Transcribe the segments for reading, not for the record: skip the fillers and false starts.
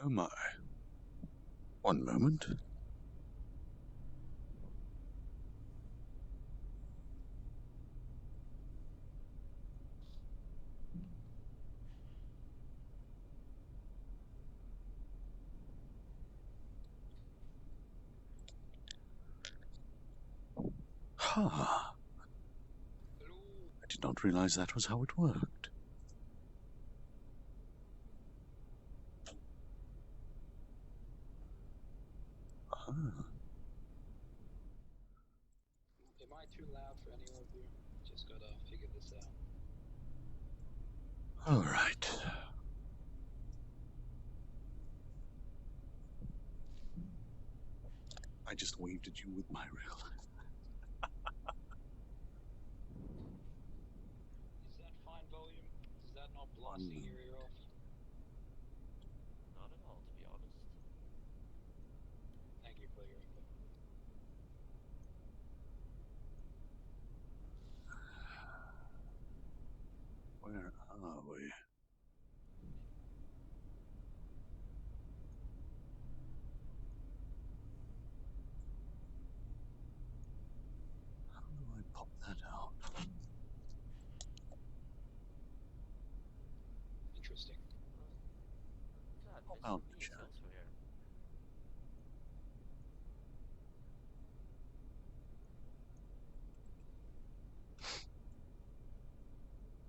Oh my. One moment. Ha. I did not realize that was how it worked. Ah. Am I too loud for any of you? Just gotta figure this out. All right. I just waved at you with my rail. Is that fine volume? Is that not blasting your ear off? Not at all, to be honest. Thank you for your input. Where are we? How do I pop that out? Interesting. God, Pop Mr. out B the is chat. also here.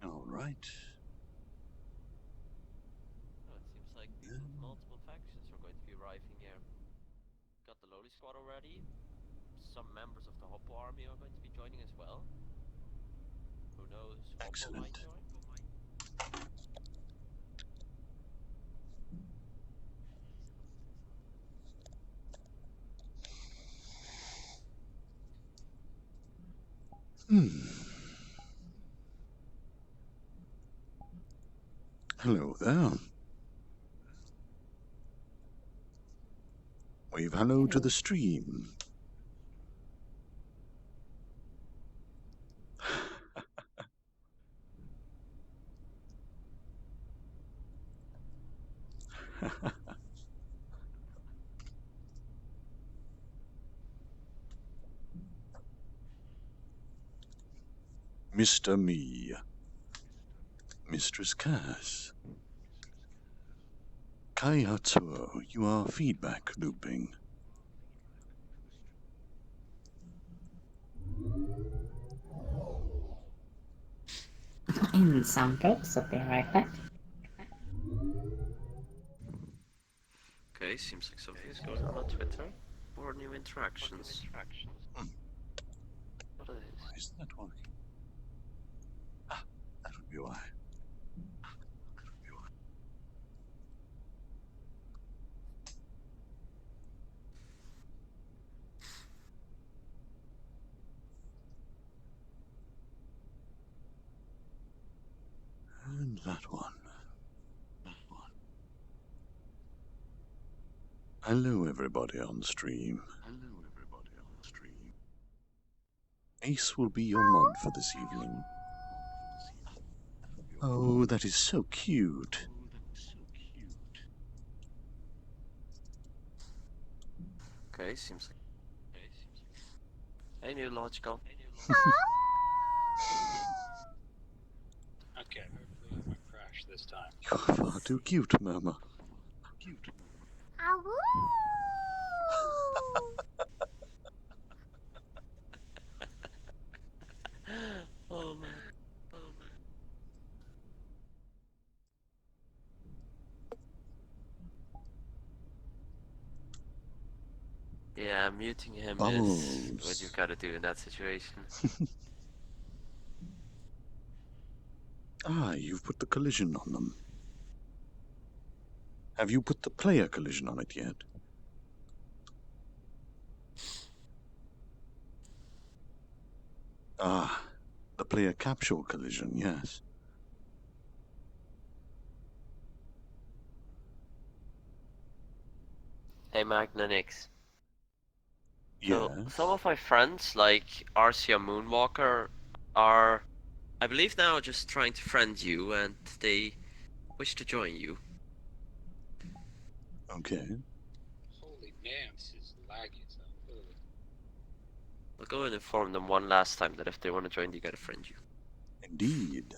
All right. Oh, it seems like people of multiple factions are going to be arriving here. Got the lowly squad already. Some members of the Hoppo army are going to be joining as well. Who knows? Hoppo might Excellent. join. Hello there. Wave hello to the stream. Mr. Me. Mistress Cass. Kaihatsuo, you are feedback looping. In some text, so be right back. Okay, seems like something is going on Twitter. More new interactions. What are these? Why isn't that working? Ah, that would be why. And that one. Hello, everybody on stream. Ace will be your mod for this evening. Oh, that is so cute. Okay, seems like. Hey, new logical. Okay, hopefully I won't crash this time. You're far too cute, Mama. Oh man. Yeah, muting him is what you've got to do in that situation. Ah, you've put the collision on them. Have you put the player collision on it yet? Ah, the player capsule collision, yes. Hey, Magnanix. Yes. So, some of my friends, like Arcia Moonwalker, are, I believe now, just trying to friend you, and they wish to join you. Okay. Holy man, this is laggy as hell. Ugh. I'll go and inform them one last time that if they want to join, they gotta friend you. Indeed.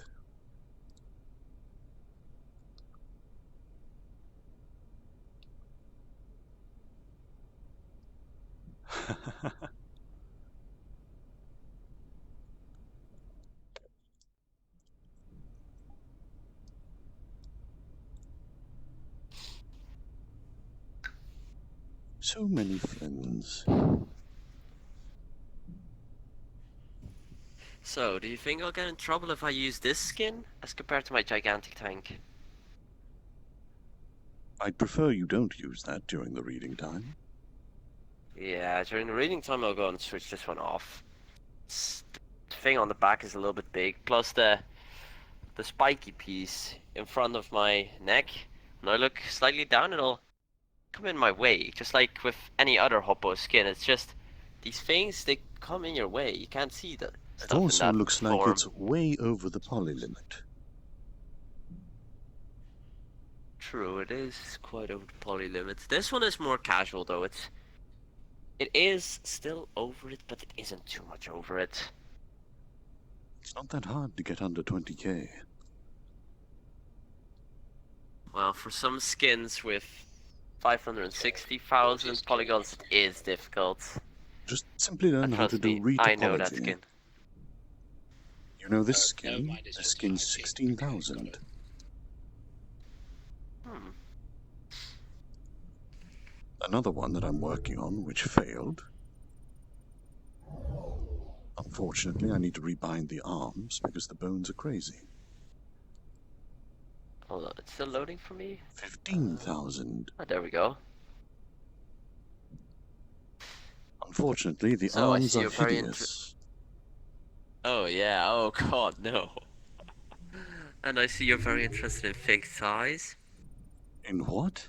So many friends. So, do you think I'll get in trouble if I use this skin as compared to my gigantic tank? I'd prefer you don't use that during the reading time. Yeah, during the reading time I'll go and switch this one off. The thing on the back is a little bit big, plus the spiky piece in front of my neck. When I look slightly down, it'll come in my way, just like with any other hoppo skin. It's just these things, they come in your way. You can't see the It stuff also in that looks form. like it's way over the poly limit. True, it is quite over the poly limit. This one is more casual though. It is still over it, but it isn't too much over it. It's not that hard to get under 20k. Well, for some skins with 560,000 polygons, it is difficult. Just simply learn And how to trust do me, I know that retopology. skin. You know this Never skin? mind, it's This just skin's 5K. 16,000. Hmm. Another one that I'm working on, which failed. Unfortunately, I need to rebind the arms because the bones are crazy. Hold on, it's still loading for me? 15,000. Oh, there we go. Unfortunately, the So, I arms see are you're very hideous. Oh yeah, oh god, no. And I see you're very interested in fake thighs. In what?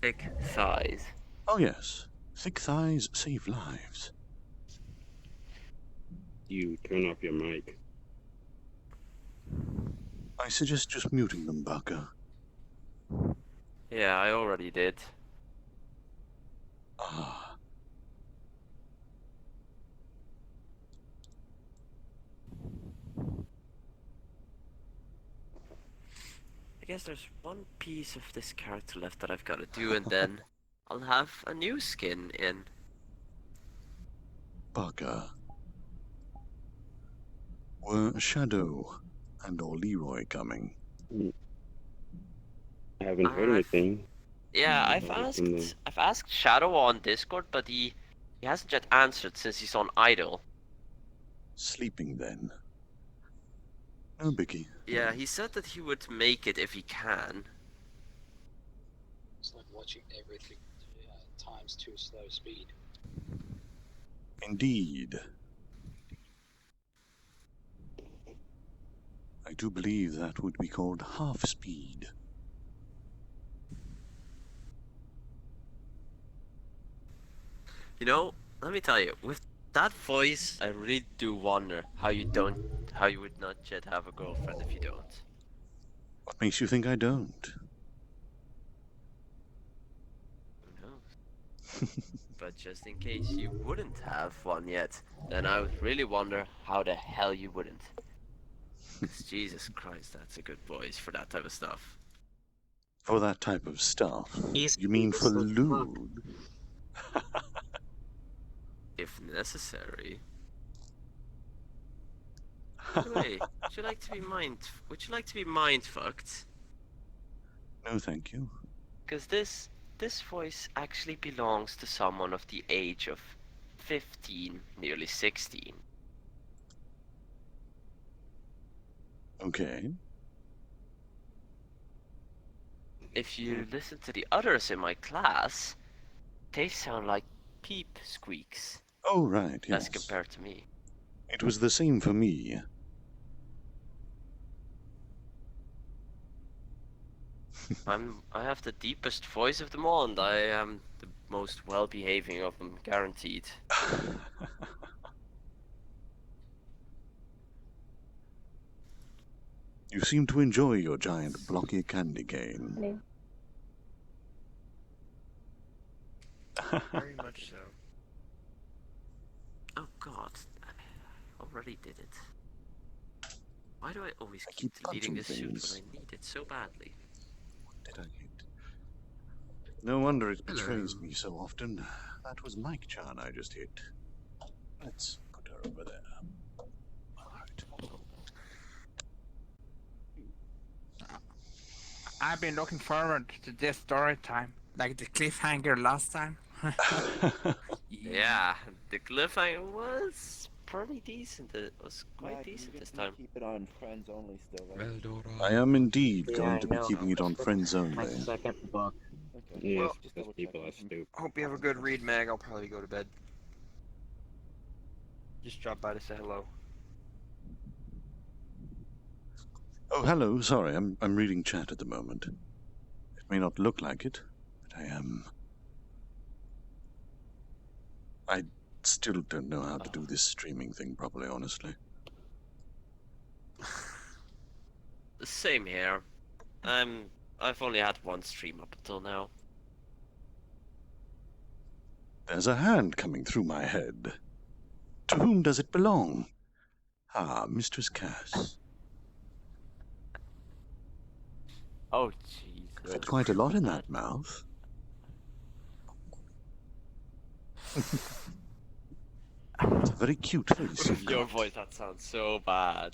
Thick thighs. Oh yes, thick thighs save lives. You turn off your mic. I suggest just muting them, Barker. Yeah, I already did. Ah. I guess there's one piece of this character left that I've got to do, and then I'll have a new skin in. Barker. Were Shadow and or Leroy coming? I haven't heard anything. Yeah, from the- I've asked Shadow on Discord, but he hasn't yet answered since he's on idle. Sleeping then. No biggie. Yeah, he said that he would make it if he can. It's like watching everything times 2 slow speed. Indeed. I do believe that would be called half speed. You know, let me tell you, with that voice, I really do wonder how you would not yet have a girlfriend if you don't. What makes you think I don't? Who knows? But just in case you wouldn't have one yet, then I would really wonder how the hell you wouldn't. 'Cause Jesus Christ, that's a good voice for that type of stuff. For that type of stuff? He's You mean for lewd? If necessary. Anyway, would you like to be mind fucked? No, thank you. Because this voice actually belongs to someone of the age of 15, nearly 16. Okay. If you listen to the others in my class, they sound like peep squeaks Oh, right, yes. as compared to me. It was the same for me. I have the deepest voice of them all, and I am the most well-behaving of them, guaranteed. You seem to enjoy your giant blocky candy cane. Hello. Very much so. Oh god, I already did it. Why do I always I keep keep deleting punching this suit things. when I need it so badly? What did I hit? No wonder it Hello. betrays me so often. That was Mike-chan I just hit. Let's put her over there. Alright. I've been looking forward to this story time, like the cliffhanger last time. Yeah, the cliffhanger was pretty decent. It was quite decent this time. Keep it on friends only still, right? Veldora. I am indeed Yeah, going I to be know. keeping it on friends My only. second book. Okay. Yes, Well, just because double people are checking. stupid. Hope you have a good read, Mag. I'll probably go to bed. Just drop by to say hello. Oh, hello. Sorry, I'm reading chat at the moment. It may not look like it, but I am. I still don't know how to do this streaming thing properly, honestly. Same here. I've only had one stream up until now. There's a hand coming through my head. To whom does it belong? Ah, Mistress Cass. Oh jeez. Fit quite a lot in that mouth. It's a very cute face. you've Your got. voice, that sounds so bad.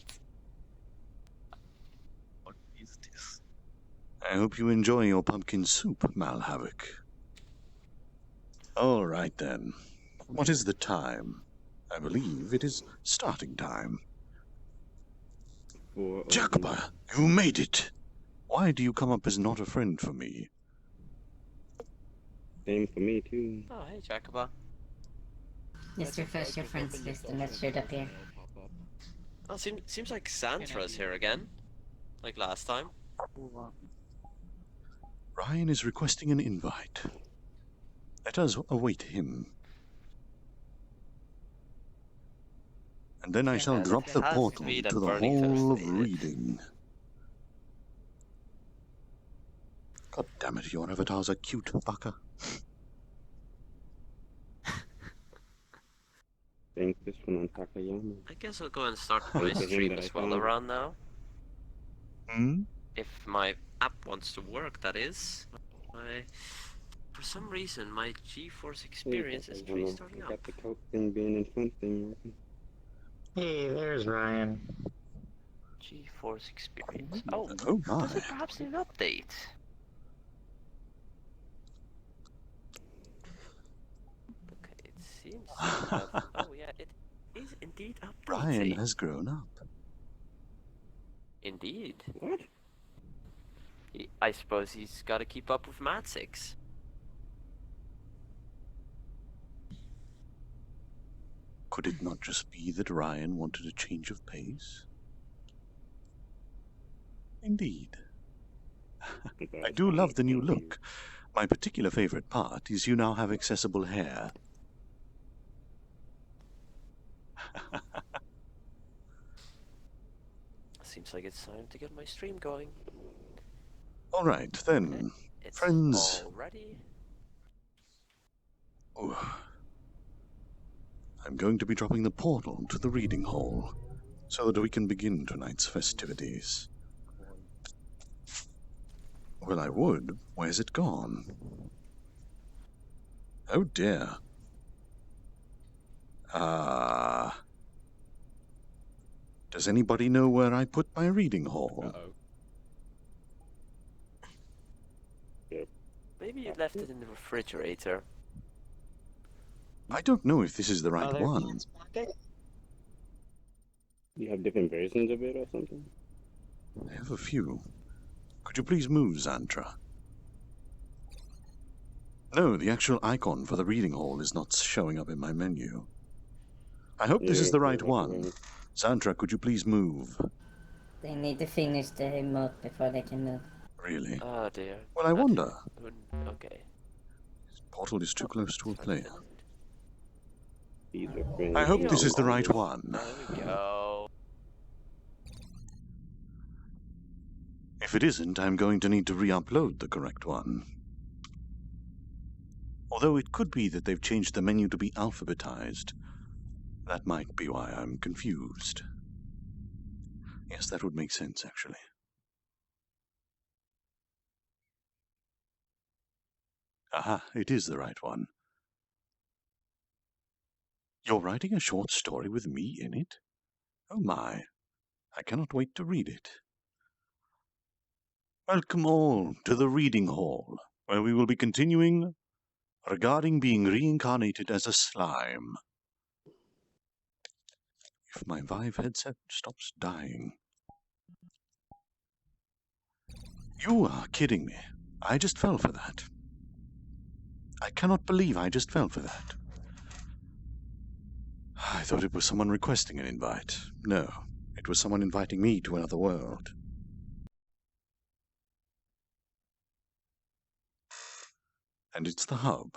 What is this? I hope you enjoy your pumpkin soup, Malhavoc. All right then. What is the time? I believe it is starting time. Jacoba, you made it! Why do you come up as not a friend for me? Same for me, too. Oh hey Jacoba. Just refresh your friends list and it should appear. Oh, seems like Sandra's here again. Like last time. Ryan is requesting an invite. Let us await him. And then I shall Yes, drop it the has to portal be that to the Burning Hall of Toast made it. Reading. God damn it, your avatars are cute, fucker. Think this one on Takayama. I guess I'll go and start Oh, my it's him stream that as I well found. around now. Hmm? If my app wants to work, that is. For some reason, my GeForce experience is restarting I up. got the coke thing being in front thing working. Hey, there's Ryan. GeForce experience. Oh, Oh does my. it perhaps need an update? Okay, it seems to have... Oh yeah, it is indeed Ryan updating. has grown up. Indeed. What? I suppose he's got to keep up with Mat 6. Could it not just be that Ryan wanted a change of pace? Indeed. I do love the new look. My particular favorite part is you now have accessible hair. Seems like it's time to get my stream going. All right, then. It's Friends. all ready. Oh. I'm going to be dropping the portal to the reading hall so that we can begin tonight's festivities. Well, I would. Where's it gone? Oh dear. Does anybody know where I put my reading hall? Maybe you left it in the refrigerator. I don't know if this is the right one. You have different versions of it or something? I have a few. Could you please move, Xantra? No, the actual icon for the reading hall is not showing up in my menu. I hope this is the right one. Xantra, could you please move? They need to finish the emote before they can move. Really? Oh dear. Well, I wonder. Okay. This portal is too close to a player. These are friends. I hope this is the right one. There we go. If it isn't, I'm going to need to re-upload the correct one. Although it could be that they've changed the menu to be alphabetized. That might be why I'm confused. Yes, that would make sense, actually. Aha, it is the right one. You're writing a short story with me in it? Oh my, I cannot wait to read it. Welcome all to the reading hall, where we will be continuing Regarding Being Reincarnated as a Slime. If my Vive headset stops dying. You are kidding me. I just fell for that. I cannot believe I just fell for that. I thought it was someone requesting an invite. No, it was someone inviting me to another world. And it's the hub.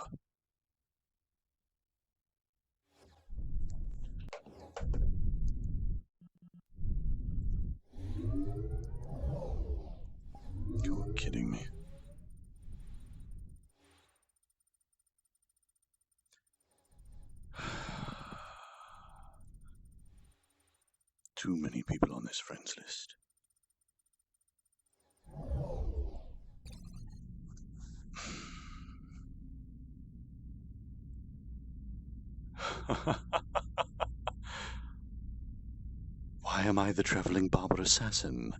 You're kidding me. Too many people on this friends list. Why am I the traveling barber assassin?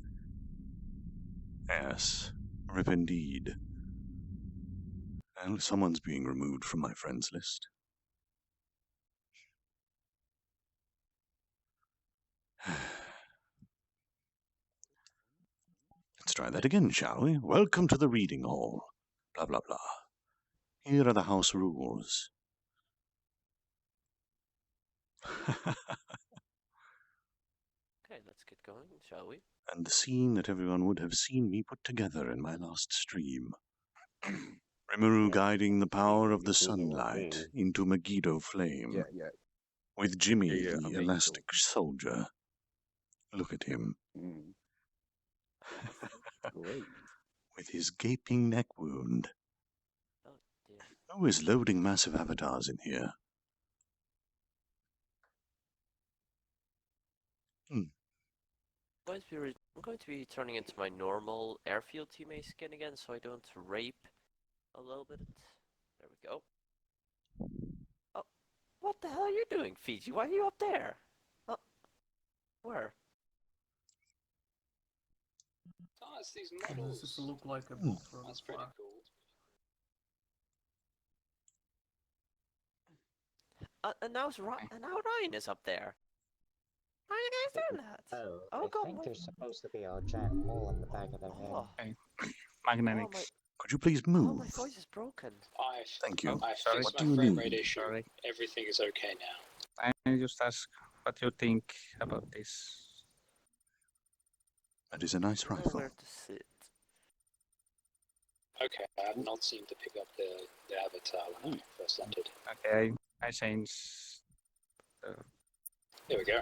Yes, rip indeed. Well, someone's being removed from my friends list. Let's try that again, shall we? Welcome to the reading hall. Blah, blah, blah. Here are the house rules. Okay, let's get going, shall we? And the scene that everyone would have seen me put together in my last stream. Rimuru guiding the power of the sunlight into Megiddo flame. Yeah. With Jimmy, Yeah, the amazing. elastic soldier. Look at him. Mm. Great. With his gaping neck wound. Oh dear. Who is loading massive avatars in here? I'm going to be turning into my normal airfield teammate skin again, so I don't rape a little bit. There we go. Oh, what the hell are you doing, Fiji? Why are you up there? Oh, where? Oh, it's these Does models. this look like a book from That's pretty afar? cool. And now Ryan is up there. How are you guys doing that? Oh, I God, think my... there's supposed to be a giant hole in the back of their head. Oh, Magnanix. Could you please oh, move? my voice is broken. Thank you. Oh, sorry. What My do you frame need? rate issue. Sorry. Everything is okay now. I just ask what you think about this. That is a nice rifle. Nowhere to sit. Okay, I have not seemed to pick up the avatar when I first entered. Okay, I change. There we go.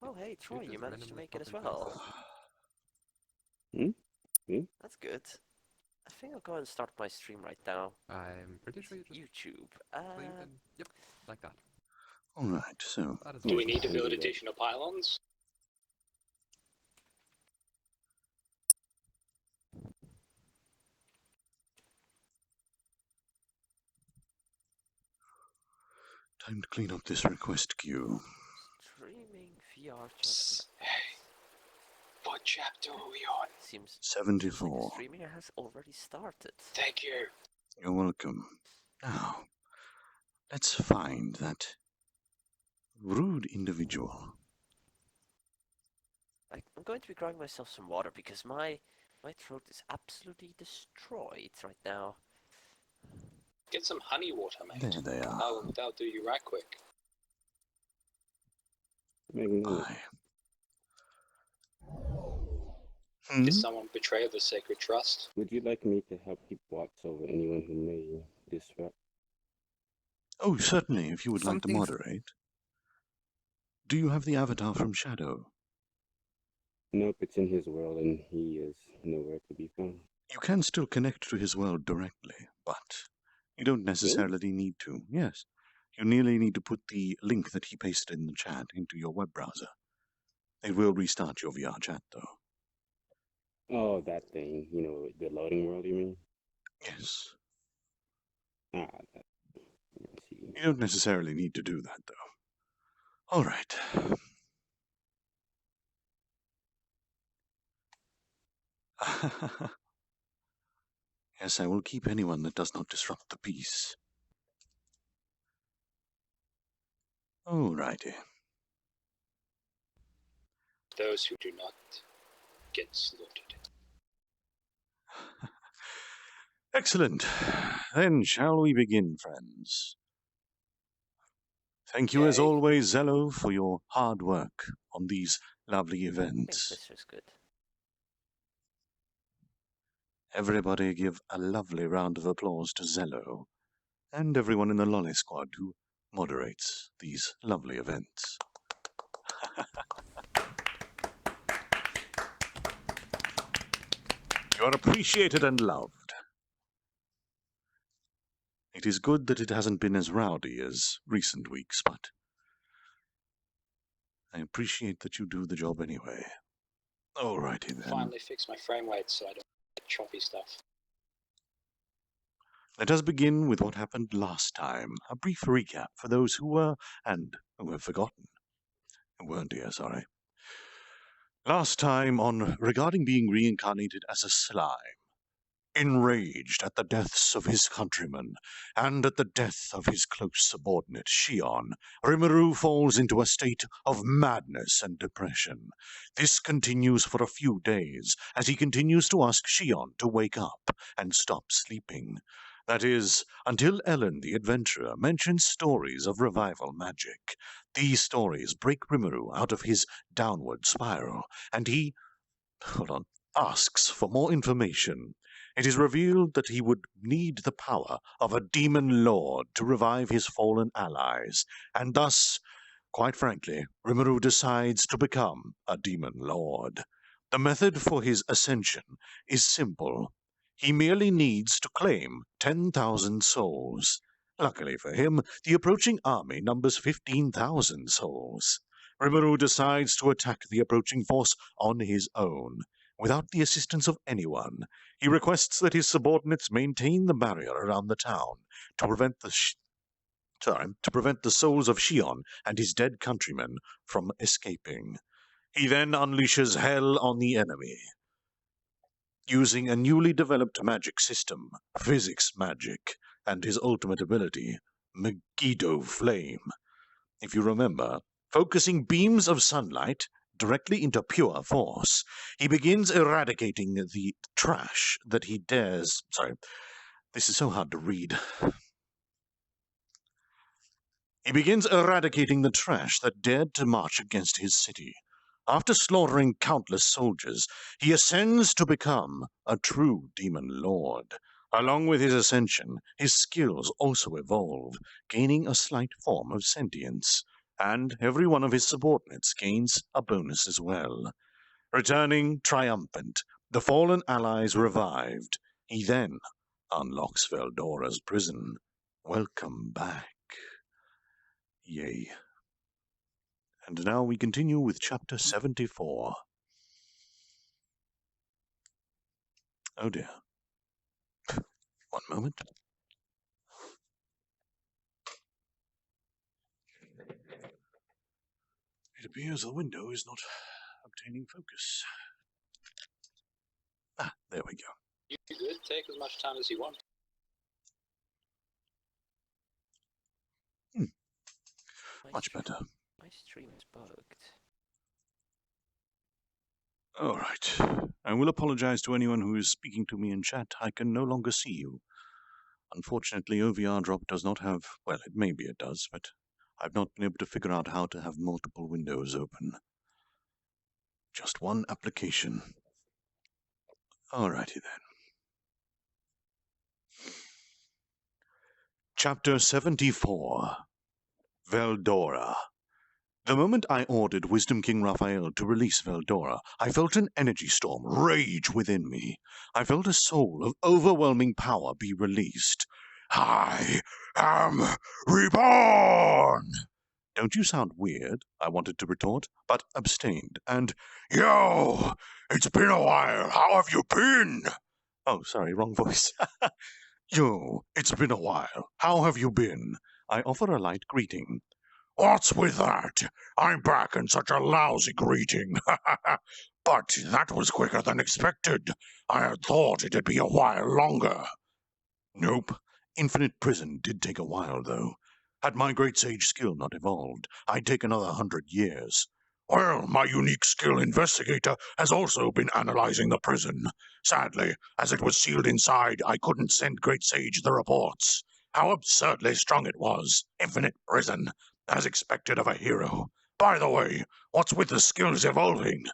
Oh, hey, Troy, you managed to make it as well. That's good. I think I'll go and start my stream right now. I'm pretty sure you just YouTube. yep, like that. Alright, so... Do we need to build additional pylons? Time to clean up this request queue. Streaming VRChat. Hey, what chapter are we on? Seems 74. like the streaming has already started. Thank you. You're welcome. Now, let's find that rude individual. I'm going to be growing myself some water because my throat is absolutely destroyed right now. Get some honey water, mate. There they are. That'll do you right quick. Aye. Did someone betray the sacred trust? Would you like me to help keep watch over anyone who may disrupt? Oh, certainly, if you would like to Something- moderate. Do you have the avatar from Shadow? Nope, it's in his world and he is nowhere to be found. You can still connect to his world directly, but you don't necessarily need to. Yes. You merely need to put the link that he pasted in the chat into your web browser. It will restart your VRChat, though. Oh, that thing. You know, the loading world, you mean? Yes. Ah, that. Let's see. You don't necessarily need to do that, though. All right. Yes, I will keep anyone that does not disrupt the peace. Alrighty. Those who do not get slaughtered. Excellent. Then shall we begin, friends? Thank you as Yay. always, Zello, for your hard work on these lovely I think events. this is good. Everybody give a lovely round of applause to Zello and everyone in the Lolly Squad who moderates these lovely events. You are appreciated and loved. It is good that it hasn't been as rowdy as recent weeks, but I appreciate that you do the job anyway. Alrighty then. Finally fix my frame rate so I don't get choppy stuff. Let us begin with what happened last time. A brief recap for those who were, and who have forgotten. Who weren't here, sorry. Last time on Regarding Being Reincarnated as a Slime, enraged at the deaths of his countrymen, and at the death of his close subordinate, Shion, Rimuru falls into a state of madness and depression. This continues for a few days, as he continues to ask Shion to wake up and stop sleeping. That is, until Ellen the adventurer mentions stories of revival magic. These stories break Rimuru out of his downward spiral, and he asks for more information. It is revealed that he would need the power of a demon lord to revive his fallen allies, and thus, quite frankly, Rimuru decides to become a demon lord. The method for his ascension is simple. He merely needs to claim 10,000 souls. Luckily for him, the approaching army numbers 15,000 souls. Rimuru decides to attack the approaching force on his own. Without the assistance of anyone, he requests that his subordinates maintain the barrier around the town to prevent the souls of Shion and his dead countrymen from escaping. He then unleashes hell on the enemy. Using a newly developed magic system, physics magic, and his ultimate ability, Megiddo Flame. If you remember, focusing beams of sunlight directly into pure force, he begins eradicating the trash that he dares... Sorry, this is so hard to read. He begins eradicating the trash that dared to march against his city. After slaughtering countless soldiers, he ascends to become a true demon lord. Along with his ascension, his skills also evolve, gaining a slight form of sentience, and every one of his subordinates gains a bonus as well. Returning triumphant, the fallen allies revived. He then unlocks Veldora's prison. Welcome back. Yay. And now we continue with chapter 74. Oh dear. One moment. It appears the window is not obtaining focus. Ah, there we go. You good? Take as much time as you want. Much better. My stream is bugged. All right. I will apologize to anyone who is speaking to me in chat. I can no longer see you. Unfortunately, OVRDrop does not have... Well, maybe it does, but I've not been able to figure out how to have multiple windows open. Just one application. Alrighty then. Chapter 74. Veldora. The moment I ordered Wisdom King Raphael to release Veldora, I felt an energy storm rage within me. I felt a soul of overwhelming power be released. I am reborn! Don't you sound weird? I wanted to retort, but abstained, and, Yo! It's been a while. How have you been? Oh, sorry, wrong voice. Yo, it's been a while. How have you been? I offer a light greeting. What's with that? I'm back in such a lousy greeting. But that was quicker than expected. I had thought it'd be a while longer. Nope. Infinite Prison did take a while, though. Had my Great Sage skill not evolved, I'd take another 100 years. Well, my unique skill Investigator has also been analyzing the prison. Sadly, as it was sealed inside, I couldn't send Great Sage the reports. How absurdly strong it was. Infinite Prison. As expected of a hero. By the way, what's with the skills evolving?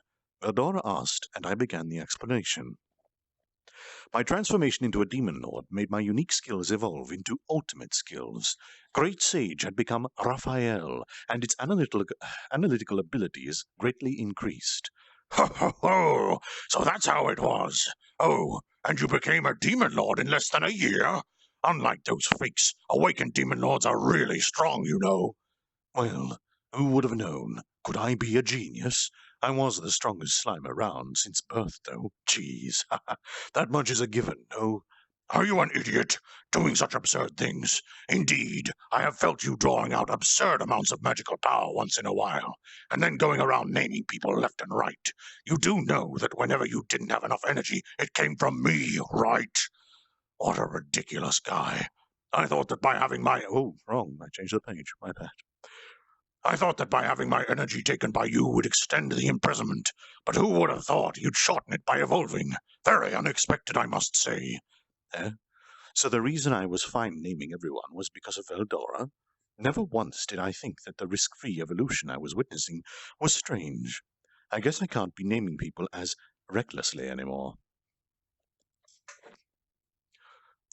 Veldora asked, and I began the explanation. My transformation into a demon lord made my unique skills evolve into ultimate skills. Great Sage had become Raphael, and its analytical abilities greatly increased. Ho ho ho! So that's how it was. Oh, and you became a demon lord in less than a year? Unlike those fakes, awakened demon lords are really strong, you know. Well, who would have known? Could I be a genius? I was the strongest slime around since birth, though. Jeez, that much is a given, no? Are you an idiot, doing such absurd things? Indeed, I have felt you drawing out absurd amounts of magical power once in a while, and then going around naming people left and right. You do know that whenever you didn't have enough energy, it came from me, right? What a ridiculous guy. I thought that by having my... Oh, wrong, I changed the page, my bad. I thought that by having my energy taken by you would extend the imprisonment, but who would have thought you'd shorten it by evolving? Very unexpected, I must say. So the reason I was fine naming everyone was because of Veldora? Never once did I think that the risk-free evolution I was witnessing was strange. I guess I can't be naming people as recklessly anymore.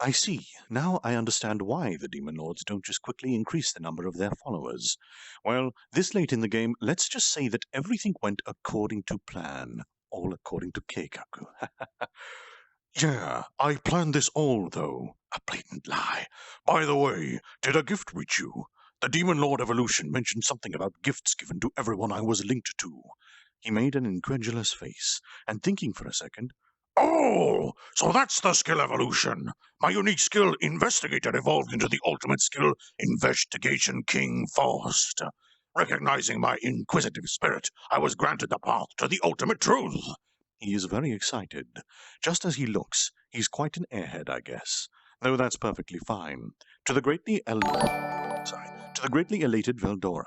I see. Now I understand why the Demon Lords don't just quickly increase the number of their followers. Well, this late in the game, let's just say that everything went according to plan. All according to Keikaku. Yeah, I planned this all, though. A blatant lie. By the way, did a gift reach you? The Demon Lord Evolution mentioned something about gifts given to everyone I was linked to. He made an incredulous face, and thinking for a second, Oh, so that's the skill evolution. My unique skill, Investigator, evolved into the ultimate skill, Investigation King Faust. Recognizing my inquisitive spirit, I was granted the path to the ultimate truth. He is very excited. Just as he looks, he's quite an airhead, I guess. Though that's perfectly fine. To the greatly elated Veldora.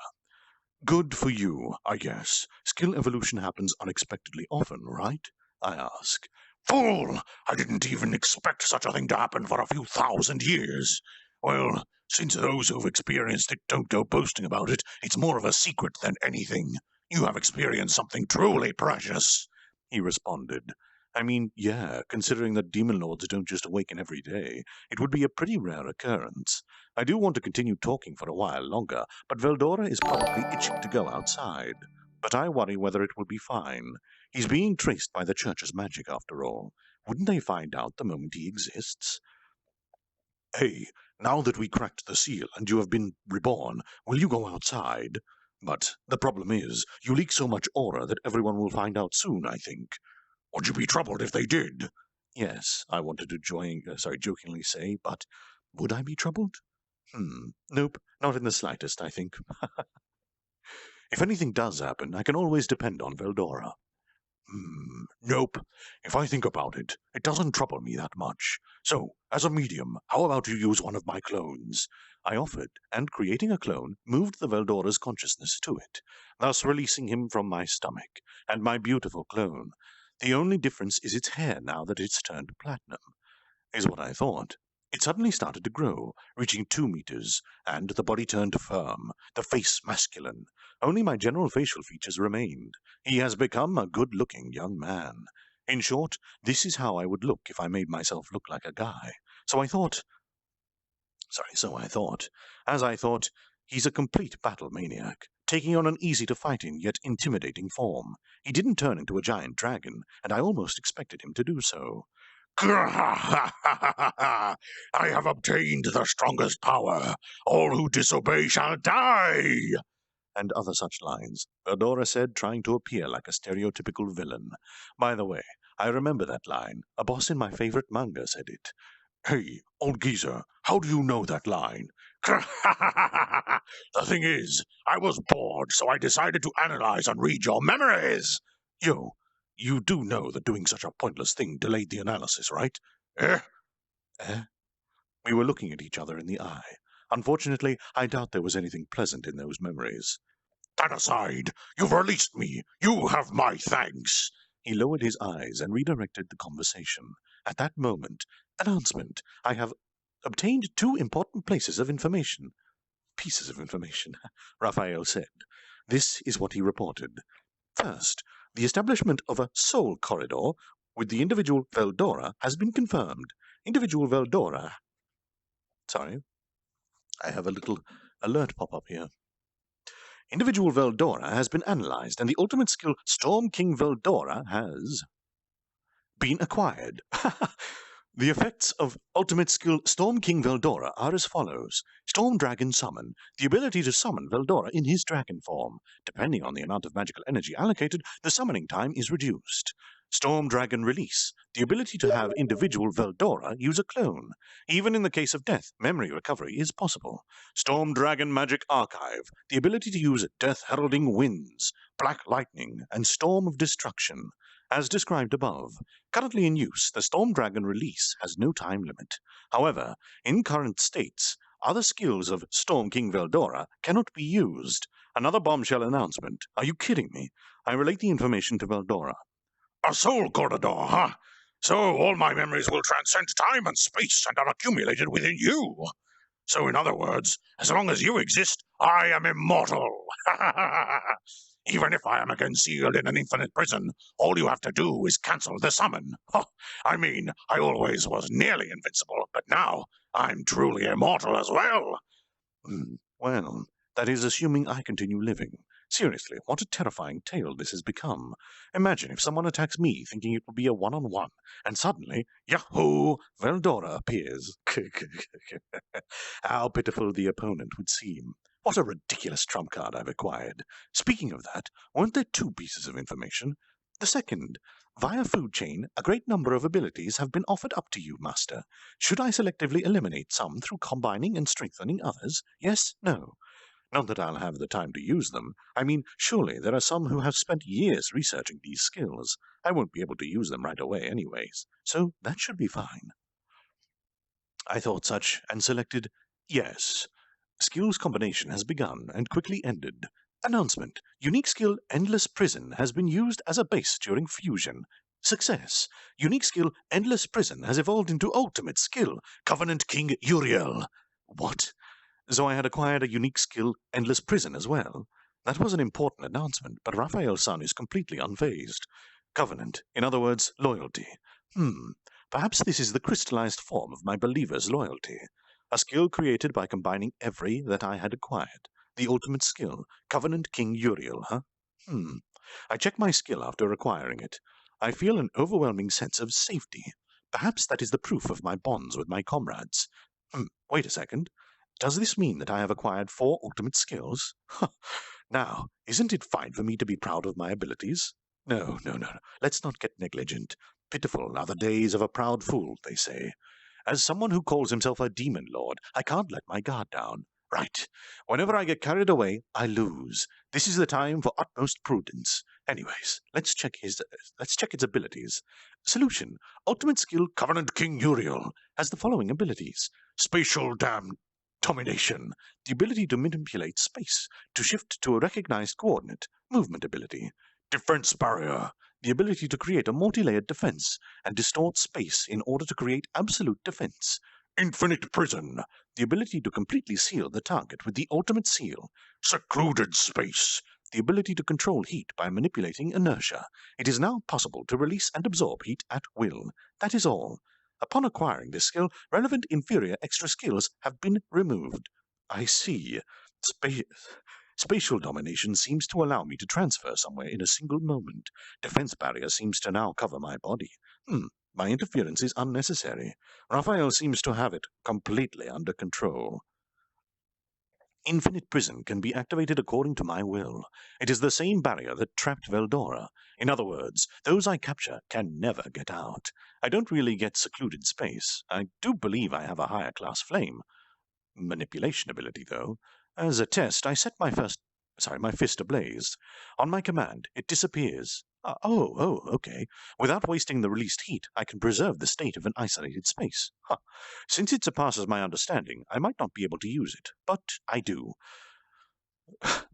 Good for you, I guess. Skill evolution happens unexpectedly often, right? I ask. Fool! I didn't even expect such a thing to happen for a few thousand years. Well, since those who've experienced it don't go boasting about it, it's more of a secret than anything. You have experienced something truly precious, he responded. I mean, yeah, considering that demon lords don't just awaken every day, it would be a pretty rare occurrence. I do want to continue talking for a while longer, but Veldora is probably itching to go outside. But I worry whether it will be fine. He's being traced by the church's magic, after all. Wouldn't they find out the moment he exists? Hey, now that we cracked the seal and you have been reborn, will you go outside? But the problem is, you leak so much aura that everyone will find out soon, I think. Would you be troubled if they did? Yes, I wanted to jokingly say, but would I be troubled? Nope, not in the slightest, I think. If anything does happen, I can always depend on Veldora. Nope. If I think about it, it doesn't trouble me that much. So, as a medium, how about you use one of my clones? I offered, and creating a clone, moved the Veldora's consciousness to it, thus releasing him from my stomach, and my beautiful clone. The only difference is its hair now that it's turned platinum, is what I thought. It suddenly started to grow, reaching 2 meters, and the body turned firm, the face masculine. Only my general facial features remained. He has become a good-looking young man. In short, this is how I would look if I made myself look like a guy. As I thought, he's a complete battle maniac. taking on an easy-to-fight-in yet intimidating form. He didn't turn into a giant dragon, and I almost expected him to do so. I have obtained the strongest power. All who disobey shall die! And other such lines, Veldora said, trying to appear like a stereotypical villain. By the way, I remember that line. A boss in my favorite manga said it. Hey, old geezer, how do you know that line? The thing is, I was bored, so I decided to analyze and read your memories. Yo, you do know that doing such a pointless thing delayed the analysis, right? Eh? Eh? We were looking at each other in the eye. Unfortunately, I doubt there was anything pleasant in those memories. That aside, you've released me. You have my thanks. He lowered his eyes and redirected the conversation. At that moment, announcement. I have obtained 2 important pieces of information, Raphael said. This is what he reported. First, the establishment of a soul corridor with the individual Veldora has been confirmed. Individual Veldora. Sorry, I have a little alert pop up here. Individual Veldora has been analyzed, and the ultimate skill Storm King Veldora has been acquired. The effects of ultimate skill Storm King Veldora are as follows. Storm Dragon Summon. The ability to summon Veldora in his dragon form. Depending on the amount of magical energy allocated, the summoning time is reduced. Storm Dragon Release. The ability to have individual Veldora use a clone. Even in the case of death, memory recovery is possible. Storm Dragon Magic Archive. The ability to use Death Heralding Winds, Black Lightning, and Storm of Destruction. As described above, currently in use, the Storm Dragon release has no time limit. However, in current states, other skills of Storm King Veldora cannot be used. Another bombshell announcement. Are you kidding me? I relate the information to Veldora. A soul corridor, huh? So all my memories will transcend time and space and are accumulated within you. So in other words, as long as you exist, I am immortal. Even if I am again sealed in an infinite prison, all you have to do is cancel the summon. I mean, I always was nearly invincible, but now I'm truly immortal as well. Well, that is assuming I continue living. Seriously, what a terrifying tale this has become. Imagine if someone attacks me thinking it will be a one-on-one, and suddenly, yahoo, Veldora appears. How pitiful the opponent would seem. What a ridiculous trump card I've acquired. Speaking of that, weren't there 2 pieces of information? The second, via food chain, a great number of abilities have been offered up to you, Master. Should I selectively eliminate some through combining and strengthening others? Yes? No? Not that I'll have the time to use them. I mean, surely there are some who have spent years researching these skills. I won't be able to use them right away anyways, so that should be fine. I thought such and selected yes. Skills combination has begun and quickly ended. Announcement. Unique skill Endless Prison has been used as a base during fusion. Success. Unique skill Endless Prison has evolved into ultimate skill Covenant King Uriel. What? So I had acquired a unique skill Endless Prison as well. That was an important announcement, but Raphael-san is completely unfazed. Covenant, in other words, loyalty. Perhaps this is the crystallized form of my believer's loyalty. A skill created by combining every that I had acquired. The ultimate skill, Covenant King Uriel, huh? I check my skill after acquiring it. I feel an overwhelming sense of safety. Perhaps that is the proof of my bonds with my comrades. Wait a second. Does this mean that I have acquired 4 ultimate skills? Now, isn't it fine for me to be proud of my abilities? No. Let's not get negligent. Pitiful are the days of a proud fool, they say. As someone who calls himself a demon lord, I can't let my guard down. Right. Whenever I get carried away, I lose. This is the time for utmost prudence. Anyways, let's check its abilities. Solution. Ultimate skill Covenant King Uriel has the following abilities. Spatial Domination. The ability to manipulate space to shift to a recognized coordinate. Movement ability. Defense Barrier. The ability to create a multi-layered defense and distort space in order to create absolute defense. Infinite Prison. The ability to completely seal the target with the ultimate seal. Secluded Space. The ability to control heat by manipulating inertia. It is now possible to release and absorb heat at will. That is all. Upon acquiring this skill, relevant inferior extra skills have been removed. I see. Spatial domination seems to allow me to transfer somewhere in a single moment. Defense barrier seems to now cover my body. My interference is unnecessary. Raphael seems to have it completely under control. Infinite Prison can be activated according to my will. It is the same barrier that trapped Veldora. In other words, those I capture can never get out. I don't really get secluded space. I do believe I have a higher class flame. Manipulation ability, though. As a test, I set my fist ablaze. On my command, it disappears. Okay. Without wasting the released heat, I can preserve the state of an isolated space. Since it surpasses my understanding, I might not be able to use it, but I do.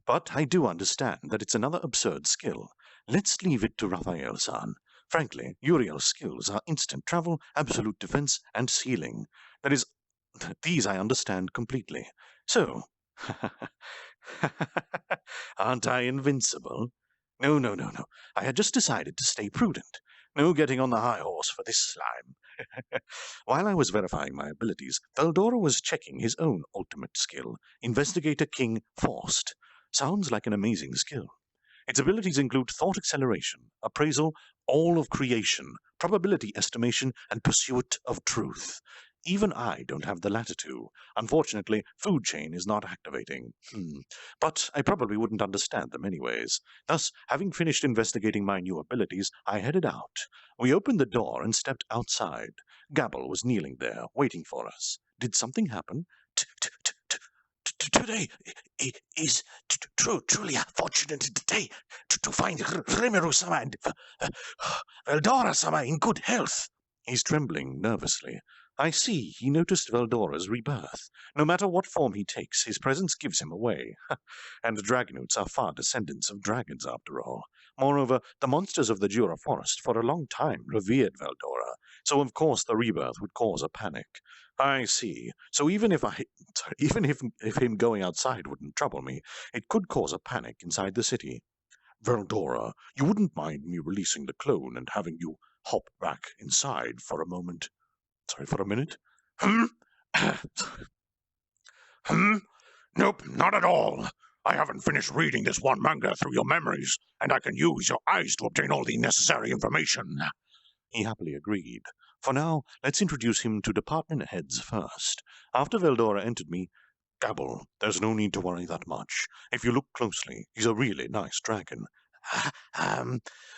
But I do understand that it's another absurd skill. Let's leave it to Raphael-san. Frankly, Uriel's skills are instant travel, absolute defense, and sealing. These I understand completely. So, aren't I invincible? No. I had just decided to stay prudent. No getting on the high horse for this slime. While I was verifying my abilities, Veldora was checking his own ultimate skill, Investigator King Forced. Sounds like an amazing skill. Its abilities include thought acceleration, appraisal, all of creation, probability estimation, and pursuit of truth. Even I don't have the latter two. Unfortunately, food chain is not activating. But I probably wouldn't understand them anyways. Thus, having finished investigating my new abilities, I headed out. We opened the door and stepped outside. Gabble was kneeling there, waiting for us. Did something happen? Today is truly a fortunate day to find Rimuru-sama and Veldora-sama in good health. He's trembling nervously. I see he noticed Veldora's rebirth. No matter what form he takes, his presence gives him away. And Dragonoots are far descendants of dragons, after all. Moreover, the monsters of the Jura forest for a long time revered Veldora, so of course the rebirth would cause a panic. I see. So even if him going outside wouldn't trouble me, it could cause a panic inside the city. Veldora, you wouldn't mind me releasing the clone and having you hop back inside for a moment? Sorry, for a minute? Nope, not at all. I haven't finished reading this one manga through your memories, and I can use your eyes to obtain all the necessary information. He happily agreed. For now, let's introduce him to department heads first. After Veldora entered me, Gabble, there's no need to worry that much. If you look closely, he's a really nice dragon.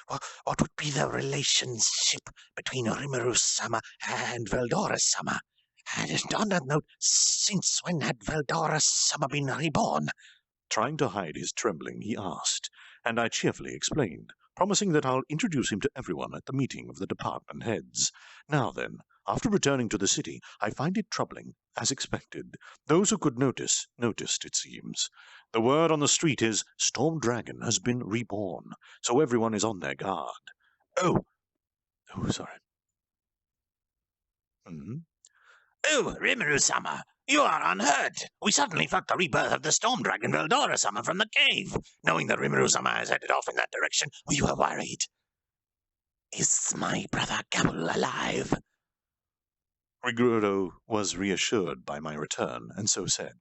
What would be the relationship between Rimuru-sama and Veldora-sama? And on that note, since when had Veldora-sama been reborn? Trying to hide his trembling, he asked, and I cheerfully explained, promising that I'll introduce him to everyone at the meeting of the department heads. Now then, after returning to the city, I find it troubling, as expected. Those who could noticed, it seems. The word on the street is Storm Dragon has been reborn, so everyone is on their guard. Oh, sorry. Oh, Rimuru-sama, you are unhurt. We suddenly felt the rebirth of the Storm Dragon Veldora-sama from the cave. Knowing that Rimuru-sama has headed off in that direction, we were worried. Is my brother Gabble alive? Riguro was reassured by my return, and so said.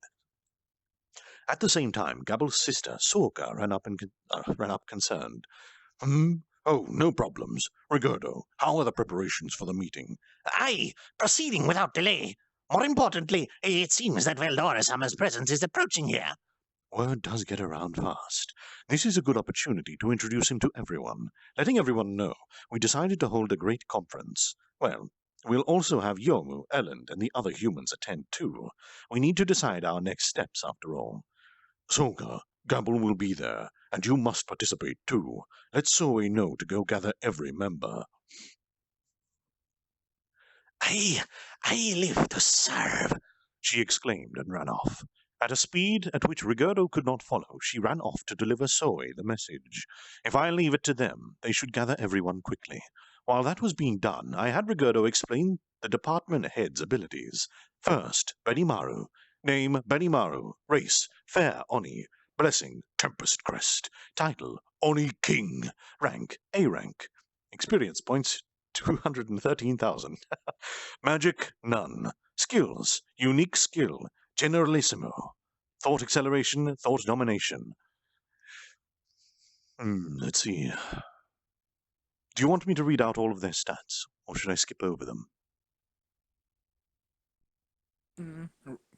At the same time, Gabble's sister, Sorka, ran up concerned. Oh, no problems. Rigurdo, how are the preparations for the meeting? Aye, proceeding without delay. More importantly, it seems that Veldora-sama's presence is approaching here. Word does get around fast. This is a good opportunity to introduce him to everyone. Letting everyone know, we decided to hold a great conference. Well, we'll also have Yomu, Elend, and the other humans attend too. We need to decide our next steps, after all. Sorka, Gabble will be there, and you must participate too. Let Zoe know to go gather every member. I live to serve, she exclaimed and ran off. At a speed at which Rigurdo could not follow, she ran off to deliver Zoe the message. If I leave it to them, they should gather everyone quickly. While that was being done, I had Rigurdo explain the department head's abilities. First, Benimaru. Name, Benimaru. Race, Fair Oni. Blessing, Tempest Crest. Title, Oni King. Rank, A rank. Experience points, 213,000. Magic, none. Skills, unique skill, Generalissimo. thought acceleration, thought domination. Let's see. Do you want me to read out all of their stats, or should I skip over them?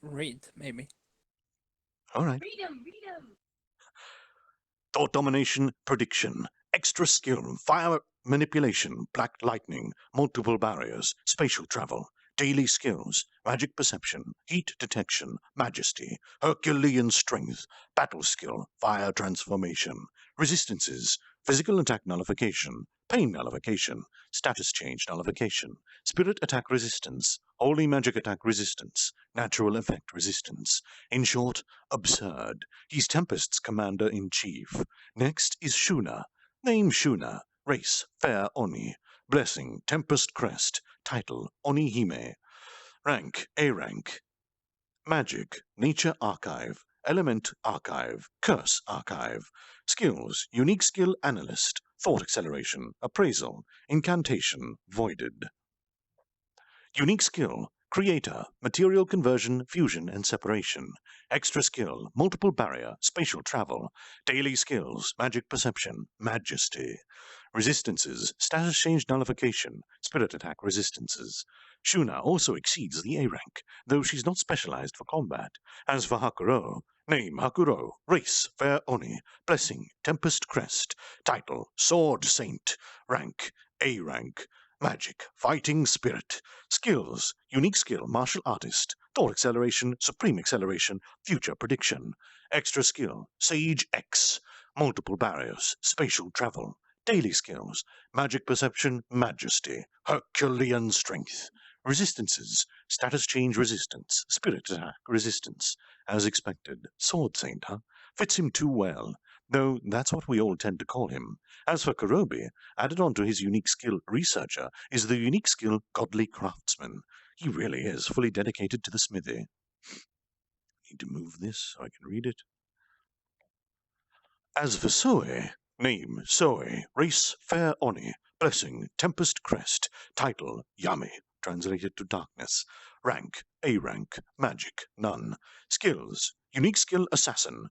Read, maybe. All right. Read 'em, read 'em. Thought domination, prediction, extra skill, fire manipulation, black lightning, multiple barriers, spatial travel, daily skills, magic perception, heat detection, majesty, Herculean strength, battle skill, fire transformation, resistances, physical attack nullification, pain nullification, status change nullification, spirit attack resistance, holy magic attack resistance, natural effect resistance. In short, absurd. He's Tempest's commander-in-chief. Next is Shuna. Name Shuna. Race, fair Oni. Blessing, Tempest Crest. Title, Onihime. Rank, A rank. Magic, Nature Archive. Element Archive. Curse Archive. Skills, Unique Skill Analyst. Thought Acceleration. Appraisal. Incantation. Voided. Unique Skill, Creator, Material Conversion, Fusion, and Separation. Extra Skill, Multiple Barrier, Spatial Travel. Daily Skills, Magic Perception, Majesty. Resistances, Status Change Nullification, Spirit Attack Resistances. Shuna also exceeds the A rank, though she's not specialized for combat. As for Hakuro, name Hakuro, race Fair Oni, blessing Tempest Crest, title Sword Saint, rank A rank. Magic, Fighting Spirit. Skills, Unique Skill, Martial Artist. Thought Acceleration, Supreme Acceleration, Future Prediction. Extra Skill, Sage X. Multiple Barriers, Spatial Travel. Daily Skills, Magic Perception, Majesty. Herculean Strength. Resistances, Status Change Resistance, Spirit Attack Resistance. As expected, Sword Saint, huh? Fits him too well. Though that's what we all tend to call him. As for Kurobi, added on to his unique skill Researcher is the unique skill Godly Craftsman. He really is fully dedicated to the smithy. Need to move this so I can read it. As for Soe, name Soe, race Fair Oni, blessing Tempest Crest, title Yami, translated to darkness, rank A rank, magic none, skills unique skill Assassin,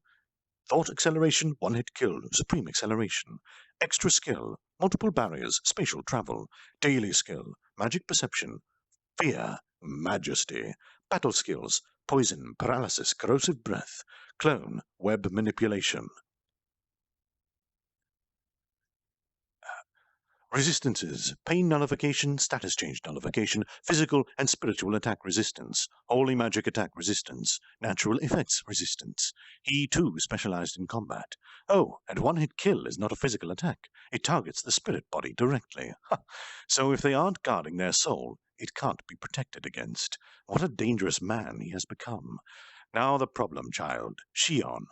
Thought Acceleration, One-Hit Kill, Supreme Acceleration. Extra Skill, Multiple Barriers, Spatial Travel. Daily Skill, Magic Perception. Fear, Majesty. Battle Skills, Poison, Paralysis, Corrosive Breath. Clone, Web Manipulation. Resistances, Pain Nullification, Status Change Nullification, Physical and Spiritual Attack Resistance, Holy Magic Attack Resistance, Natural Effects Resistance. He, too, specialized in combat. Oh, and One-Hit Kill is not a physical attack. It targets the spirit body directly. So if they aren't guarding their soul, it can't be protected against. What a dangerous man he has become. Now the problem child, Shion.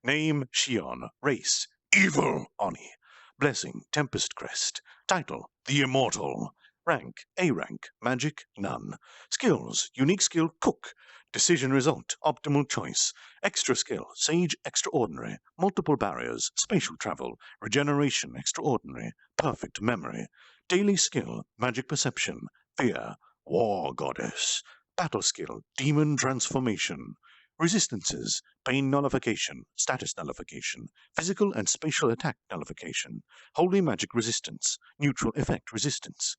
Name Shion, race, Evil Oni. Blessing, Tempest Crest. Title, The Immortal. Rank, A rank. Magic, none. Skills, Unique Skill, Cook. Decision Result, Optimal Choice. Extra Skill, Sage Extraordinary. Multiple Barriers, Spatial Travel. Regeneration Extraordinary. Perfect Memory. Daily Skill, Magic Perception. Fear, War Goddess. Battle Skill, Demon Transformation. Resistances, Pain Nullification, Status Nullification, Physical and Spatial Attack Nullification, Holy Magic Resistance, Neutral Effect Resistance.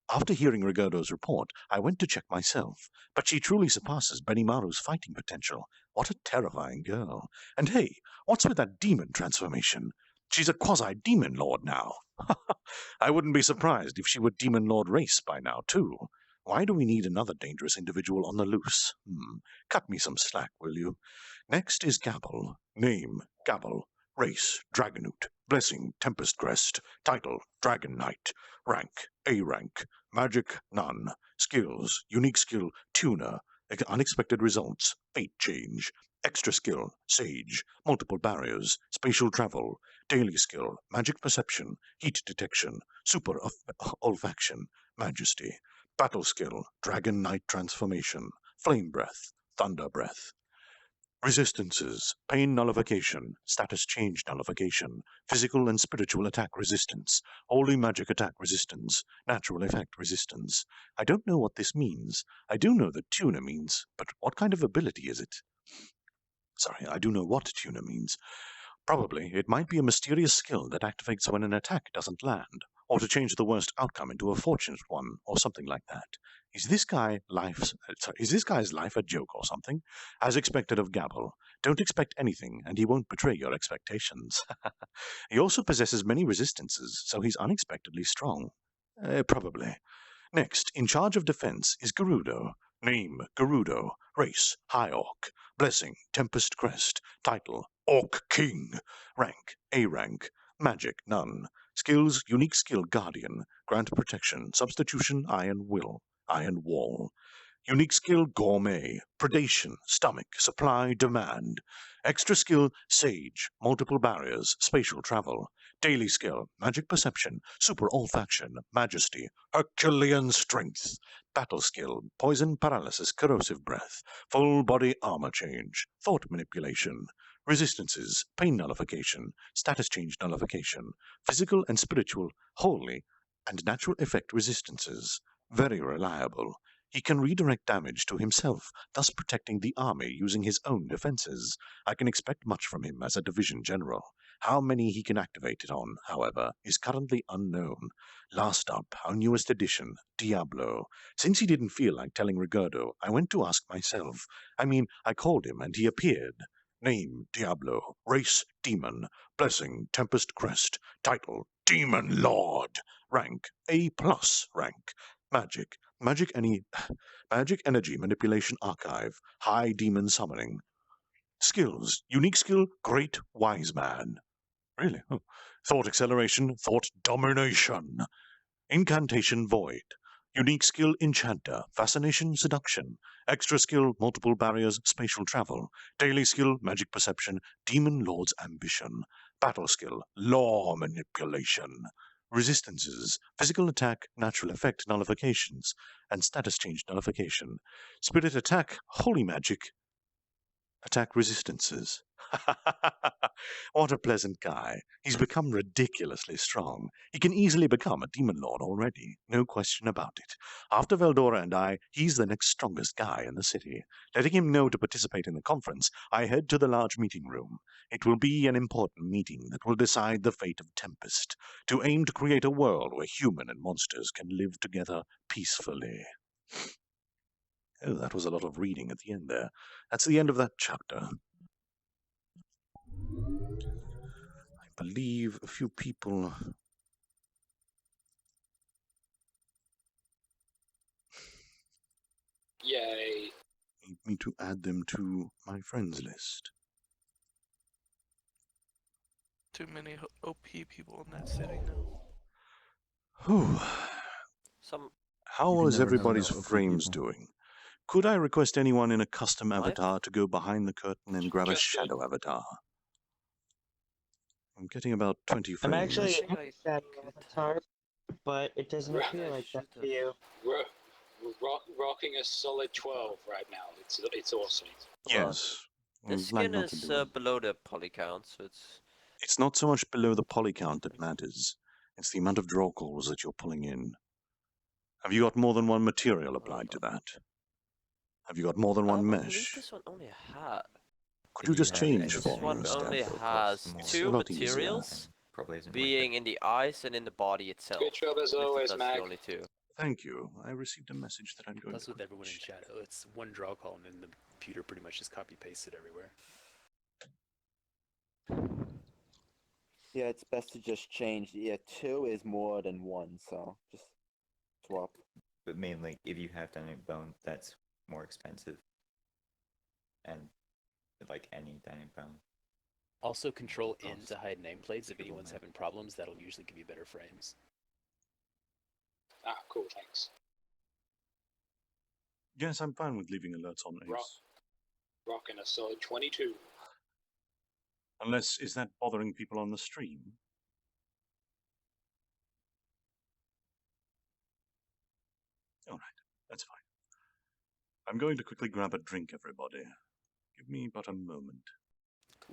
After hearing Rigodo's report, I went to check myself, but she truly surpasses Benimaru's fighting potential. What a terrifying girl. And hey, what's with that demon transformation? She's a quasi-demon lord now. I wouldn't be surprised if she were Demon Lord race by now, too. Why do we need another dangerous individual on the loose? Cut me some slack, will you? Next is Gabble. Name, Gabble. Race, Dragonoot. Blessing, Tempest Crest. Title, Dragon Knight. Rank, A rank. Magic, none. Skills, Unique Skill, Tuner. Unexpected Results, Fate Change. Extra Skill, Sage. Multiple Barriers, Spatial Travel. Daily Skill, Magic Perception. Heat Detection. Super Olfaction. Majesty. Battle Skill, Dragon Knight Transformation, Flame Breath, Thunder Breath. Resistances, Pain Nullification, Status Change Nullification, Physical and Spiritual Attack Resistance, Holy Magic Attack Resistance, Natural Effect Resistance. I don't know what this means. I do know that tuner means, but what kind of ability is it? Sorry, I do know what tuner means. Probably it might be a mysterious skill that activates when an attack doesn't land, or to change the worst outcome into a fortunate one, or something like that. Is this guy's life a joke or something? As expected of Gabble, don't expect anything, and he won't betray your expectations. He also possesses many resistances, so he's unexpectedly strong. Probably. Next, in charge of defense is Gerudo. Name, Gerudo. Race, High Orc. Blessing, Tempest Crest. Title, Orc King. Rank, A rank. Magic, none. Skills, unique skill, Guardian. Grant protection. Substitution, Iron Will. Iron Wall. Unique skill, Gourmet. Predation, Stomach. Supply, Demand. Extra skill, Sage. Multiple barriers. Spatial travel. Daily skill, Magic Perception. Super Olfaction. Majesty. Herculean Strength. Battle skill, Poison, Paralysis, Corrosive Breath. Full body armor change. Thought Manipulation. Resistances, Pain Nullification. Status Change Nullification. Physical and Spiritual, Holy, and Natural Effect Resistances. Very reliable. He can redirect damage to himself, thus protecting the army using his own defenses. I can expect much from him as a division general. How many he can activate it on, however, is currently unknown. Last up, our newest addition, Diablo. Since he didn't feel like telling Ricardo, I went to ask myself. I called him and he appeared. Name, Diablo. Race, Demon. Blessing, Tempest Crest. Title, Demon Lord. Rank, A+ rank. Magic, Magic Energy Manipulation Archive. High Demon Summoning. Skills, unique skill, Great Wise Man. Really? Oh. Thought Acceleration, Thought Domination. Incantation Void. Unique skill, Enchanter. Fascination, Seduction. Extra skill, Multiple Barriers, Spatial Travel. Daily skill, Magic Perception. Demon Lord's Ambition. Battle skill, Law Manipulation. Resistances, Physical Attack, Natural Effect Nullifications, and Status Change Nullification. Spirit Attack, Holy Magic. Attack resistances. What a pleasant guy. He's become ridiculously strong. He can easily become a demon lord already, no question about it. After Veldora and I, he's the next strongest guy in the city. Letting him know to participate in the conference, I head to the large meeting room. It will be an important meeting that will decide the fate of Tempest, to aim to create a world where human and monsters can live together peacefully. Oh, that was a lot of reading at the end there. That's the end of that chapter. I believe a few people... Yay. need me to add them to my friends list. Too many OP people in that city now. Whew. Some How is everybody's frames doing? Could I request anyone in a custom avatar to go behind the curtain and grab a shadow avatar? I'm getting about 20 frames. I'm actually think I shadow could avatar, but it doesn't Right. appear like that Should to you. We're rocking a solid 12 right now. It's awesome. Yes. The skin is below the poly count, so It's not so much below the poly count that matters. It's the amount of draw calls that you're pulling in. Have you got more than one material applied to that? Have you got more than one I believe mesh? this one only had. Could you just change This for me one instead? only has It's two a lot easier. materials, being in the eyes and in the body itself. Good job as I believe always, that's Mag. the only two. Thank you. I received a message that I'm going Plus, to... with everyone in shadow, it's one draw call, and then the computer pretty much just copy-pasted everywhere. Yeah, it's best to just change. Yeah, 2 is more than 1, so just swap. But mainly, if you have dynamic bone, that's more expensive. And like any dynamic bone. Also, control N to hide nameplates. If anyone's having problems, that'll usually give you better frames. Ah, cool, thanks. Yes, I'm fine with leaving alerts on Ace. Rocking a solid 22. Unless, is that bothering people on the stream? Alright, that's fine. I'm going to quickly grab a drink, everybody. Give me but a moment.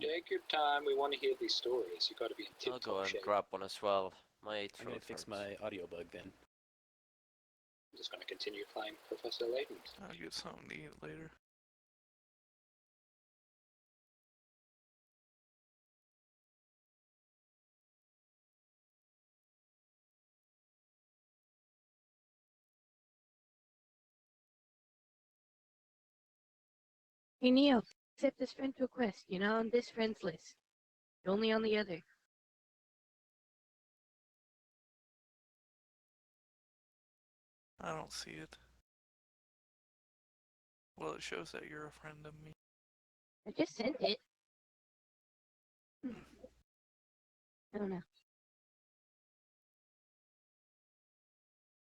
Take your time, we want to hear these stories. You gotta be in I'll tip-top go and shape. grab one as well. My I'm throat gonna fix hurts. my audio bug then. I'm just gonna continue playing Professor Layton. I'll get something to eat later. Hey Neo, accept this friend request. You're not on this friend's list. You're only on the other. I don't see it. Well, it shows that you're a friend of me. I just sent it. I don't know.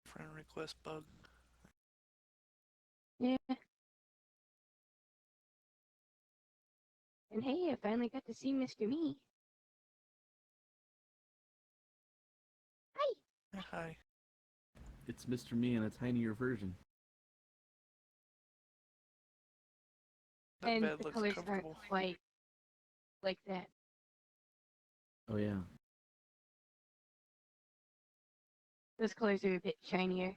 Friend request bug. Yeah. And hey, I finally got to see Mr. Me. Hi! Hi. It's Mr. Me in a tinier version. That And bed the looks colors comfortable. aren't quite like that. Oh yeah. Those colors are a bit shinier.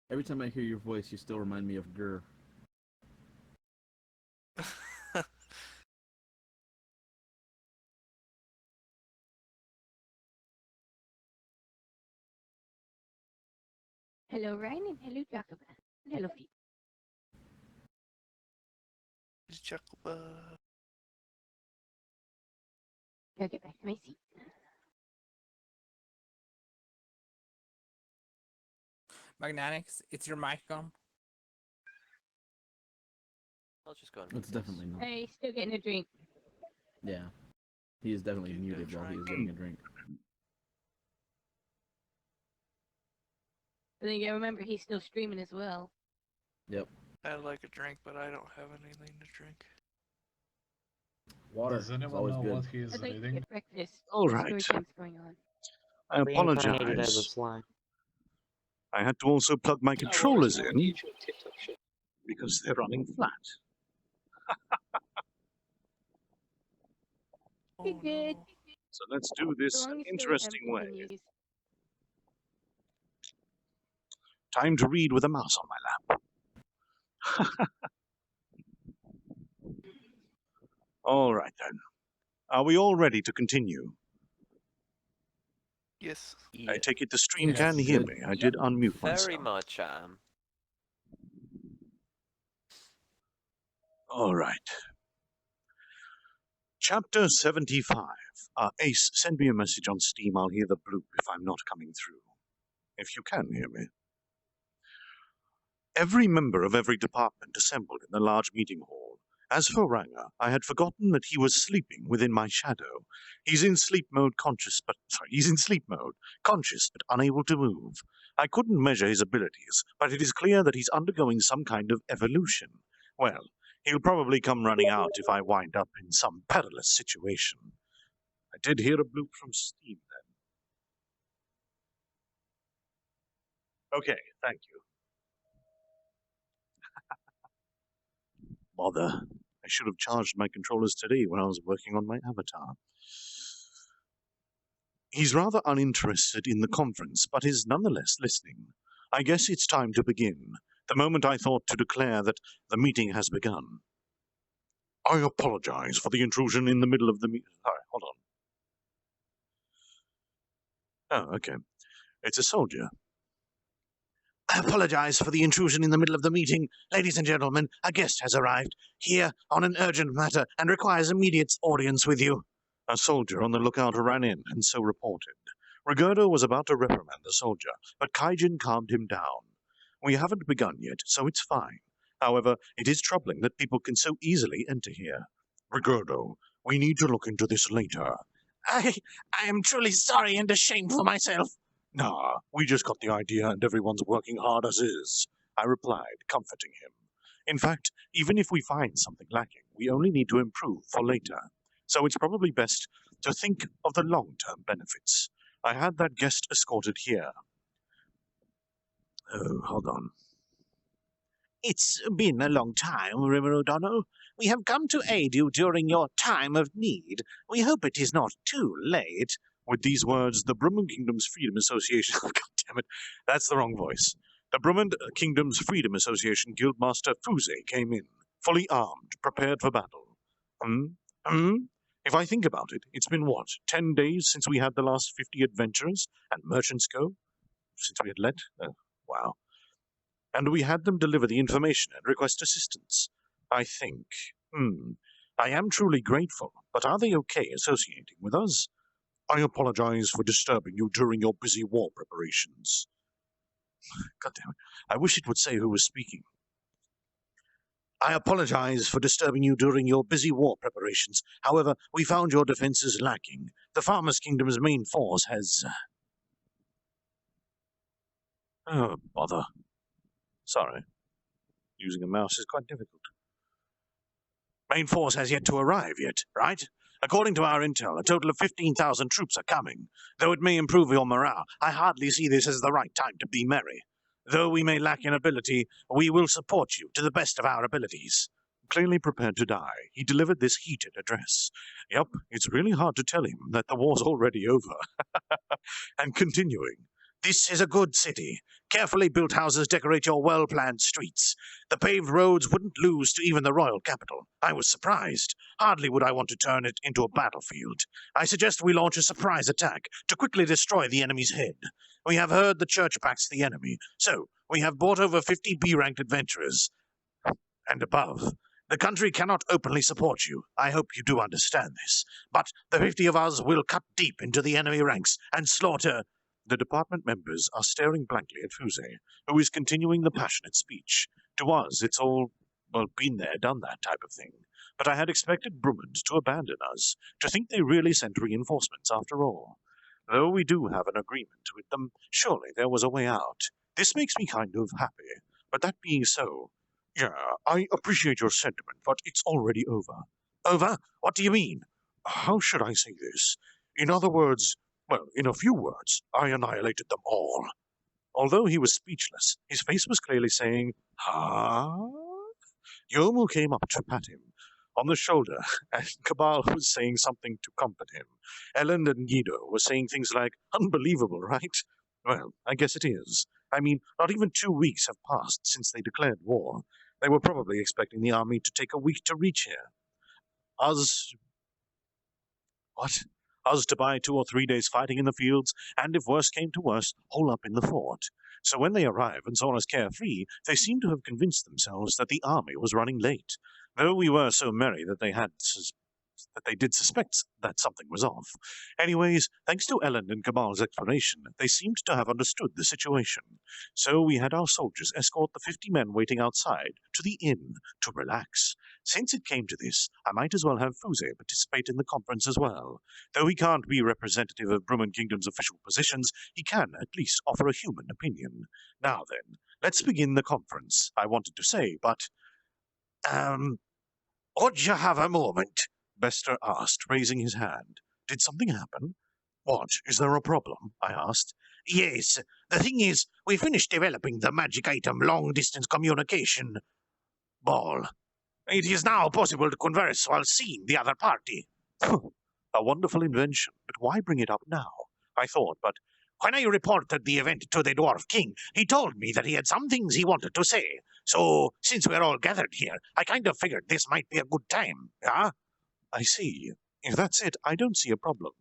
Every time I hear your voice, you still remind me of Gur. Hello, Ryan, and hello, Jacoba. And hello, Pete. It's Jacoba. Gotta get back to my seat. Magnanix, it's your mic on. I'll just go and It's definitely not. Hey, still getting a drink. Yeah. He is definitely muted while he is getting a drink. But then you gotta remember, he's still streaming as well. Yep. I'd like a drink, but I don't have anything to drink. Water. Does anyone It's always know good. what he is I'd like to reading? get breakfast. All right. Storytime's going on. I Reincarnated as a apologize. slime. I had to also plug my No controllers worries, man. in Usual tip-top shit. because they're running flat. You're good. So let's do this So an long as interesting Storytime way. continues. Time to read with a mouse on my lap. All right then. Are we all ready to continue? Yes. I take it the stream Yes. can hear Good. me. I did unmute Very myself. much All right. Chapter 75. Ace, send me a message on Steam. I'll hear the bloop if I'm not coming through. If you can hear me. Every member of every department assembled in the large meeting hall. As for Ranger, I had forgotten that he was sleeping within my shadow. He's in sleep mode, conscious but unable to move. I couldn't measure his abilities, but it is clear that he's undergoing some kind of evolution. Well, he'll probably come running out if I wind up in some perilous situation. I did hear a bloop from Steam then. Okay, thank you. Bother. I should have charged my controllers today when I was working on my avatar. He's rather uninterested in the conference, but is nonetheless listening. I guess it's time to begin. The moment I thought to declare that the meeting has begun. I apologize for the intrusion in the middle of the meeting. Sorry, hold on. Oh, okay. It's a soldier. I apologize for the intrusion in the middle of the meeting. Ladies and gentlemen, a guest has arrived, here on an urgent matter, and requires immediate audience with you. A soldier on the lookout ran in, and so reported. Regarding was about to reprimand the soldier, but Kaijin calmed him down. We haven't begun yet, so it's fine. However, it is troubling that people can so easily enter here. Regarding, we need to look into this later. I am truly sorry and ashamed for myself. Nah, we just got the idea and everyone's working hard as is, I replied, comforting him. In fact, even if we find something lacking, we only need to improve for later. So it's probably best to think of the long-term benefits. I had that guest escorted here. Oh, hold on. It's been a long time, River O'Donnell. We have come to aid you during your time of need. We hope it is not too late. With these words, the Brumman Kingdom's Freedom Association... God damn it, that's the wrong voice. The Brumman Kingdom's Freedom Association Guildmaster Fuse came in, fully armed, prepared for battle. If I think about it, it's been, 10 days since we had the last 50 adventurers and merchants go? Since we had let? Wow. and we had them deliver the information and request assistance. I think. I am truly grateful, but are they okay associating with us? I apologize for disturbing you during your busy war preparations. God damn it. I wish it would say who was speaking. I apologize for disturbing you during your busy war preparations. However, we found your defenses lacking. The Farmers' Kingdom's main force has... Oh, bother. Sorry. Using a mouse is quite difficult. Main force has yet to arrive yet, right? According to our intel, a total of 15,000 troops are coming. Though it may improve your morale, I hardly see this as the right time to be merry. Though we may lack in ability, we will support you to the best of our abilities. Clearly prepared to die, he delivered this heated address. Yup, it's really hard to tell him that the war's already over. And continuing, this is a good city. Carefully built houses decorate your well-planned streets. The paved roads wouldn't lose to even the royal capital. I was surprised. Hardly would I want to turn it into a battlefield. I suggest we launch a surprise attack to quickly destroy the enemy's head. We have heard the church backs the enemy, so we have brought over 50 B-ranked adventurers and above. The country cannot openly support you. I hope you do understand this. But the 50 of us will cut deep into the enemy ranks and slaughter... The department members are staring blankly at Fuse, who is continuing the passionate speech. To us, it's all, well, been there, done that type of thing. But I had expected Brummond to abandon us, to think they really sent reinforcements after all. Though we do have an agreement with them, surely there was a way out. This makes me kind of happy. But that being so, yeah, I appreciate your sentiment, but it's already over. Over? What do you mean? How should I say this? In other words, well, in a few words, I annihilated them all. Although he was speechless, his face was clearly saying, huh? Yomu came up to pat him on the shoulder, and Cabal was saying something to comfort him. Ellen and Guido were saying things like, unbelievable, right? Well, I guess it is. I mean, not even 2 weeks have passed since they declared war. They were probably expecting the army to take a week to reach here. Us to buy 2 or 3 days fighting in the fields, and if worse came to worse, hole up in the fort. So when they arrived and saw us carefree, they seemed to have convinced themselves that the army was running late, though we were so merry that they did suspect that something was off. Anyways, thanks to Ellen and Cabal's explanation, they seemed to have understood the situation. So we had our soldiers escort the 50 men waiting outside to the inn to relax. Since it came to this, I might as well have Fuse participate in the conference as well. Though he can't be representative of Brumman Kingdom's official positions, he can at least offer a human opinion. Now then, let's begin the conference, I wanted to say, but... Would you have a moment? Bester asked, raising his hand. Did something happen? What, is there a problem? I asked. Yes, the thing is, we finished developing the magic item long-distance communication ball. It is now possible to converse while seeing the other party. A wonderful invention, but why bring it up now? I thought, but when I reported the event to the Dwarf King, he told me that he had some things he wanted to say. So, since we're all gathered here, I kind of figured this might be a good time, yeah? I see. If that's it, I don't see a problem.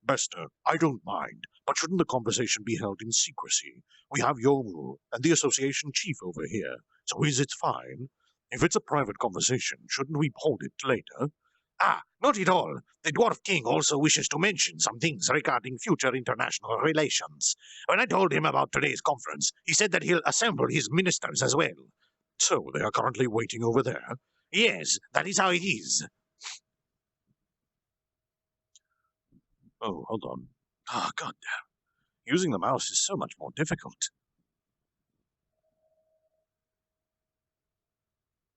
Bester, I don't mind, but shouldn't the conversation be held in secrecy? We have Yomu and the association chief over here, so is it fine? If it's a private conversation, shouldn't we hold it later? Ah, not at all. The Dwarf King also wishes to mention some things regarding future international relations. When I told him about today's conference, he said that he'll assemble his ministers as well. So they are currently waiting over there? Yes, that is how it is. Oh, hold on. Ah, goddamn. Using the mouse is so much more difficult.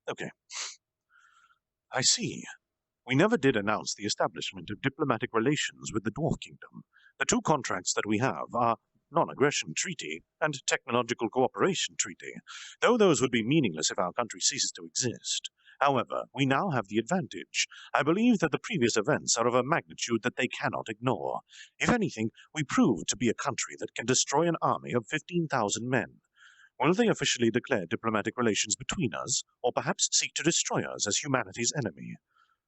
Okay. I see. We never did announce the establishment of diplomatic relations with the Dwarf Kingdom. The 2 contracts that we have are Non-Aggression Treaty and Technological Cooperation Treaty, though those would be meaningless if our country ceases to exist. However, we now have the advantage. I believe that the previous events are of a magnitude that they cannot ignore. If anything, we prove to be a country that can destroy an army of 15,000 men. Will they officially declare diplomatic relations between us, or perhaps seek to destroy us as humanity's enemy?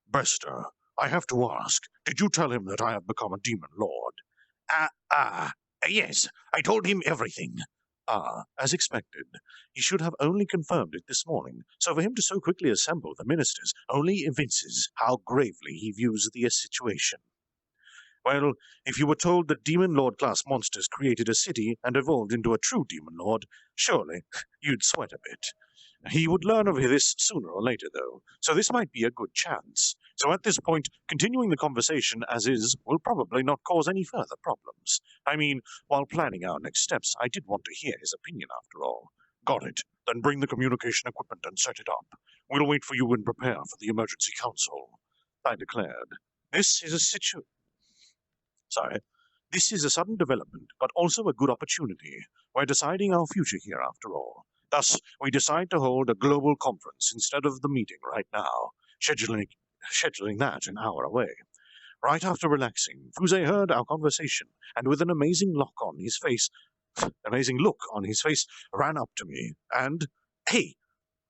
Bester, I have to ask, did you tell him that I have become a demon lord? Yes, I told him everything. As expected. He should have only confirmed it this morning, so for him to so quickly assemble the ministers only evinces how gravely he views the situation. Well, if you were told that Demon Lord class monsters created a city and evolved into a true Demon Lord, surely you'd sweat a bit. He would learn of this sooner or later, though, so this might be a good chance. So at this point, continuing the conversation as is will probably not cause any further problems. I mean, while planning our next steps, I did want to hear his opinion after all. Got it. Then bring the communication equipment and set it up. We'll wait for you and prepare for the emergency council, I declared. This is a This is a sudden development, but also a good opportunity. We're deciding our future here, after all. Thus, we decide to hold a global conference instead of the meeting right now, scheduling that an hour away. Right after relaxing, Fuse heard our conversation, and with an amazing look on his face, ran up to me and, "Hey,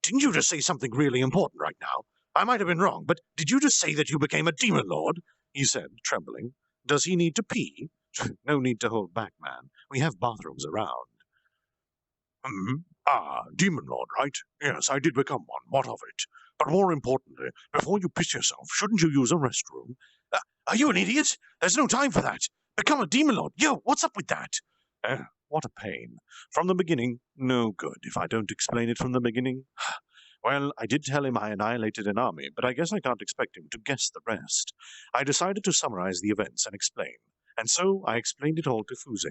didn't you just say something really important right now? I might have been wrong, but did you just say that you became a Demon Lord?" he said, trembling. "Does he need to pee?" "No need to hold back, man. We have bathrooms around." Demon Lord, right? Yes, I did become one. What of it? But more importantly, before you piss yourself, shouldn't you use a restroom? Are you an idiot? There's no time for that. Become a Demon Lord. Yo, what's up with that? What a pain. From the beginning, no good if I don't explain it from the beginning. Well, I did tell him I annihilated an army, but I guess I can't expect him to guess the rest. I decided to summarize the events and explain, and so I explained it all to Fuse.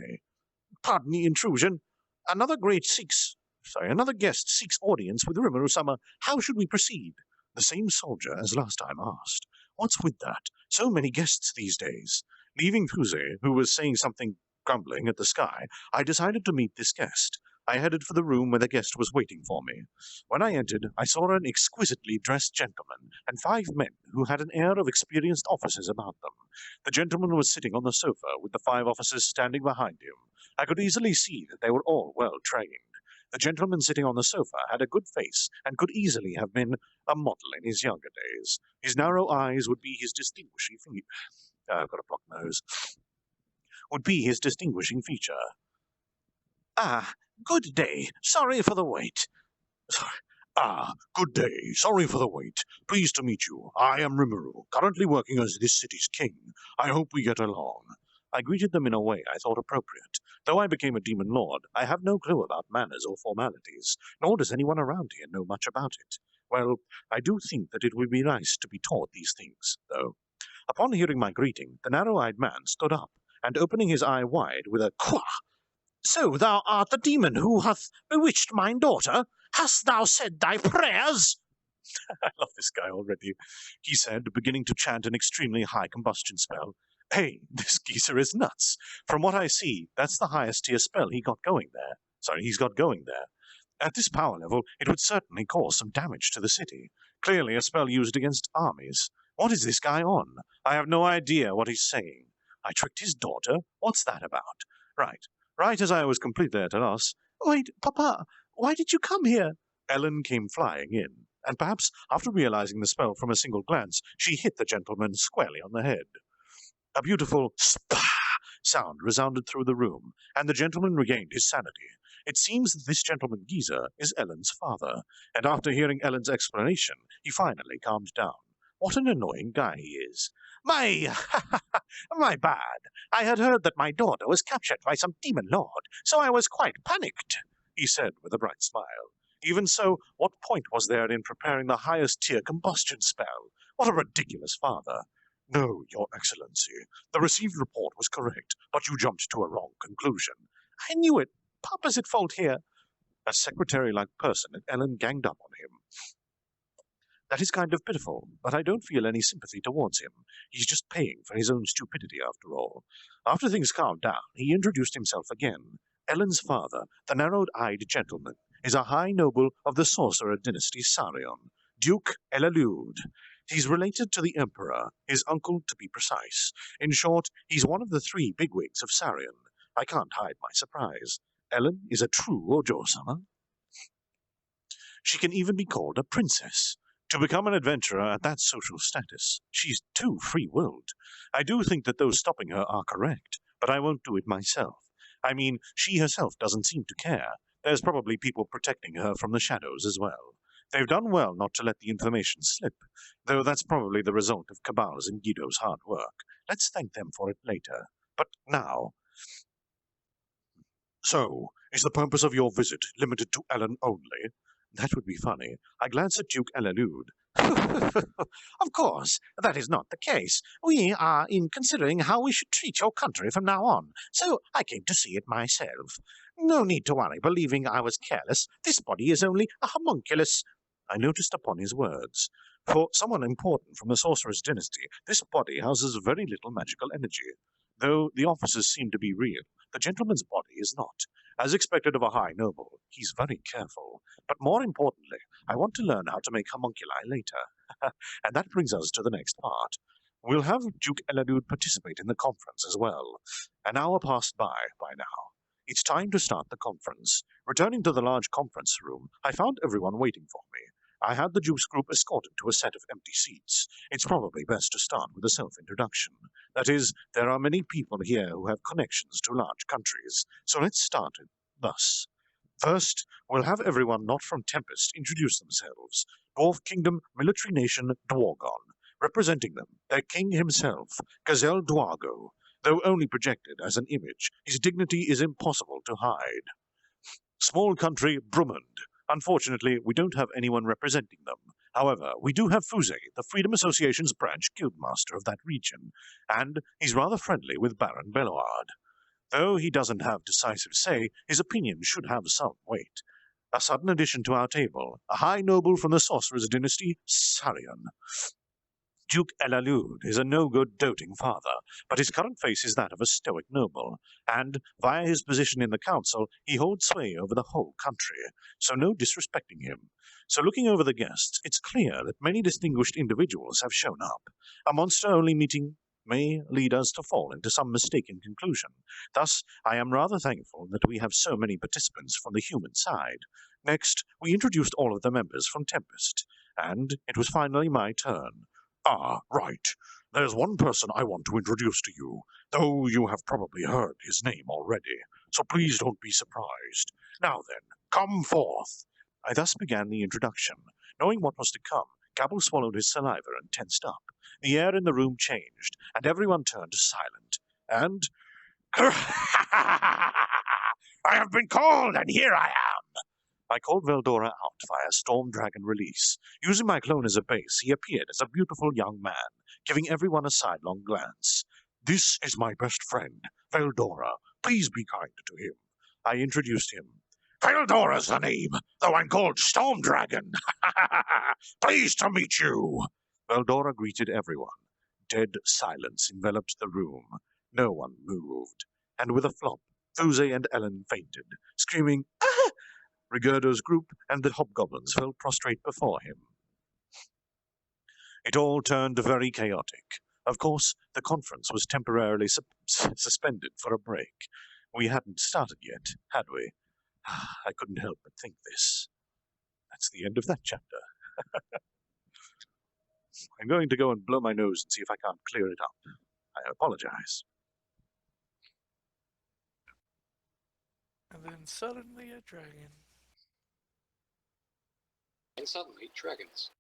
"Pardon the intrusion. Another guest seeks audience with Rimuru-sama. How should we proceed?" The same soldier as last time asked. What's with that? So many guests these days. Leaving Fuse, who was saying something grumbling at the sky, I decided to meet this guest. I headed for the room where the guest was waiting for me. When I entered, I saw an exquisitely dressed gentleman and 5 men who had an air of experienced officers about them. The gentleman was sitting on the sofa with the 5 officers standing behind him. I could easily see that they were all well trained. The gentleman sitting on the sofa had a good face and could easily have been a model in his younger days. His narrow eyes would be his distinguishing I've got a blocked nose. Would be his distinguishing feature. Good day. Sorry for the wait. Good day. Sorry for the wait. Pleased to meet you. I am Rimuru, currently working as this city's king. I hope we get along. I greeted them in a way I thought appropriate. Though I became a Demon Lord, I have no clue about manners or formalities, nor does anyone around here know much about it. Well, I do think that it would be nice to be taught these things, though. Upon hearing my greeting, the narrow-eyed man stood up, and opening his eye wide with a "Quah! So thou art the demon who hath bewitched mine daughter? Hast thou said thy prayers?" I love this guy already, he said, beginning to chant an extremely high combustion spell. Hey, this geezer is nuts. From what I see, that's the highest tier spell he's got going there. At this power level, it would certainly cause some damage to the city. Clearly a spell used against armies. What is this guy on? I have no idea what he's saying. I tricked his daughter? What's that about? Right as I was completely at a loss. Wait, Papa, why did you come here? Ellen came flying in, and perhaps after realizing the spell from a single glance, she hit the gentleman squarely on the head. A beautiful "spah" sound resounded through the room, and the gentleman regained his sanity. It seems that this gentleman geezer is Ellen's father, and after hearing Ellen's explanation, he finally calmed down. What an annoying guy he is. My bad. I had heard that my daughter was captured by some demon lord, so I was quite panicked, he said with a bright smile. Even so, what point was there in preparing the highest tier combustion spell? What a ridiculous father. No, Your Excellency. The received report was correct, but you jumped to a wrong conclusion. I knew it. Papa's at fault here. A secretary-like person, and Ellen ganged up on him. That is kind of pitiful, but I don't feel any sympathy towards him. He's just paying for his own stupidity, after all. After things calmed down, he introduced himself again. Ellen's father, the narrow-eyed gentleman, is a high noble of the sorcerer dynasty Sarion, Duke Elalude. He's related to the Emperor, his uncle to be precise. In short, he's one of the 3 bigwigs of Sarion. I can't hide my surprise. Ellen is a true Ojo-sama. She can even be called a princess. To become an adventurer at that social status, she's too free-willed. I do think that those stopping her are correct, but I won't do it myself. I mean, she herself doesn't seem to care. There's probably people protecting her from the shadows as well. They've done well not to let the information slip, though that's probably the result of Cabal's and Guido's hard work. Let's thank them for it later. But now... So, is the purpose of your visit limited to Ellen only? That would be funny. I glance at Duke Elalude. Of course, that is not the case. We are in considering how we should treat your country from now on, so I came to see it myself. No need to worry believing I was careless. This body is only a homunculus. I noticed upon his words. For someone important from the Sorcerer's dynasty, this body houses very little magical energy. Though the offices seem to be real, the gentleman's body is not. As expected of a high noble, he's very careful. But more importantly, I want to learn how to make homunculi later. And that brings us to the next part. We'll have Duke Elalude participate in the conference as well. An hour passed by now. It's time to start the conference. Returning to the large conference room, I found everyone waiting for me. I had the Duke's group escorted to a set of empty seats. It's probably best to start with a self-introduction. That is, there are many people here who have connections to large countries, so let's start it thus. First, we'll have everyone not from Tempest introduce themselves. Dwarf Kingdom, Military Nation, Dwargon. Representing them, their king himself, Gazelle Dwargo. Though only projected as an image, his dignity is impossible to hide. Small country, Brummond. Unfortunately, we don't have anyone representing them. However, we do have Fuze, the Freedom Association's branch guildmaster of that region, and he's rather friendly with Baron Belloard. Though he doesn't have decisive say, his opinion should have some weight. A sudden addition to our table, a high noble from the Sorcerer's dynasty, Sarion. Duke Elalude is a no-good, doting father, but his current face is that of a stoic noble, and, via his position in the council, he holds sway over the whole country, so no disrespecting him. So looking over the guests, it's clear that many distinguished individuals have shown up. A monster-only meeting may lead us to fall into some mistaken conclusion. Thus, I am rather thankful that we have so many participants from the human side. Next, we introduced all of the members from Tempest, and it was finally my turn. Ah, right. There's one person I want to introduce to you, though you have probably heard his name already, so please don't be surprised. Now then, come forth. I thus began the introduction. Knowing what was to come, Gabble swallowed his saliva and tensed up. The air in the room changed, and everyone turned silent. And... I have been called, and here I am! I called Veldora out via Storm Dragon release. Using my clone as a base, he appeared as a beautiful young man, giving everyone a sidelong glance. This is my best friend, Veldora. Please be kind to him. I introduced him. Veldora's the name, though I'm called Storm Dragon. Pleased to meet you. Veldora greeted everyone. Dead silence enveloped the room. No one moved. And with a flop, Thuze and Ellen fainted, screaming, "Ah!" Regarding's group and the hobgoblins fell prostrate before him. It all turned very chaotic. Of course, the conference was temporarily suspended for a break. We hadn't started yet, had we? I couldn't help but think this. That's the end of that chapter. I'm going to go and blow my nose and see if I can't clear it up. I apologize. And then suddenly a dragon. And suddenly, dragons.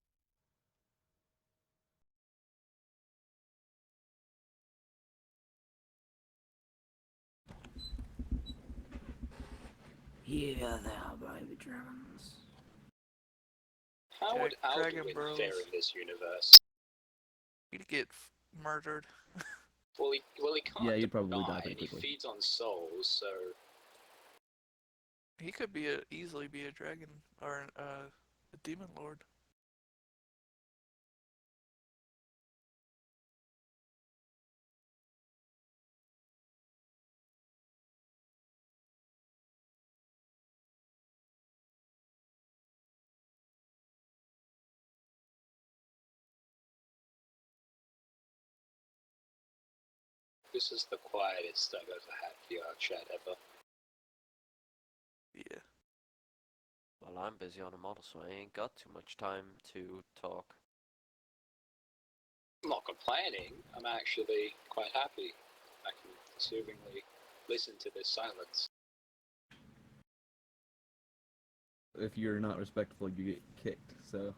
Yeah, they are baby dragons. How would Dragon Alduin Bros. fare in this universe? He'd get murdered. Well, he can't Yeah, you'd probably die die, pretty and he quickly. feeds on souls, so... He could be easily be a dragon or a demon lord. This is the quietest I've ever had VRChat ever. Yeah. Well, I'm busy on a model, so I ain't got too much time to talk. I'm not complaining. I'm actually quite happy. I can assumingly listen to this silence. If you're not respectful, you get kicked. So.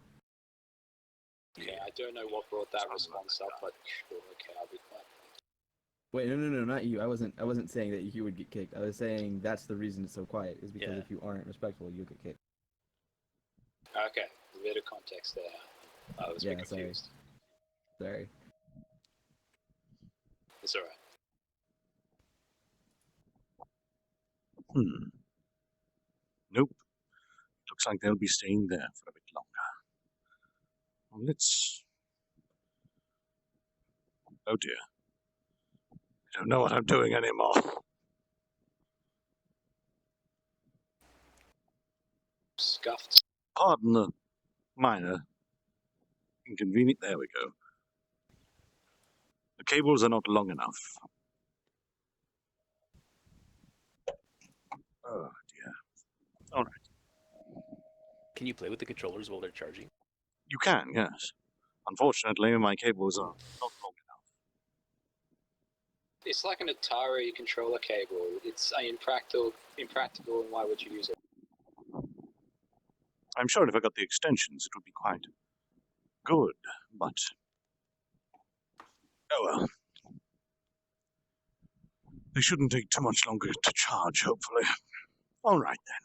Okay, I don't know what brought that response up, but sure, okay, I'll be quiet. Wait, no, not you. I wasn't saying that you would get kicked. I was saying that's the reason it's so quiet, is because if you aren't respectful, you'll get kicked. Okay, a bit of context there. I was a bit confused. Sorry. It's alright. Nope. Looks like they'll be staying there for a bit longer. Well, let's... Oh dear. I don't know what I'm doing anymore. Scuffed. Pardon the minor inconvenience. There we go. The cables are not long enough. Oh dear. Alright. Can you play with the controllers while they're charging? You can, yes. Unfortunately, my cables are not long enough. It's like an Atari controller cable. It's impractical, and why would you use it? I'm sure if I got the extensions, it would be quite good, but... Oh well. They shouldn't take too much longer to charge, hopefully. All right, then.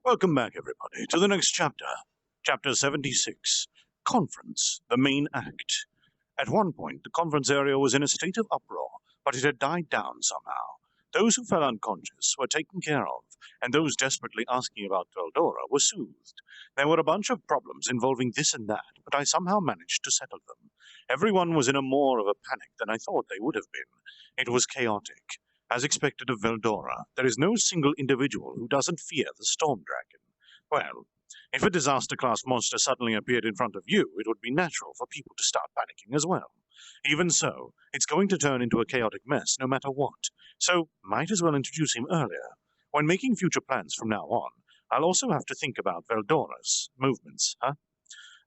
Welcome back, everybody, to the next chapter. Chapter 76. Conference, the main act. At one point, the conference area was in a state of uproar, but it had died down somehow. Those who fell unconscious were taken care of, and those desperately asking about Veldora were soothed. There were a bunch of problems involving this and that, but I somehow managed to settle them. Everyone was in a more of a panic than I thought they would have been. It was chaotic. As expected of Veldora, there is no single individual who doesn't fear the Storm Dragon. Well, if a disaster-class monster suddenly appeared in front of you, it would be natural for people to start panicking as well. Even so, it's going to turn into a chaotic mess no matter what, so might as well introduce him earlier. When making future plans from now on, I'll also have to think about Veldora's movements, huh?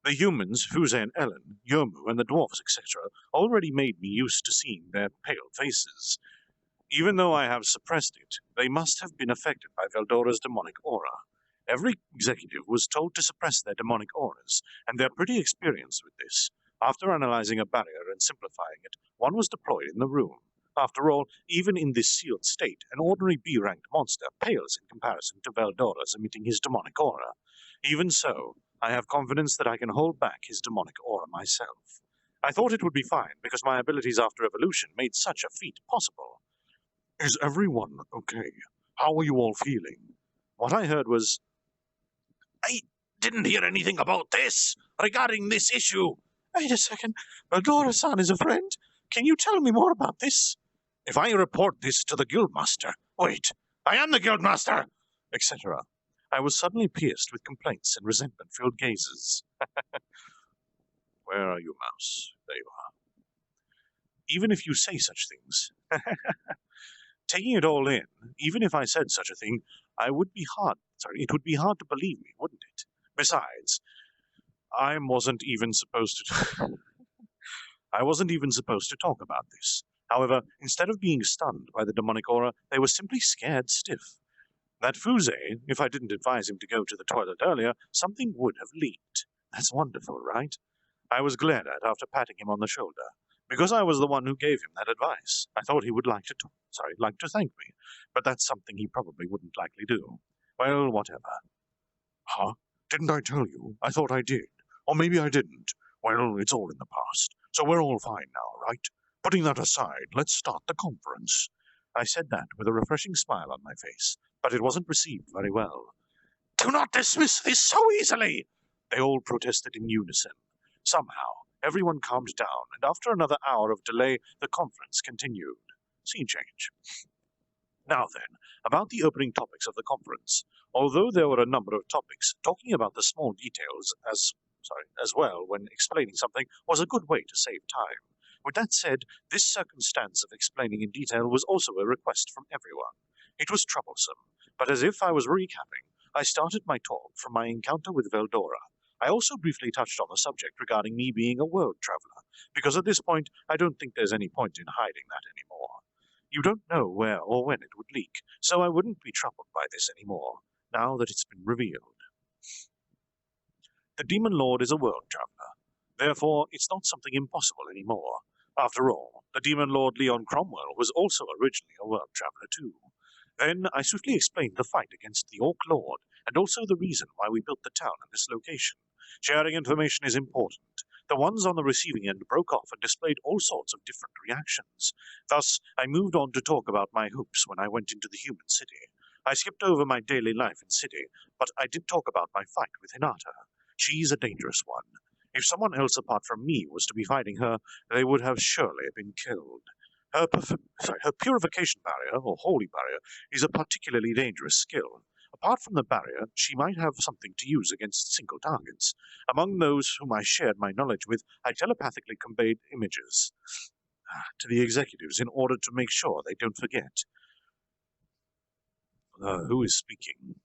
The humans, Fuse and Ellen, Yomu, and the dwarves, etc., already made me used to seeing their pale faces. Even though I have suppressed it, they must have been affected by Veldora's demonic aura. Every executive was told to suppress their demonic auras, and they're pretty experienced with this. After analyzing a barrier and simplifying it, one was deployed in the room. After all, even in this sealed state, an ordinary B-ranked monster pales in comparison to Veldora's emitting his demonic aura. Even so, I have confidence that I can hold back his demonic aura myself. I thought it would be fine, because my abilities after evolution made such a feat possible. Is everyone okay? How are you all feeling? What I heard was... I didn't hear anything about this, regarding this issue. Wait a second, Veldora-san is a friend? Can you tell me more about this? If I report this to the Guildmaster... Wait, I am the Guildmaster! Etc. I was suddenly pierced with complaints and resentment-filled gazes. Where are you, Mouse? There you are. Even if you say such things... Taking it all in, even if I said such a thing, it would be hard to believe me, wouldn't it? Besides, I wasn't even supposed to talk about this. However, instead of being stunned by the demonic aura, they were simply scared stiff. That Fuse, if I didn't advise him to go to the toilet earlier, something would have leaked. That's wonderful, right? I was glared at after patting him on the shoulder. Because I was the one who gave him that advice, I thought he would like to thank me, but that's something he probably wouldn't likely do. Well, whatever. Huh? Didn't I tell you? I thought I did. Or maybe I didn't. Well, it's all in the past, so we're all fine now, right? Putting that aside, let's start the conference. I said that with a refreshing smile on my face, but it wasn't received very well. Do not dismiss this so easily! They all protested in unison. Somehow, everyone calmed down, and after another hour of delay, the conference continued. Scene change. Now then, about the opening topics of the conference. Although there were a number of topics, talking about the small details as well when explaining something was a good way to save time. With that said, this circumstance of explaining in detail was also a request from everyone. It was troublesome, but as if I was recapping, I started my talk from my encounter with Veldora. I also briefly touched on the subject regarding me being a world traveler, because at this point, I don't think there's any point in hiding that anymore. You don't know where or when it would leak, so I wouldn't be troubled by this anymore, now that it's been revealed. The Demon Lord is a world traveler. Therefore, it's not something impossible anymore. After all, the Demon Lord Leon Cromwell was also originally a world traveler too. Then I swiftly explained the fight against the Orc Lord, and also the reason why we built the town in this location. Sharing information is important. The ones on the receiving end broke off and displayed all sorts of different reactions. Thus, I moved on to talk about my hopes when I went into the human city. I skipped over my daily life in city, but I did talk about my fight with Hinata. She's a dangerous one. If someone else apart from me was to be fighting her, they would have surely been killed. Her purification barrier, or holy barrier, is a particularly dangerous skill. Apart from the barrier, she might have something to use against single targets. Among those whom I shared my knowledge with, I telepathically conveyed images to the executives in order to make sure they don't forget. Who is speaking?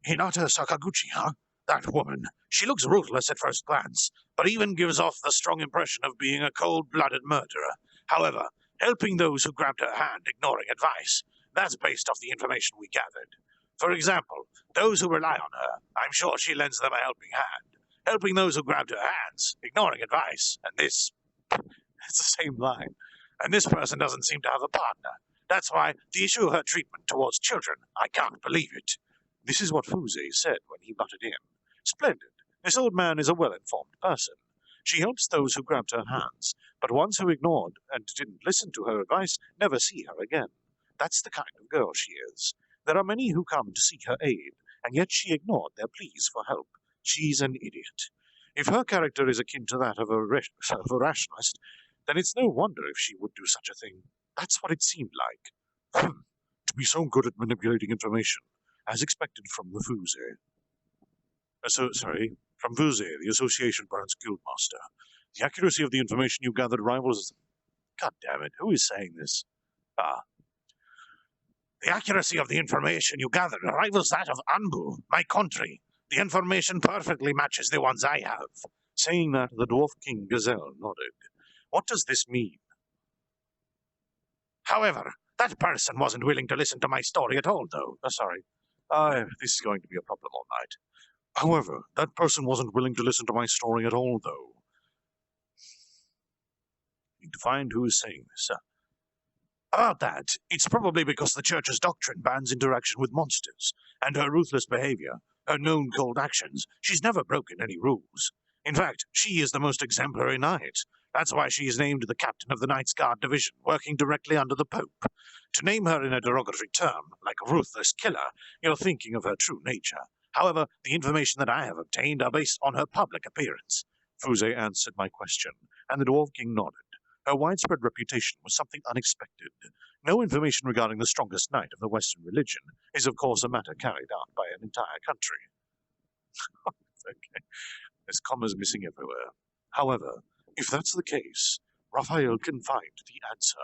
Hinata Sakaguchi, huh? That woman. She looks ruthless at first glance, but even gives off the strong impression of being a cold-blooded murderer. However, helping those who grabbed her hand, ignoring advice, that's based off the information we gathered. For example, those who rely on her, I'm sure she lends them a helping hand. Helping those who grabbed her hands, ignoring advice, and this... It's the same line. And this person doesn't seem to have a partner. That's why the issue of her treatment towards children, I can't believe it. This is what Fuse said when he butted in. Splendid. This old man is a well-informed person. She helps those who grabbed her hands, but ones who ignored and didn't listen to her advice never see her again. That's the kind of girl she is. There are many who come to seek her aid, and yet she ignored their pleas for help. She's an idiot. If her character is akin to that of a rationalist, then it's no wonder if she would do such a thing. That's what it seemed like. To be so good at manipulating information, as expected from the Fuse. From Fuse, the Association Branch Guildmaster. The accuracy of the information you gathered rivals... God damn it, who is saying this? The accuracy of the information you gathered rivals that of Anbu, my country. The information perfectly matches the ones I have. Saying that, the Dwarf King Gazelle nodded. What does this mean? However, that person wasn't willing to listen to my story at all, though. This is going to be a problem all night. However, that person wasn't willing to listen to my story at all, though. Need to find who is saying this. About that, it's probably because the Church's doctrine bans interaction with monsters, and her ruthless behavior, her known cold actions, she's never broken any rules. In fact, she is the most exemplary knight. That's why she is named the captain of the Knights Guard Division, working directly under the Pope. To name her in a derogatory term, like a ruthless killer, you're thinking of her true nature. However, the information that I have obtained are based on her public appearance. Fuse answered my question, and the Dwarf King nodded. Her widespread reputation was something unexpected. No information regarding the strongest knight of the Western religion is, of course, a matter carried out by an entire country. Okay. There's commas missing everywhere. However, if that's the case, Raphael can find the answer.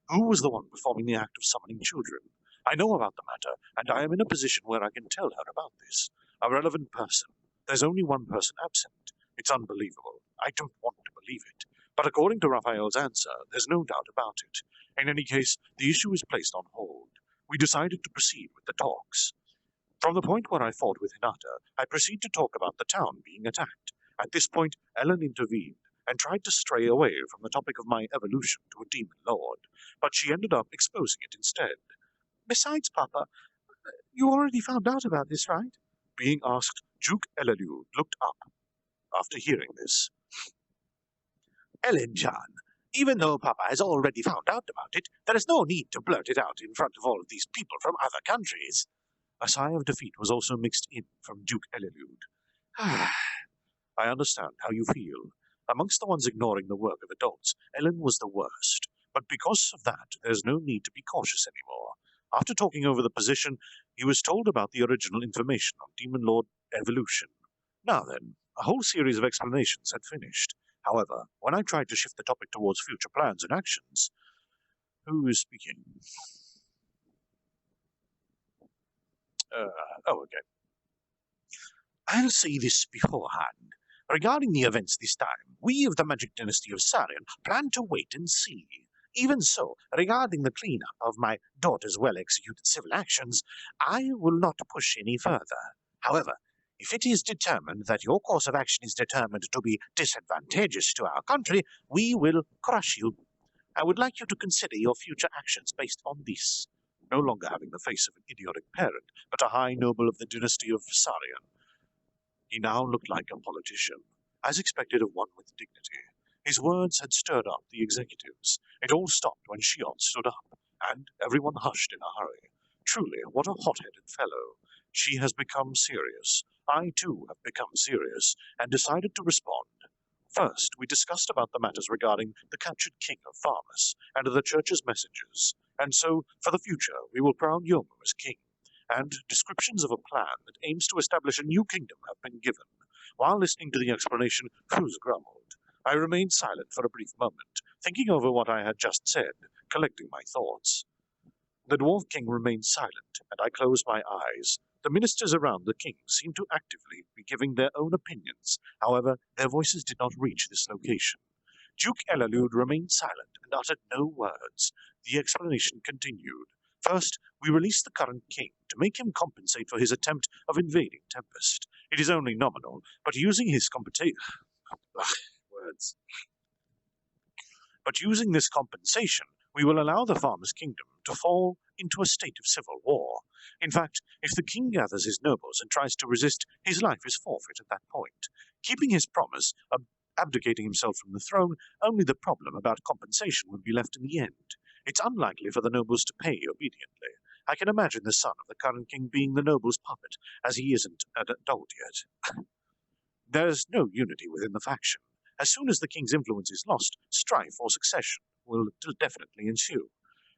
Who was the one performing the act of summoning children? I know about the matter, and I am in a position where I can tell her about this. A relevant person. There's only one person absent. It's unbelievable. I don't want to believe it. But according to Raphael's answer, there's no doubt about it. In any case, the issue is placed on hold. We decided to proceed with the talks. From the point where I fought with Hinata, I proceed to talk about the town being attacked. At this point, Ellen intervened and tried to stray away from the topic of my evolution to a demon lord, but she ended up exposing it instead. Besides, Papa, you already found out about this, right? Being asked, Duke Elelu looked up after hearing this. Ellen John, even though Papa has already found out about it, there is no need to blurt it out in front of all of these people from other countries. A sigh of defeat was also mixed in from Duke Ellelude. I understand how you feel. Amongst the ones ignoring the work of adults, Ellen was the worst. But because of that, there's no need to be cautious anymore. After talking over the position, he was told about the original information on Demon Lord evolution. Now then, a whole series of explanations had finished. However, when I tried to shift the topic towards future plans and actions... Who is speaking? Okay. I'll say this beforehand. Regarding the events this time, we of the Magic Dynasty of Sarian plan to wait and see. Even so, regarding the cleanup of my daughter's well-executed civil actions, I will not push any further. However, if it is determined that your course of action is determined to be disadvantageous to our country, we will crush you. I would like you to consider your future actions based on this. No longer having the face of an idiotic parent, but a high noble of the dynasty of Visarion. He now looked like a politician, as expected of one with dignity. His words had stirred up the executives. It all stopped when Shion stood up, and everyone hushed in a hurry. Truly, what a hot-headed fellow. She has become serious. I, too, have become serious, and decided to respond. First, we discussed about the matters regarding the captured king of Farmus and the church's messengers, and so, for the future, we will crown Yomu as king, and descriptions of a plan that aims to establish a new kingdom have been given. While listening to the explanation, Cruz grumbled. I remained silent for a brief moment, thinking over what I had just said, collecting my thoughts. The Dwarf King remained silent, and I closed my eyes. The ministers around the king seemed to actively be giving their own opinions. However, their voices did not reach this location. Duke Elalude remained silent and uttered no words. The explanation continued. First, we released the current king to make him compensate for his attempt of invading Tempest. It is only nominal, but using his using this compensation, we will allow the Farmer's kingdom to fall into a state of civil war. In fact, if the king gathers his nobles and tries to resist, his life is forfeit at that point. Keeping his promise, abdicating himself from the throne, only the problem about compensation would be left in the end. It's unlikely for the nobles to pay obediently. I can imagine the son of the current king being the noble's puppet, as he isn't an adult yet. There's no unity within the faction. As soon as the king's influence is lost, strife or succession will definitely ensue.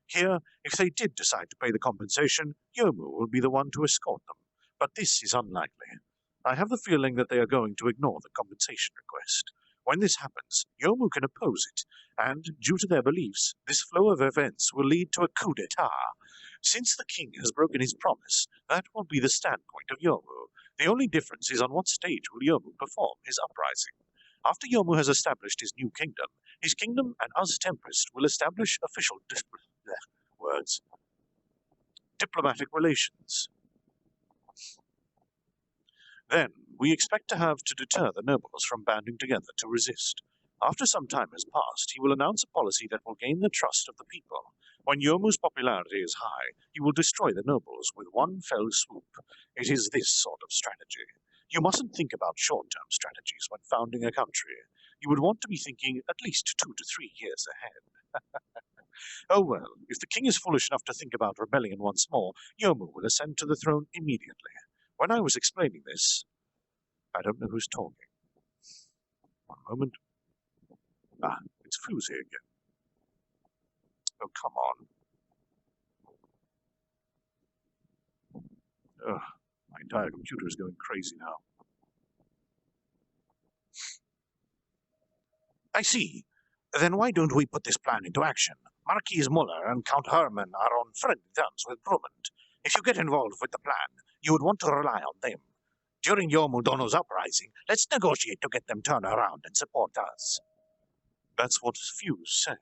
Here, if they did decide to pay the compensation, Yomu will be the one to escort them, but this is unlikely. I have the feeling that they are going to ignore the compensation request. When this happens, Yomu can oppose it, and, due to their beliefs, this flow of events will lead to a coup d'etat. Since the king has broken his promise, that will be the standpoint of Yomu. The only difference is on what stage will Yomu perform his uprising. After Yomu has established his new kingdom, his kingdom and us Tempest will establish official diplomatic relations. Then, we expect to have to deter the nobles from banding together to resist. After some time has passed, he will announce a policy that will gain the trust of the people. When Yomu's popularity is high, he will destroy the nobles with one fell swoop. It is this sort of strategy. You mustn't think about short-term strategies when founding a country. You would want to be thinking at least 2 to 3 years ahead. Oh well, if the king is foolish enough to think about rebellion once more, Yomu will ascend to the throne immediately. When I was explaining this, I don't know who's talking. One moment. Ah, it's Fuzi again. Oh, come on. Ugh, my entire computer is going crazy now. I see. Then why don't we put this plan into action? Marquis Muller and Count Hermann are on friendly terms with Brummond. If you get involved with the plan, you would want to rely on them. During Yomu Dono's uprising, let's negotiate to get them turned around and support us. That's what Fuse said.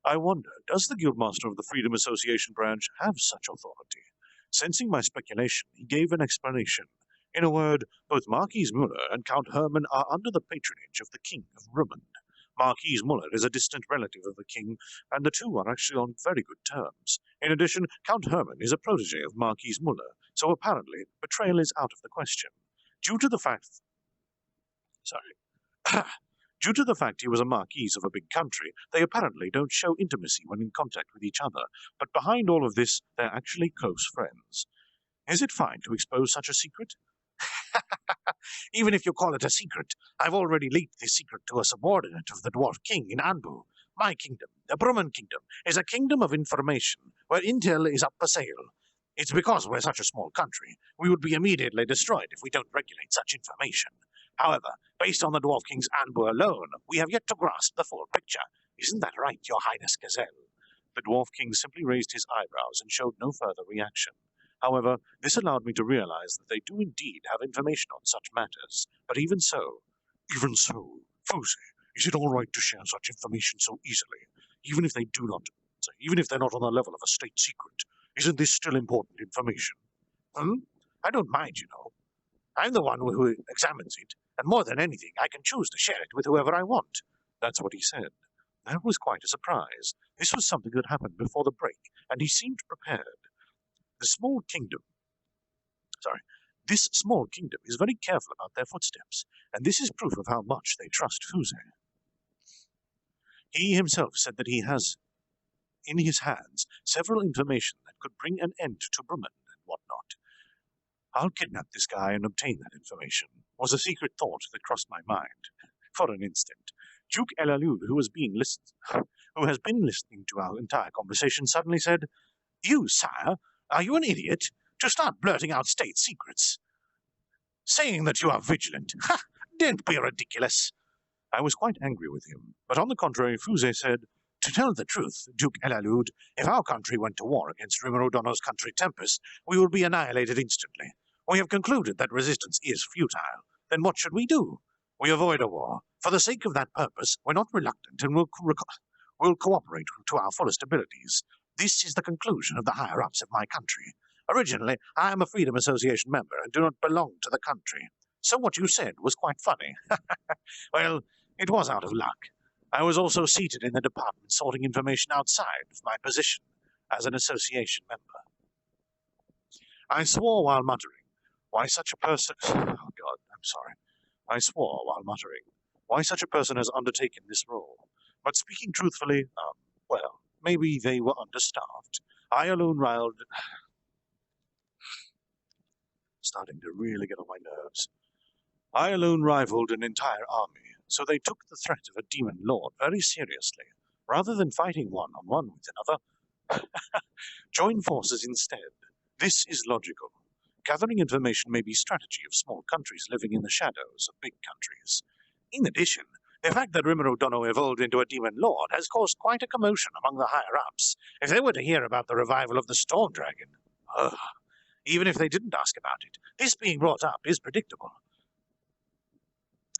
I wonder, does the Guildmaster of the Freedom Association branch have such authority? Sensing my speculation, he gave an explanation. In a word, both Marquis Muller and Count Hermann are under the patronage of the King of Brummond. Marquis Muller is a distant relative of the king, and the two are actually on very good terms. In addition, Count Hermann is a protege of Marquis Muller, so apparently betrayal is out of the question. Due to the fact he was a marquis of a big country, they apparently don't show intimacy when in contact with each other, but behind all of this, they're actually close friends. Is it fine to expose such a secret? Even if you call it a secret, I've already leaked this secret to a subordinate of the Dwarf King in Anbu. My kingdom, the Brummond Kingdom, is a kingdom of information, where intel is up for sale. It's because we're such a small country, we would be immediately destroyed if we don't regulate such information. However, based on the Dwarf King's Anbu alone, we have yet to grasp the full picture. Isn't that right, Your Highness Gazelle? The Dwarf King simply raised his eyebrows and showed no further reaction. However, this allowed me to realize that they do indeed have information on such matters. But even so, Fuzi, is it all right to share such information so easily? even if even if they're not on the level of a state secret. Isn't this still important information? I don't mind, you know. I'm the one who examines it, and more than anything, I can choose to share it with whoever I want. That's what he said. That was quite a surprise. This was something that happened before the break, and he seemed prepared. This small kingdom is very careful about their footsteps, and this is proof of how much they trust Fuse. He himself said that he has in his hands several information that could bring an end to Brumman and whatnot. I'll kidnap this guy and obtain that information, was a secret thought that crossed my mind. For an instant, Duke Elalud, who has been listening to our entire conversation, suddenly said, "You, sire, are you an idiot? To start blurting out state secrets? Saying that you are vigilant. Ha! Don't be ridiculous." I was quite angry with him, but on the contrary, Fuse said, "To tell the truth, Duke Elalud, if our country went to war against Rimmer-O'Donnell's country Tempest, we would be annihilated instantly. We have concluded that resistance is futile. Then what should we do? We avoid a war. For the sake of that purpose, we're not reluctant and will cooperate to our fullest abilities. This is the conclusion of the higher-ups of my country. Originally, I am a Freedom Association member and do not belong to the country. So what you said was quite funny. Well, it was out of luck. I was also seated in the department sorting information outside of my position as an association member. I swore while muttering, why such a person... Oh, God, I'm sorry. I swore while muttering, why such a person has undertaken this role. But speaking truthfully, well, maybe they were understaffed. I alone riled... Starting to really get on my nerves. I alone rivaled an entire army, so they took the threat of a demon lord very seriously. Rather than fighting one-on-one with another, join forces instead. This is logical. Gathering information may be strategy of small countries living in the shadows of big countries. In addition, the fact that Rimmer-O'Donnell evolved into a demon lord has caused quite a commotion among the higher-ups. If they were to hear about the revival of the Storm Dragon... even if they didn't ask about it, this being brought up is predictable.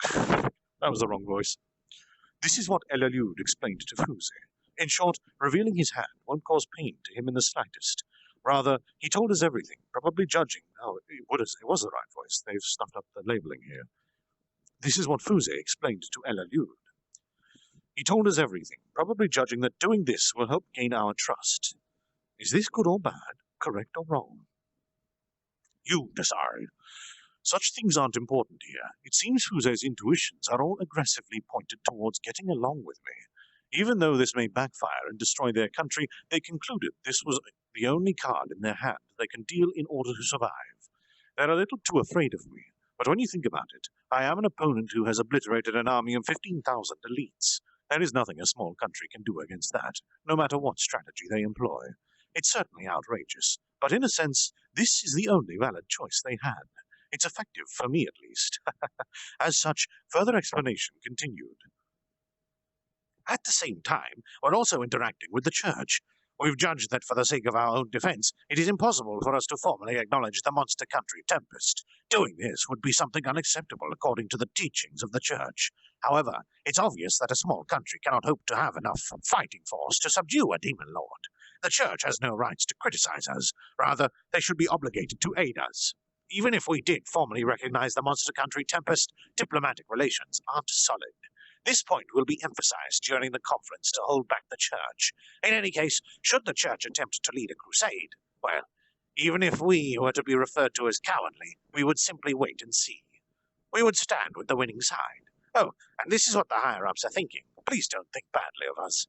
That was the wrong voice. This is what Elalud explained to Fuse. In short, revealing his hand won't cause pain to him in the slightest. Rather, he told us everything, probably judging... Oh, it was the right voice. They've stuffed up the labeling here. This is what Fuse explained to Elalud. He told us everything, probably judging that doing this will help gain our trust. Is this good or bad, correct or wrong? You decide. Such things aren't important here. It seems Fuse's intuitions are all aggressively pointed towards getting along with me. Even though this may backfire and destroy their country, they concluded this was the only card in their hand they can deal in order to survive. They're a little too afraid of me, but when you think about it, I am an opponent who has obliterated an army of 15,000 elites. There is nothing a small country can do against that, no matter what strategy they employ. It's certainly outrageous, but in a sense, this is the only valid choice they had. It's effective, for me at least. As such, further explanation continued. At the same time, we're also interacting with the Church. We've judged that for the sake of our own defense, it is impossible for us to formally acknowledge the monster country Tempest. Doing this would be something unacceptable according to the teachings of the Church. However, it's obvious that a small country cannot hope to have enough fighting force to subdue a demon lord. The Church has no rights to criticize us. Rather, they should be obligated to aid us. Even if we did formally recognize the monster country Tempest, diplomatic relations aren't solid. This point will be emphasized during the conference to hold back the Church. In any case, should the Church attempt to lead a crusade, well, even if we were to be referred to as cowardly, we would simply wait and see. We would stand with the winning side. Oh, and this is what the higher-ups are thinking. Please don't think badly of us.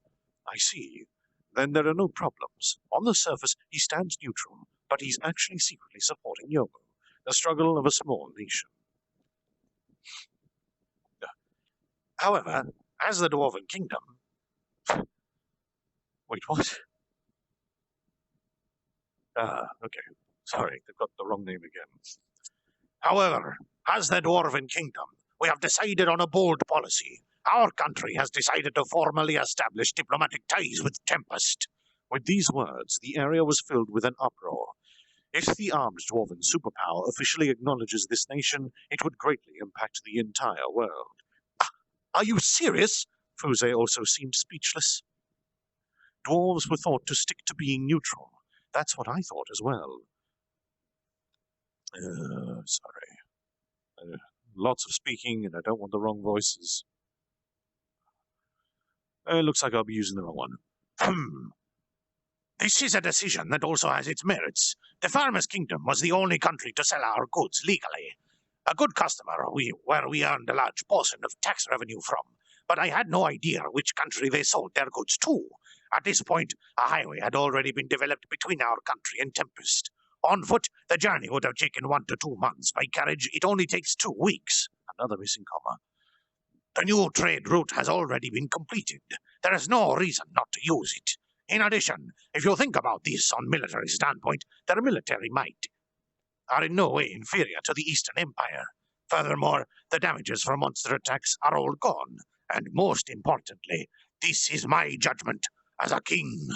I see. Then there are no problems. On the surface, he stands neutral, but he's actually secretly supporting Yomu, the struggle of a small nation. However, as the Dwarven Kingdom... Wait, what? Okay. Sorry, they've got the wrong name again. However, as the Dwarven Kingdom, we have decided on a bold policy. Our country has decided to formally establish diplomatic ties with Tempest. With these words, the area was filled with an uproar. If the armed Dwarven superpower officially acknowledges this nation, it would greatly impact the entire world. Are you serious? Fuse also seemed speechless. Dwarves were thought to stick to being neutral. That's what I thought as well. Sorry. Lots of speaking, and I don't want the wrong voices. Looks like I'll be using the wrong one. This is a decision that also has its merits. The Farmers' Kingdom was the only country to sell our goods legally. A good customer where we earned a large portion of tax revenue from, but I had no idea which country they sold their goods to. At this point, a highway had already been developed between our country and Tempest. On foot, the journey would have taken 1 to 2 months. By carriage, it only takes 2 weeks. Another missing comma. The new trade route has already been completed. There is no reason not to use it. In addition, if you think about this on military standpoint, their military might are in no way inferior to the Eastern Empire. Furthermore, the damages from monster attacks are all gone. And most importantly, this is my judgment as a king.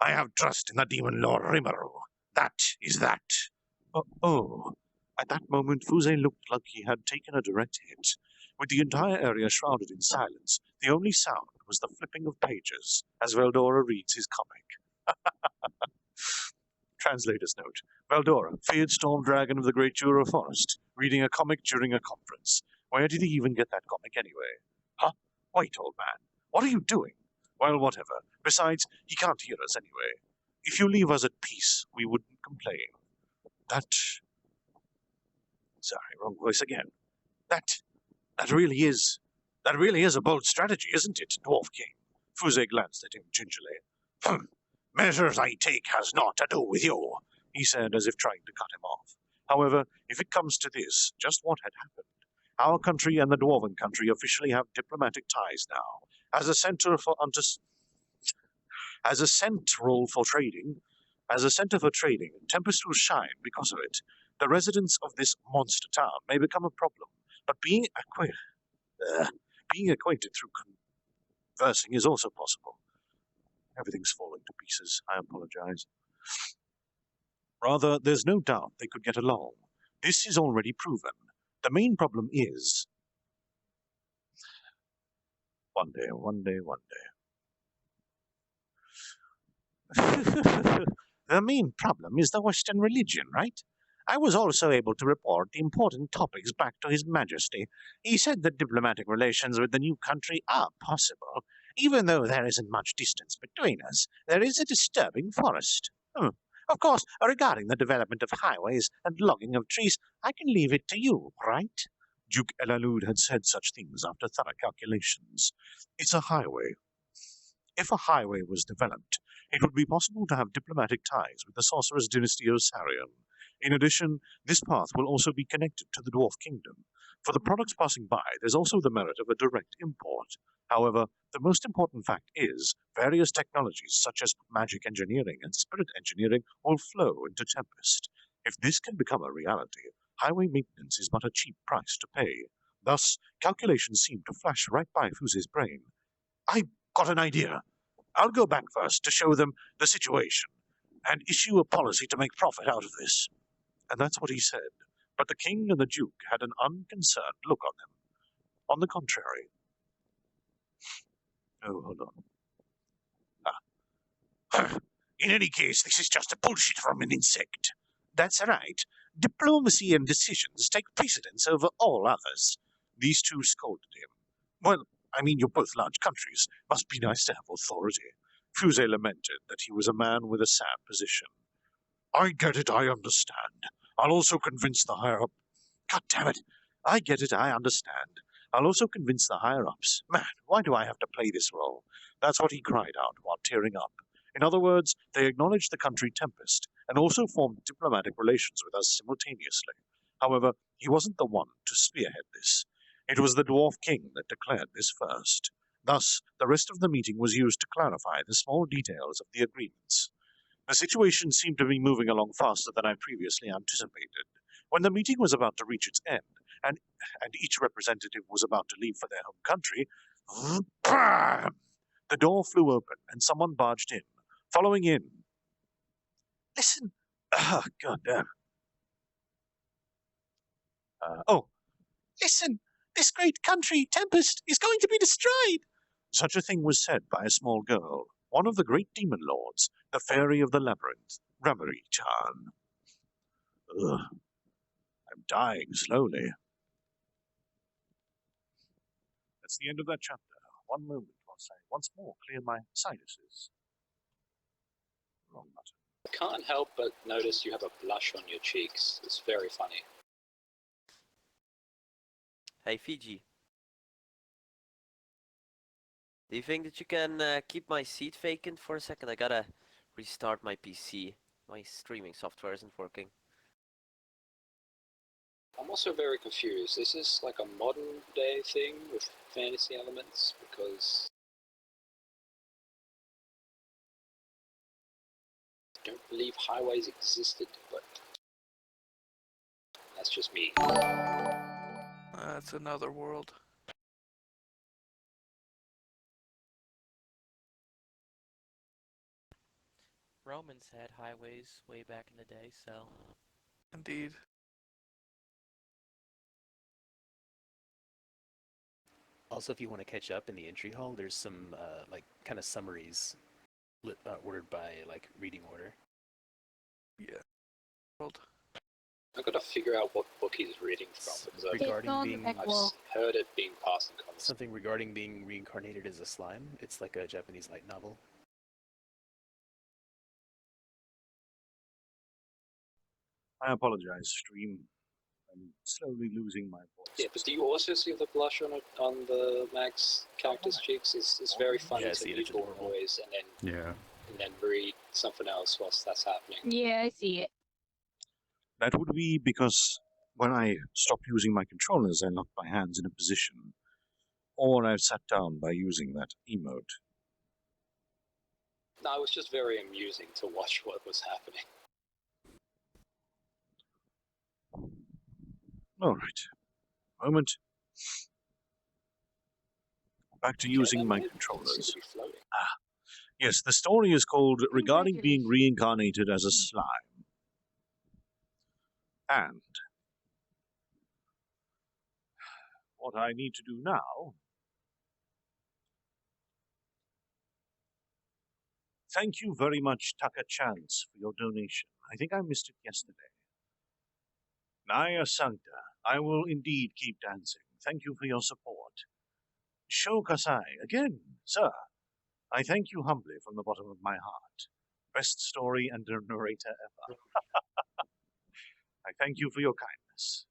I have trust in the demon lord Rimuru. That is that. Oh. At that moment, Fuse looked like he had taken a direct hit. With the entire area shrouded in silence, the only sound was the flipping of pages as Veldora reads his comic. Translator's note. Veldora, feared storm dragon of the Great Jura Forest, reading a comic during a conference. Where did he even get that comic anyway? Huh? Wait, old man. What are you doing? Well, whatever. Besides, he can't hear us anyway. If you leave us at peace, we wouldn't complain. Sorry, wrong voice again. That really is a bold strategy, isn't it, Dwarf King? Fuse glanced at him gingerly. Measures I take has naught to do with you, he said, as if trying to cut him off. However, if it comes to this, just what had happened? Our country and the Dwarven country officially have diplomatic ties now. As a center for trading, Tempest will shine because of it. The residents of this monster town may become a problem, but being acquainted through conversing is also possible. Everything's falling to pieces. I apologize. Rather, there's no doubt they could get along. This is already proven. The main problem is... One day. The main problem is the Western religion, right? I was also able to report the important topics back to His Majesty. He said that diplomatic relations with the new country are possible. Even though there isn't much distance between us, there is a disturbing forest. Of course, regarding the development of highways and logging of trees, I can leave it to you, right? Duke Elalud had said such things after thorough calculations. It's a highway. If a highway was developed, it would be possible to have diplomatic ties with the sorcerer's dynasty of Sarion. In addition, this path will also be connected to the Dwarf Kingdom. For the products passing by, there's also the merit of a direct import. However, the most important fact is, various technologies such as magic engineering and spirit engineering will flow into Tempest. If this can become a reality, highway maintenance is but a cheap price to pay. Thus, calculations seem to flash right by Fuse's brain. I've got an idea. I'll go back first to show them the situation, and issue a policy to make profit out of this. And that's what he said. But the king and the duke had an unconcerned look on them. On the contrary. Oh, hold on. In any case, this is just a bullshit from an insect. That's right. Diplomacy and decisions take precedence over all others. These two scolded him. Well, I mean, you're both large countries. Must be nice to have authority. Fuse lamented that he was a man with a sad position. I get it, I understand. I'll also convince the higher-up... God damn it. I get it, I understand. I'll also convince the higher-ups. Man, why do I have to play this role? That's what he cried out while tearing up. In other words, they acknowledged the country Tempest, and also formed diplomatic relations with us simultaneously. However, he wasn't the one to spearhead this. It was the Dwarf King that declared this first. Thus, the rest of the meeting was used to clarify the small details of the agreements. The situation seemed to be moving along faster than I previously anticipated. When the meeting was about to reach its end, and each representative was about to leave for their home country, the door flew open and someone barged in, following in. Listen. God damn. Listen. This great country, Tempest, is going to be destroyed. Such a thing was said by a small girl. one of the great demon lords, the Fairy of the Labyrinth, Ramari-chan. Ugh. I'm dying slowly. That's the end of that chapter. One moment whilst I once more clear my sinuses. Wrong button. I can't help but notice you have a blush on your cheeks. It's very funny. Hey, Fiji. Do you think that you can keep my seat vacant for a second? I gotta restart my PC. My streaming software isn't working. I'm also very confused. Is this like a modern day thing with fantasy elements? Because I don't believe highways existed, but that's just me. That's another world. Romans had highways way back in the day, so... Indeed. Also, if you want to catch up in the entry hall, there's some like kind of summaries ordered by like reading order. Yeah. World. I've got to figure out what book he's reading from because I've heard it being passed in conversation. Something regarding being reincarnated as a slime. It's like a Japanese light novel. I apologize, stream. I'm slowly losing my voice. Yeah, but do you also see the blush on the Mag's character's cheeks? It's very funny to mute your voice and then read something else whilst that's happening. Yeah, I see it. That would be because when I stopped using my controllers, I locked my hands in a position, or I sat down by using that emote. No, it was just very amusing to watch what was happening. All right. Moment. Back to using my controllers. Ah, yes, the story is called Regarding Being Reincarnated as a Slime. And what I need to do now... Thank you very much, Taka Chance, for your donation. I think I missed it yesterday. Naya Sancta, I will indeed keep dancing. Thank you for your support. Sho Kasai, again, sir. I thank you humbly from the bottom of my heart. Best story and narrator ever. I thank you for your kindness.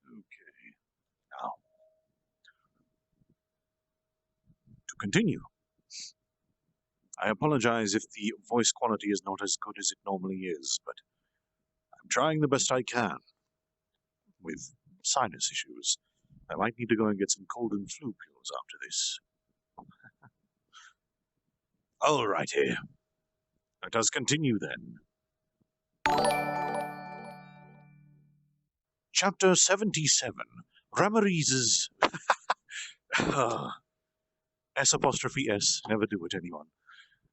Okay, now, to continue. I apologize if the voice quality is not as good as it normally is, but I'm trying the best I can with sinus issues. I might need to go and get some cold and flu pills after this. Alrighty. Let us continue then. Chapter 77. Ramarise's... S', never do it, anyone.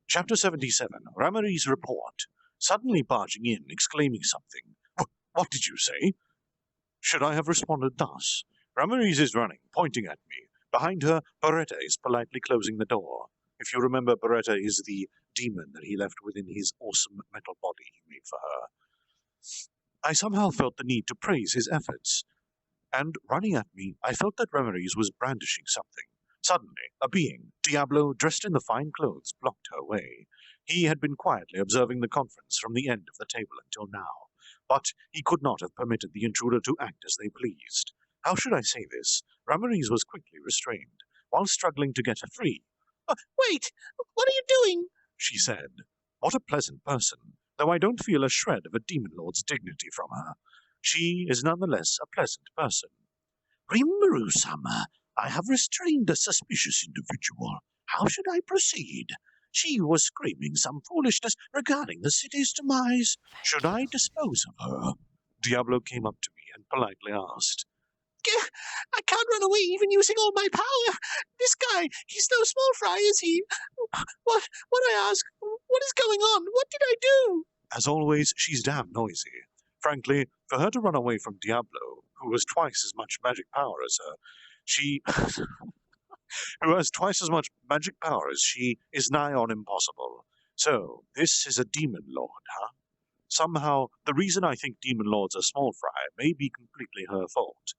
Chapter 77. Ramari's report. Suddenly barging in, exclaiming something. What did you say? Should I have responded thus? Ramarise is running, pointing at me. Behind her, Beretta is politely closing the door. If you remember, Beretta is the demon that he left within his awesome metal body he made for her. I somehow felt the need to praise his efforts. And, running at me, I felt that Ramarise was brandishing something. Suddenly, a being, Diablo, dressed in the fine clothes, blocked her way. He had been quietly observing the conference from the end of the table until now, but he could not have permitted the intruder to act as they pleased. How should I say this? Ramarise was quickly restrained, while struggling to get free. Wait! What are you doing? She said. What a pleasant person, though I don't feel a shred of a demon lord's dignity from her. She is nonetheless a pleasant person. Rimuru-sama, I have restrained a suspicious individual. How should I proceed? She was screaming some foolishness regarding the city's demise. Should I dispose of her? Diablo came up to me and politely asked. I can't run away even using all my power. This guy, he's no small fry, is he? What I ask? What is going on? What did I do? As always, she's damn noisy. Frankly, for her to run away from Diablo, who has twice as much magic power as her, who has twice as much magic power as she, is nigh on impossible. So, this is a demon lord, huh? Somehow, the reason I think demon lords are small fry may be completely her fault.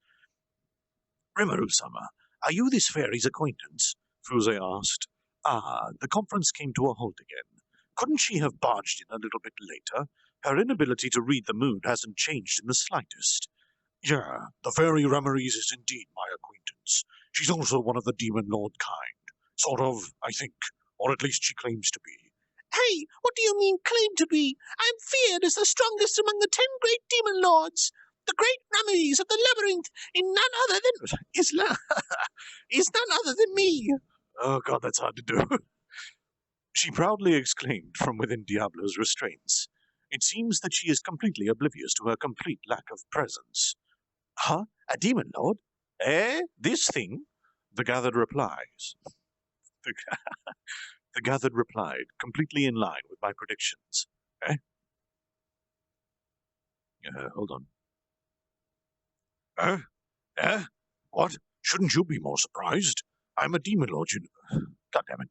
Rimuru-sama, are you this fairy's acquaintance? Fuse asked. The conference came to a halt again. Couldn't she have barged in a little bit later? Her inability to read the mood hasn't changed in the slightest. Yeah, the fairy Remarys is indeed my acquaintance. She's also one of the demon lord kind. Sort of, I think, or at least she claims to be. Hey, what do you mean claim to be? I'm feared as the strongest among the 10 great demon lords. The great Remarys of the labyrinth is none other than me. Oh god, that's hard to do. She proudly exclaimed from within Diablo's restraints. It seems that she is completely oblivious to her complete lack of presence. Huh? A demon lord? This thing? The gathered replies. The gathered replied, completely in line with my predictions. Hold on. What? Shouldn't you be more surprised? I'm a demon lord, you know. God damn it.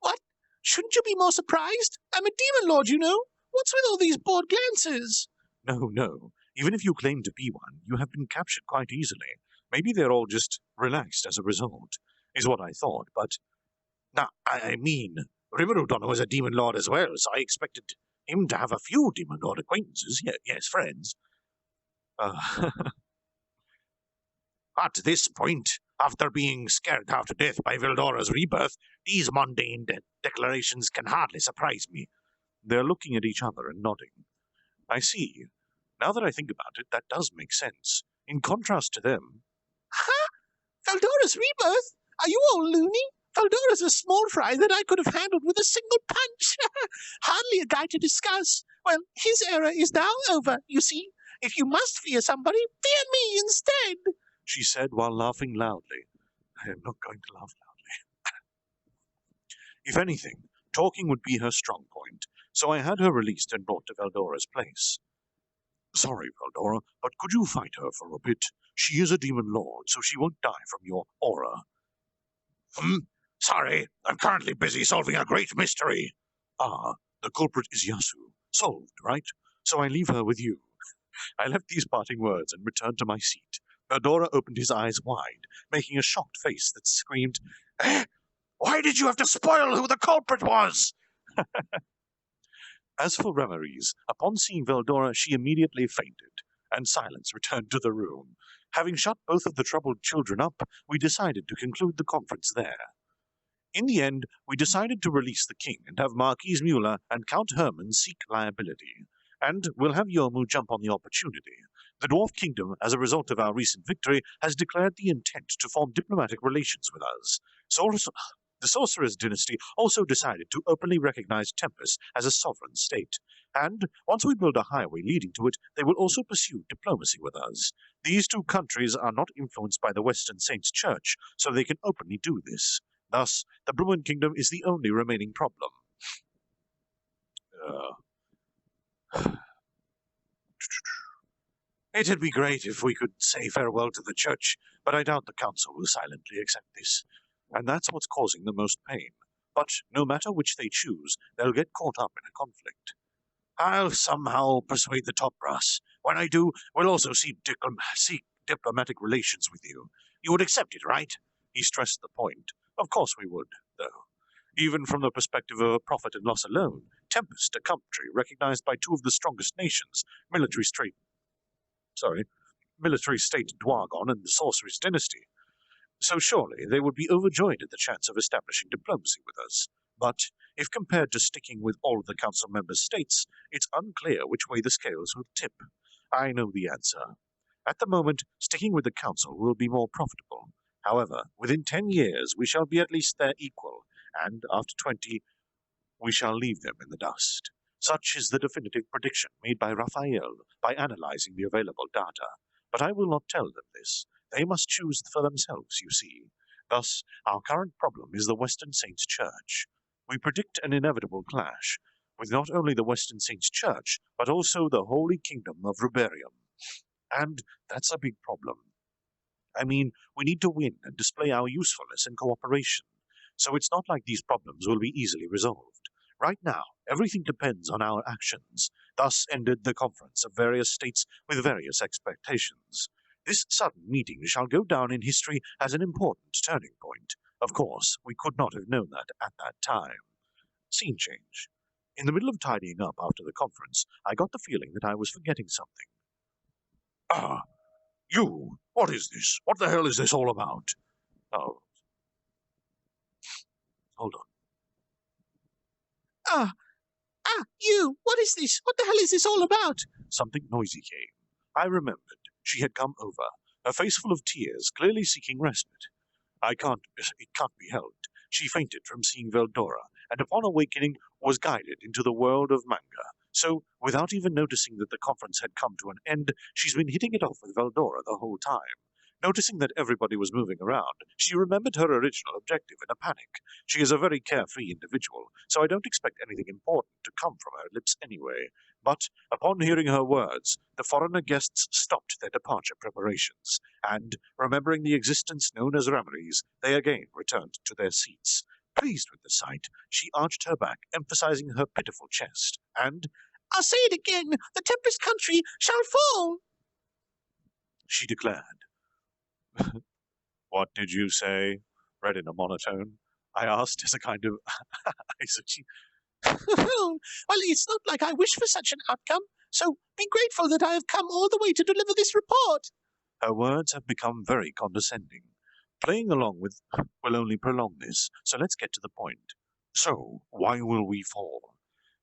What? Shouldn't you be more surprised? I'm a demon lord, you know. What's with all these bored glances? No. Even if you claim to be one, you have been captured quite easily. Maybe they're all just relaxed as a result, is what I thought, but... Now, I mean, Rimuru-dono is a demon lord as well, so I expected him to have a few demon lord acquaintances, yes, friends. At this point, after being scared half to death by Veldora's rebirth, these mundane declarations can hardly surprise me. They're looking at each other and nodding. I see. Now that I think about it, that does make sense. In contrast to them... Huh? Veldora's rebirth? Are you all loony? Veldora's a small fry that I could have handled with a single punch. Hardly a guy to discuss. Well, his era is now over, you see. If you must fear somebody, fear me instead, she said while laughing loudly. I am not going to laugh loudly. If anything, talking would be her strong point, so I had her released and brought to Veldora's place. Sorry, Veldora, but could you fight her for a bit? She is a demon lord, so she won't die from your aura. Sorry, I'm currently busy solving a great mystery. The culprit is Yasu. Solved, right? So I leave her with you. I left these parting words and returned to my seat. Veldora opened his eyes wide, making a shocked face that screamed, Why did you have to spoil who the culprit was? As for Remarys, upon seeing Veldora, she immediately fainted, and silence returned to the room. Having shut both of the troubled children up, we decided to conclude the conference there. In the end, we decided to release the king and have Marquise Mueller and Count Hermann seek liability. And we'll have Yomu jump on the opportunity. The Dwarf Kingdom, as a result of our recent victory, has declared the intent to form diplomatic relations with us. The Sorcerer's dynasty also decided to openly recognize Tempest as a sovereign state. And, once we build a highway leading to it, they will also pursue diplomacy with us. These two countries are not influenced by the Western Saints' Church, so they can openly do this. Thus, the Bruin Kingdom is the only remaining problem. It'd be great if we could say farewell to the church, but I doubt the council will silently accept this. And that's what's causing the most pain. But no matter which they choose, they'll get caught up in a conflict. I'll somehow persuade the top brass. When I do, we'll also seek diplomatic relations with you. You would accept it, right? He stressed the point. Of course we would, though. Even from the perspective of a profit and loss alone, Tempest, a country recognized by two of the strongest nations, military state Dwargon and the Sorcerer's dynasty. So surely they would be overjoyed at the chance of establishing diplomacy with us. But if compared to sticking with all of the council member states, it's unclear which way the scales will tip. I know the answer. At the moment, sticking with the council will be more profitable. However, within 10 years we shall be at least their equal, and after 20, we shall leave them in the dust. Such is the definitive prediction made by Raphael by analyzing the available data. But I will not tell them this. They must choose for themselves, you see. Thus, our current problem is the Western Saints' Church. We predict an inevitable clash, with not only the Western Saints' Church, but also the Holy Kingdom of Ruberium. And that's a big problem. I mean, we need to win and display our usefulness and cooperation. So it's not like these problems will be easily resolved. Right now, everything depends on our actions. Thus ended the conference of various states with various expectations. This sudden meeting shall go down in history as an important turning point. Of course, we could not have known that at that time. Scene change. In the middle of tidying up after the conference, I got the feeling that I was forgetting something. Ah, you! What is this? What the hell is this all about? Oh. Hold on. You! What is this? What the hell is this all about? Something noisy came. I remembered. She had come over, her face full of tears, clearly seeking respite. It can't be helped. She fainted from seeing Veldora, and upon awakening was guided into the world of manga. So, without even noticing that the conference had come to an end, she's been hitting it off with Veldora the whole time. Noticing that everybody was moving around, she remembered her original objective in a panic. She is a very carefree individual, so I don't expect anything important to come from her lips anyway. But, upon hearing her words, the foreigner guests stopped their departure preparations, and, remembering the existence known as reveries, they again returned to their seats. Pleased with the sight, she arched her back, emphasizing her pitiful chest, and, I'll say it again, the Tempest country shall fall, she declared. What did you say? Read in a monotone. I asked as a kind of well, it's not like I wish for such an outcome, so be grateful that I have come all the way to deliver this report. Her words have become very condescending. Playing along with will only prolong this, so let's get to the point. So, why will we fall?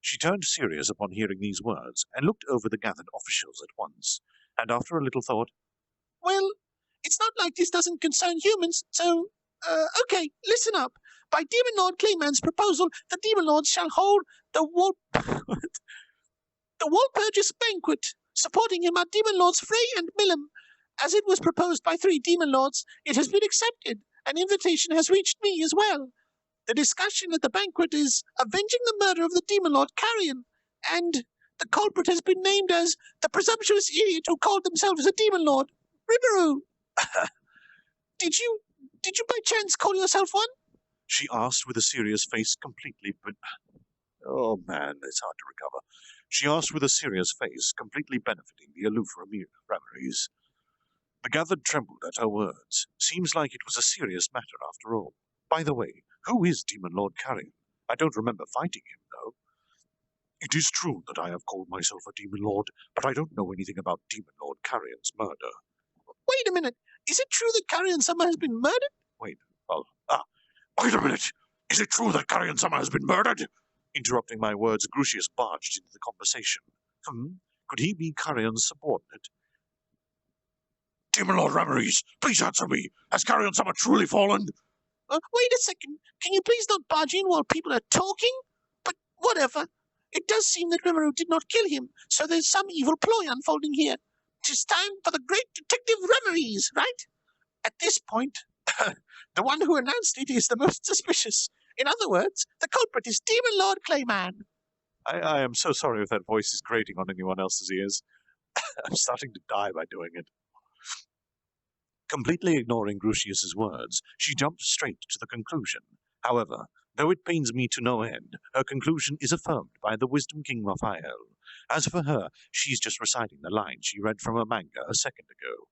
She turned serious upon hearing these words, and looked over the gathered officials at once, and after a little thought, Well, it's not like this doesn't concern humans, so, okay, listen up. By Demon Lord Clayman's proposal, the Demon Lords shall hold the Walpurgis Banquet. Supporting him are Demon Lords Frey and Millum. As it was proposed by 3 Demon Lords, it has been accepted. An invitation has reached me as well. The discussion at the banquet is avenging the murder of the Demon Lord Carrion, and the culprit has been named as the presumptuous idiot who called themselves a Demon Lord, Rimuru. Did you by chance call yourself one? she asked with a serious face completely Oh man, it's hard to recover. She asked with a serious face, completely benefiting the aloof reveries. The gathered trembled at her words. Seems like it was a serious matter after all. By the way, who is Demon Lord Carrion? I don't remember fighting him, though. It is true that I have called myself a Demon Lord, but I don't know anything about Demon Lord Carrion's murder. Wait a minute. Is it true that Carrion Summer has been murdered? Wait a minute! Is it true that Carrion Summer has been murdered? Interrupting my words, Grucius barged into the conversation. Could he be Carrion's subordinate? Demon Lord Reveries, please answer me. Has Carrion Summer truly fallen? Wait a second. Can you please not barge in while people are talking? But whatever. It does seem that Rimuru did not kill him, so there's some evil ploy unfolding here. 'Tis time for the great detective Reveries, right? At this point, the one who announced it is the most suspicious. In other words, the culprit is Demon Lord Clayman. I am so sorry if that voice is grating on anyone else's ears. I'm starting to die by doing it. Completely ignoring Grucius's words, she jumped straight to the conclusion. However, though it pains me to no end, her conclusion is affirmed by the Wisdom King Raphael. As for her, she's just reciting the line she read from a manga a second ago.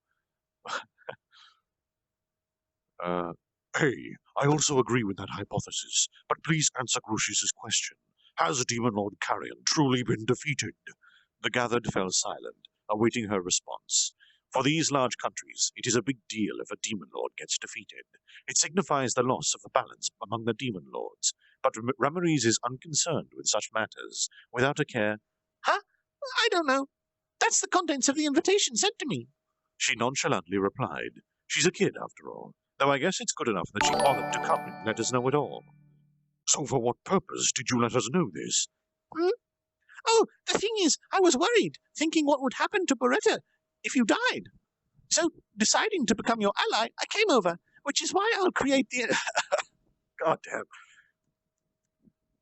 Hey, I also agree with that hypothesis, but please answer Grucius's question. Has Demon Lord Carrion truly been defeated? The gathered fell silent, awaiting her response. For these large countries, it is a big deal if a Demon Lord gets defeated. It signifies the loss of the balance among the Demon Lords, but Reveries is unconcerned with such matters, without a care. Huh? I don't know. That's the contents of the invitation sent to me, she nonchalantly replied. She's a kid, after all, though I guess it's good enough that she bothered to come and let us know it all. So for what purpose did you let us know this? Oh, the thing is, I was worried, thinking what would happen to Beretta if you died. So, deciding to become your ally, I came over, which is why I'll create the... God damn.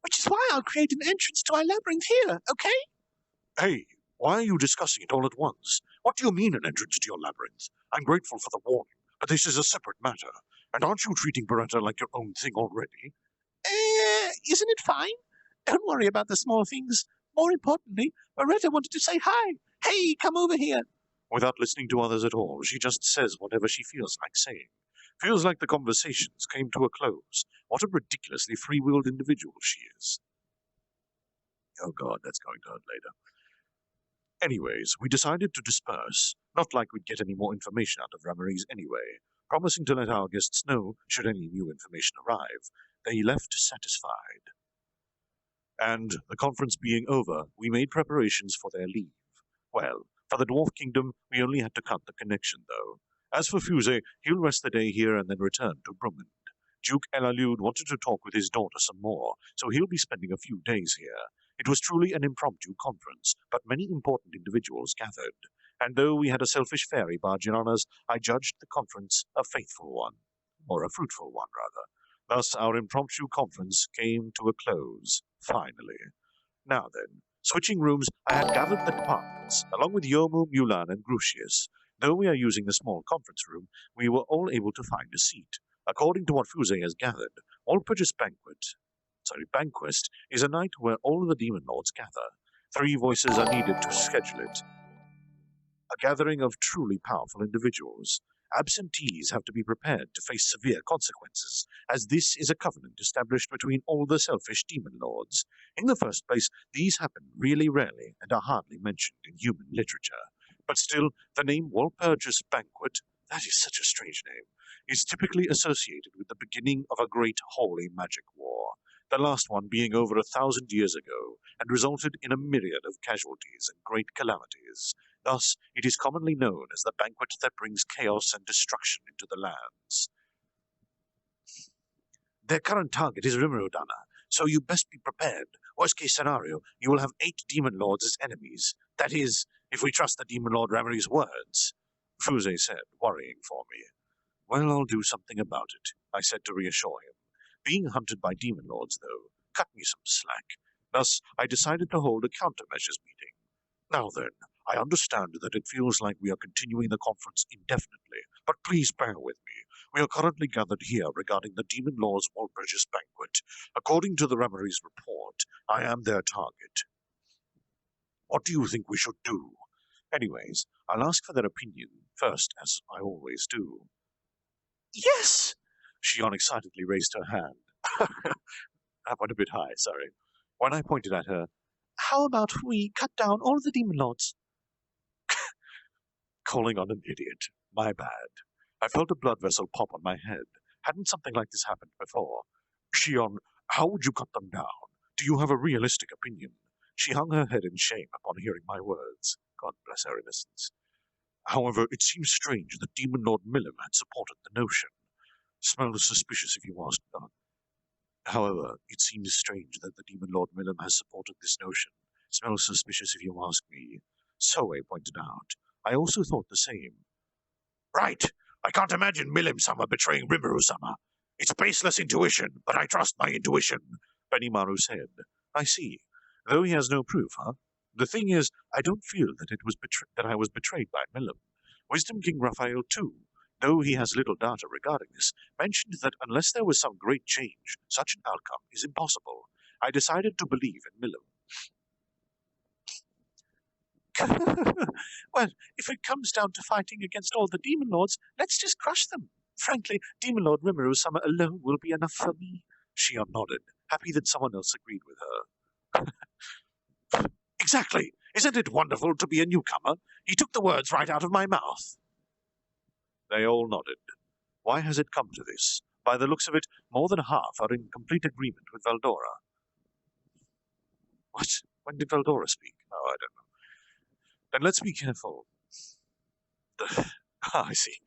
Which is why I'll create an entrance to our labyrinth here, okay? Hey, why are you discussing it all at once? What do you mean an entrance to your labyrinth? I'm grateful for the warning, But this is a separate matter, and aren't you treating Beretta like your own thing already? Isn't it fine? Don't worry about the small things. More importantly, Beretta wanted to say hi. Hey, come over here. Without listening to others at all, she just says whatever she feels like saying. Feels like the conversations came to a close. What a ridiculously free-willed individual she is. Oh god, that's going to hurt later. Anyways, we decided to disperse, not like we'd get any more information out of Ramirez anyway, promising to let our guests know should any new information arrive. They left satisfied. And, the conference being over, we made preparations for their leave. Well, for the Dwarf Kingdom, we only had to cut the connection, though. As for Fuse, he'll rest the day here and then return to Brummond. Duke Elalud wanted to talk with his daughter some more, so he'll be spending a few days here. It was truly an impromptu conference, but many important individuals gathered. And though we had a selfish fairy barging on us, I judged the conference a faithful one. Or a fruitful one, rather. Thus, our impromptu conference came to a close, finally. Now then, switching rooms, I had gathered the departments, along with Yomu, Mulan, and Grucius. Though we are using the small conference room, we were all able to find a seat. According to what Fuse has gathered, Walpurgis Banquet is a night where all the demon lords gather. 3 voices are needed to schedule it. A gathering of truly powerful individuals. Absentees have to be prepared to face severe consequences, as this is a covenant established between all the selfish demon lords. In the first place, these happen really rarely and are hardly mentioned in human literature. But still, the name Walpurgis Banquet, that is such a strange name, is typically associated with the beginning of a great holy magic war, the last one being over 1,000 years ago, and resulted in a myriad of casualties and great calamities. Thus, it is commonly known as the banquet that brings chaos and destruction into the lands. Their current target is Rimrodana, so you best be prepared. Worst case scenario, you will have 8 demon lords as enemies. That is, if we trust the demon lord Ramirez's words, Fuse said, worrying for me. Well, I'll do something about it, I said to reassure him. Being hunted by demon lords, though, cut me some slack. Thus, I decided to hold a countermeasures meeting. Now then, I understand that it feels like we are continuing the conference indefinitely, but please bear with me. We are currently gathered here regarding the Demon Lord's Walpurgis Banquet. According to the Ramirez report, I am their target. What do you think we should do? Anyways, I'll ask for their opinion first, as I always do. Yes! She unexcitedly raised her hand. I went a bit high, sorry. When I pointed at her, how about we cut down all the demon lords? Calling on an idiot. My bad. I felt a blood vessel pop on my head. Hadn't something like this happened before? Shion, how would you cut them down? Do you have a realistic opinion? She hung her head in shame upon hearing my words. God bless her innocence. However, it seems strange that Demon Lord Millam had supported the notion. Smells suspicious if you ask me. However, it seems strange that the Demon Lord Millam has supported this notion. Smells suspicious if you ask me. Soe pointed out. I also thought the same. Right! I can't imagine Millam-sama betraying Rimuru-sama. It's baseless intuition, but I trust my intuition, Benimaru said. I see. Though he has no proof, huh? The thing is, I don't feel that I was betrayed by Millam. Wisdom King Raphael, too, though he has little data regarding this, mentioned that unless there was some great change, such an outcome is impossible. I decided to believe in Millam. Well, if it comes down to fighting against all the demon lords, let's just crush them. Frankly, Demon Lord Rimuru-sama alone will be enough for me. Shion nodded, happy that someone else agreed with her. Exactly! Isn't it wonderful to be a newcomer? He took the words right out of my mouth. They all nodded. Why has it come to this? By the looks of it, more than half are in complete agreement with Veldora. What? When did Veldora speak? Oh, I don't know. Then let's be careful. I see.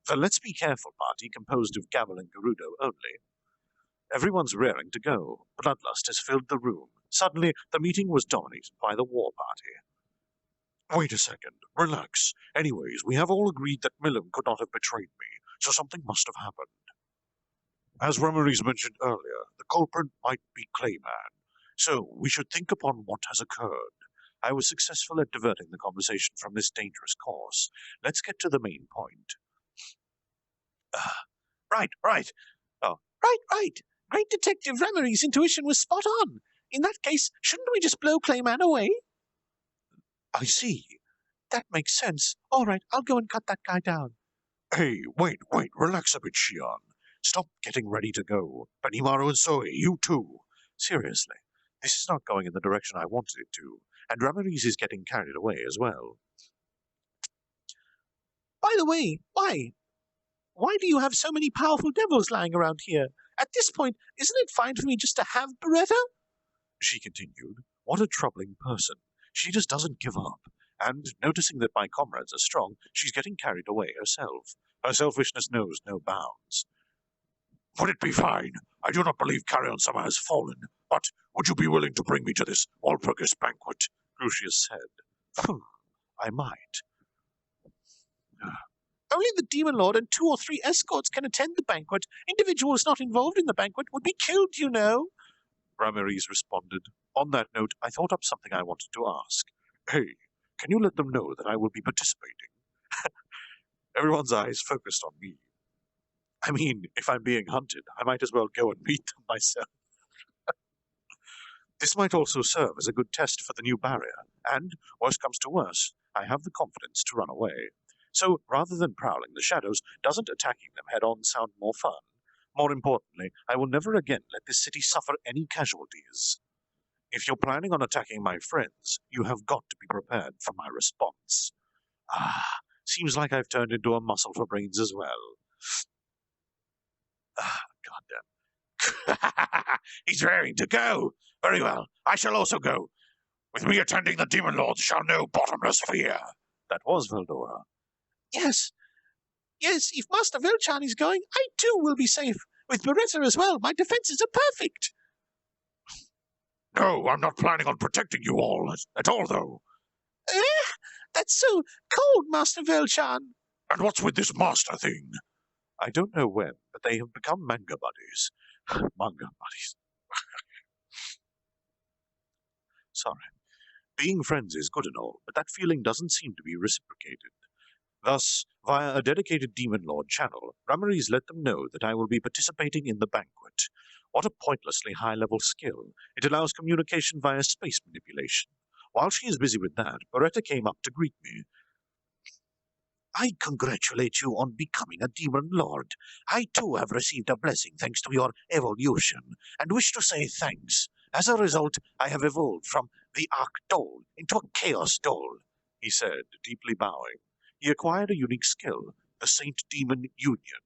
The Let's Be Careful party composed of Gavel and Gerudo only. Everyone's raring to go. Bloodlust has filled the room. Suddenly, the meeting was dominated by the war party. Wait a second. Relax. Anyways, we have all agreed that Millam could not have betrayed me, so something must have happened. As Ramirez mentioned earlier, the culprit might be Clayman, so we should think upon what has occurred. I was successful at diverting the conversation from this dangerous course. Let's get to the main point. Right. Oh, Right. Great Detective Ramery's intuition was spot on. In that case, shouldn't we just blow Clayman away? I see. That makes sense. All right, I'll go and cut that guy down. Hey, wait, relax a bit, Shion. Stop getting ready to go. Benimaru and Zoe, you too. Seriously, this is not going in the direction I wanted it to, and Ramirez is getting carried away as well. By the way, why? Why do you have so many powerful devils lying around here? At this point, isn't it fine for me just to have Beretta? She continued. What a troubling person. She just doesn't give up. And, noticing that my comrades are strong, she's getting carried away herself. Her selfishness knows no bounds. Would it be fine? I do not believe Carrion-sama has fallen, but would you be willing to bring me to this Walpurgis banquet? Crucius said. I might. Only the Demon Lord and 2 or 3 escorts can attend the banquet. Individuals not involved in the banquet would be killed, you know. Ramirez responded. On that note, I thought up something I wanted to ask. Hey, can you let them know that I will be participating? Everyone's eyes focused on me. I mean, if I'm being hunted, I might as well go and meet them myself. This might also serve as a good test for the new barrier, and, worst comes to worst, I have the confidence to run away. So, rather than prowling the shadows, doesn't attacking them head-on sound more fun? More importantly, I will never again let this city suffer any casualties. If you're planning on attacking my friends, you have got to be prepared for my response. Seems like I've turned into a muscle for brains as well. Goddamn. He's raring to go. Very well, I shall also go. With me attending, the Demon Lords shall know bottomless fear. That was Veldora. Yes, if Master Velchan is going, I too will be safe. With Beretta as well, my defenses are perfect. No, I'm not planning on protecting you all, at all, though. That's so cold, Master Velchan. And what's with this master thing? I don't know when, but they have become manga buddies. Manga buddies. Sorry. Being friends is good and all, but that feeling doesn't seem to be reciprocated. Thus, via a dedicated Demon Lord channel, Ramirez let them know that I will be participating in the banquet. What a pointlessly high-level skill. It allows communication via space manipulation. While she is busy with that, Beretta came up to greet me. I congratulate you on becoming a Demon Lord. I too have received a blessing thanks to your evolution, and wish to say thanks. As a result, I have evolved from the Arc Doll into a Chaos Doll, he said, deeply bowing. He acquired a unique skill, the Saint-Demon Union.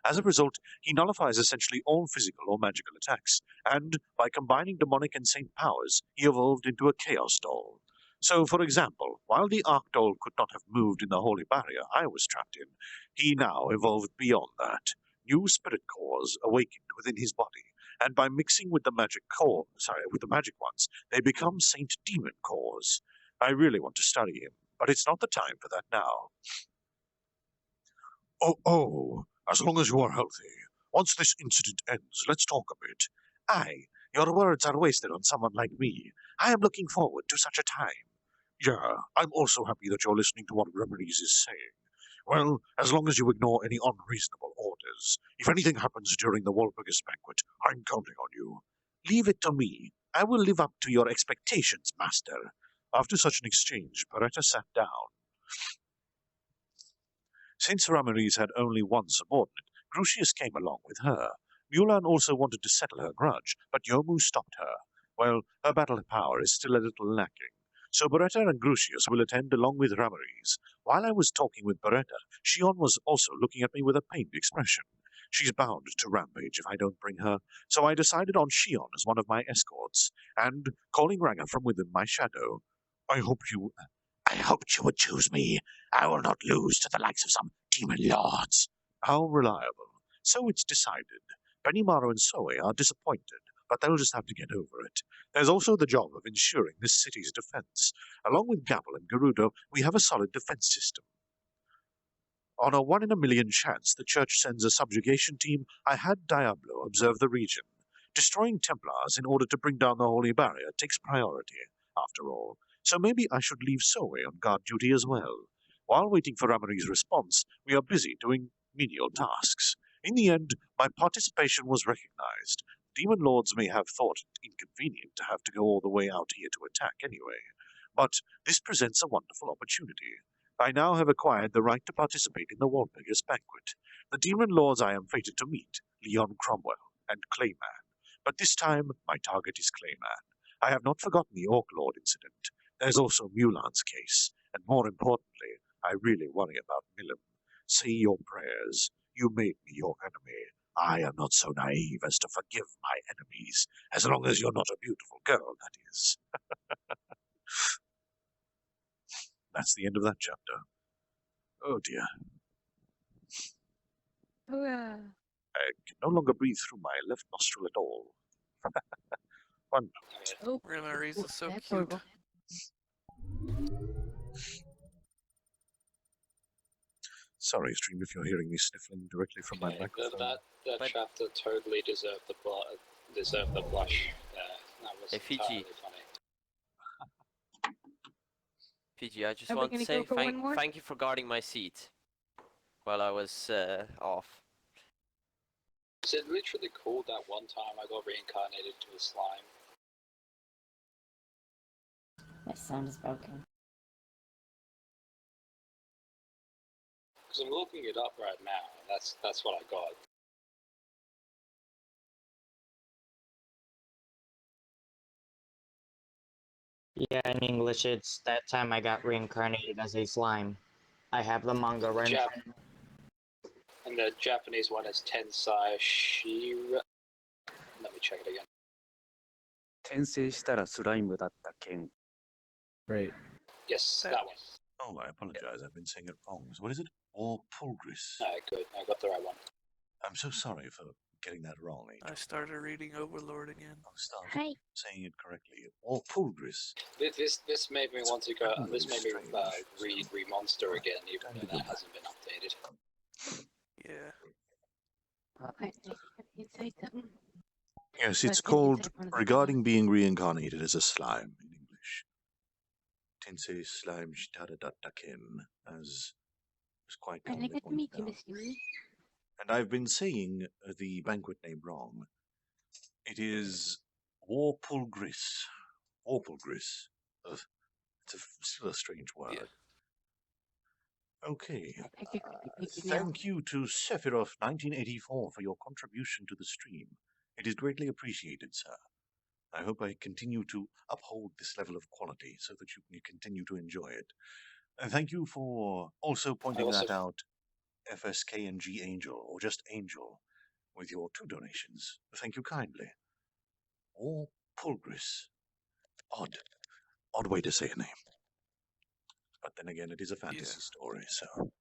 As a result, he nullifies essentially all physical or magical attacks, and by combining demonic and saint powers, he evolved into a Chaos Doll. So, for example, while the Arc Doll could not have moved in the holy barrier I was trapped in, he now evolved beyond that. New spirit cores awakened within his body, and by mixing with the magic ones, they become Saint Demon cores. I really want to study him, but it's not the time for that now. Oh, as long as you are healthy. Once this incident ends, let's talk a bit. Aye, your words are wasted on someone like me. I am looking forward to such a time. Yeah, I'm also happy that you're listening to what Ramirez is saying. Well, as long as you ignore any unreasonable orders. If anything happens during the Walpurgis banquet, I'm counting on you. Leave it to me. I will live up to your expectations, Master. After such an exchange, Beretta sat down. Since Ramirez had only one subordinate, Crucius came along with her. Mulan also wanted to settle her grudge, but Yomu stopped her. Well, her battle power is still a little lacking. So Beretta and Crucius will attend along with Ramirez. While I was talking with Beretta, Shion was also looking at me with a pained expression. She's bound to rampage if I don't bring her, so I decided on Shion as one of my escorts, and, calling Ranga from within my shadow, I hoped you would choose me. I will not lose to the likes of some demon lords. How reliable. So it's decided. Benimaru and Zoe are disappointed, but they'll just have to get over it. There's also the job of ensuring this city's defense. Along with Gabble and Gerudo, we have a solid defense system. On a 1 in a million chance the church sends a subjugation team, I had Diablo observe the region. Destroying Templars in order to bring down the Holy Barrier takes priority, after all. So maybe I should leave Zoe on guard duty as well. While waiting for Ramirez's response, we are busy doing menial tasks. In the end, my participation was recognized. Demon Lords may have thought it inconvenient to have to go all the way out here to attack anyway, but this presents a wonderful opportunity. I now have acquired the right to participate in the Wallbeggars' Banquet. The Demon Lords I am fated to meet, Leon Cromwell and Clayman, but this time my target is Clayman. I have not forgotten the Orc Lord incident. There's also Mulan's case, and more importantly, I really worry about Milim. Say your prayers. You made me your enemy. I am not so naive as to forgive my enemies, as long as you're not a beautiful girl, that is. That's the end of that chapter. Oh dear. Hurrah. I can no longer breathe through my left nostril at all. One moment. Oh, Remarie's is so that's cute. horrible. Sorry, stream, if you're hearing me sniffling directly from my microphone. That chapter totally deserved the blush. That was entirely funny. PG, I just Are we want to gonna say go for one more? thank you for guarding my seat while I was off. Is it literally cool that one time I got reincarnated to a slime? My sound is broken. Because I'm looking it up right now, and that's what I got. Yeah, in English, it's that time I got reincarnated as a slime. I have the manga right. And the Japanese one is Tensai Shira. Let me check it again. 転生したらスライムだった剣。 Great. Yes, that one. Oh, I apologize. I've been saying it wrong. So what is it? Walpurgis. Good. I got the right one. I'm so sorry for getting that wrong. I started reading Overlord again. I'll start Hi. saying it correctly. Walpurgis. This made me want to go. This made me read Remonster again, even though that hasn't been updated. Yeah. I can say something. Yes, it's called Regarding Being Reincarnated as a Slime in English. Tensei Slime Shitadadaken, as was quite I kindly get to pointed meet you, out. Mr. Lee. And I've been saying the banquet name wrong. It is Walpurgis. Walpurgis. It's still a strange word. Yeah. Okay. Thank you to Sephiroth1984 for your contribution to the stream. It is greatly appreciated, sir. I hope I continue to uphold this level of quality so that you can continue to enjoy it. Thank you for also pointing that out, FSKNG Angel, or just Angel, with your 2 donations. Thank you kindly. Or Pulgris. Odd way to say a name. But then again, it is a fantasy story, so...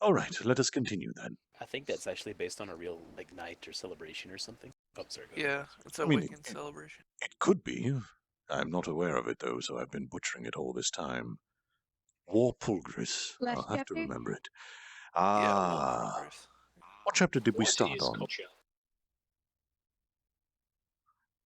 All right, let us continue then. I think that's actually based on a real like night or celebration or something. Oh, sorry. Go Yeah, it's a Wiccan celebration. It could be. I'm not aware of it, though, so I've been butchering it all this time. Walpurgis. I'll have to remember it. Ah. What chapter did we start on?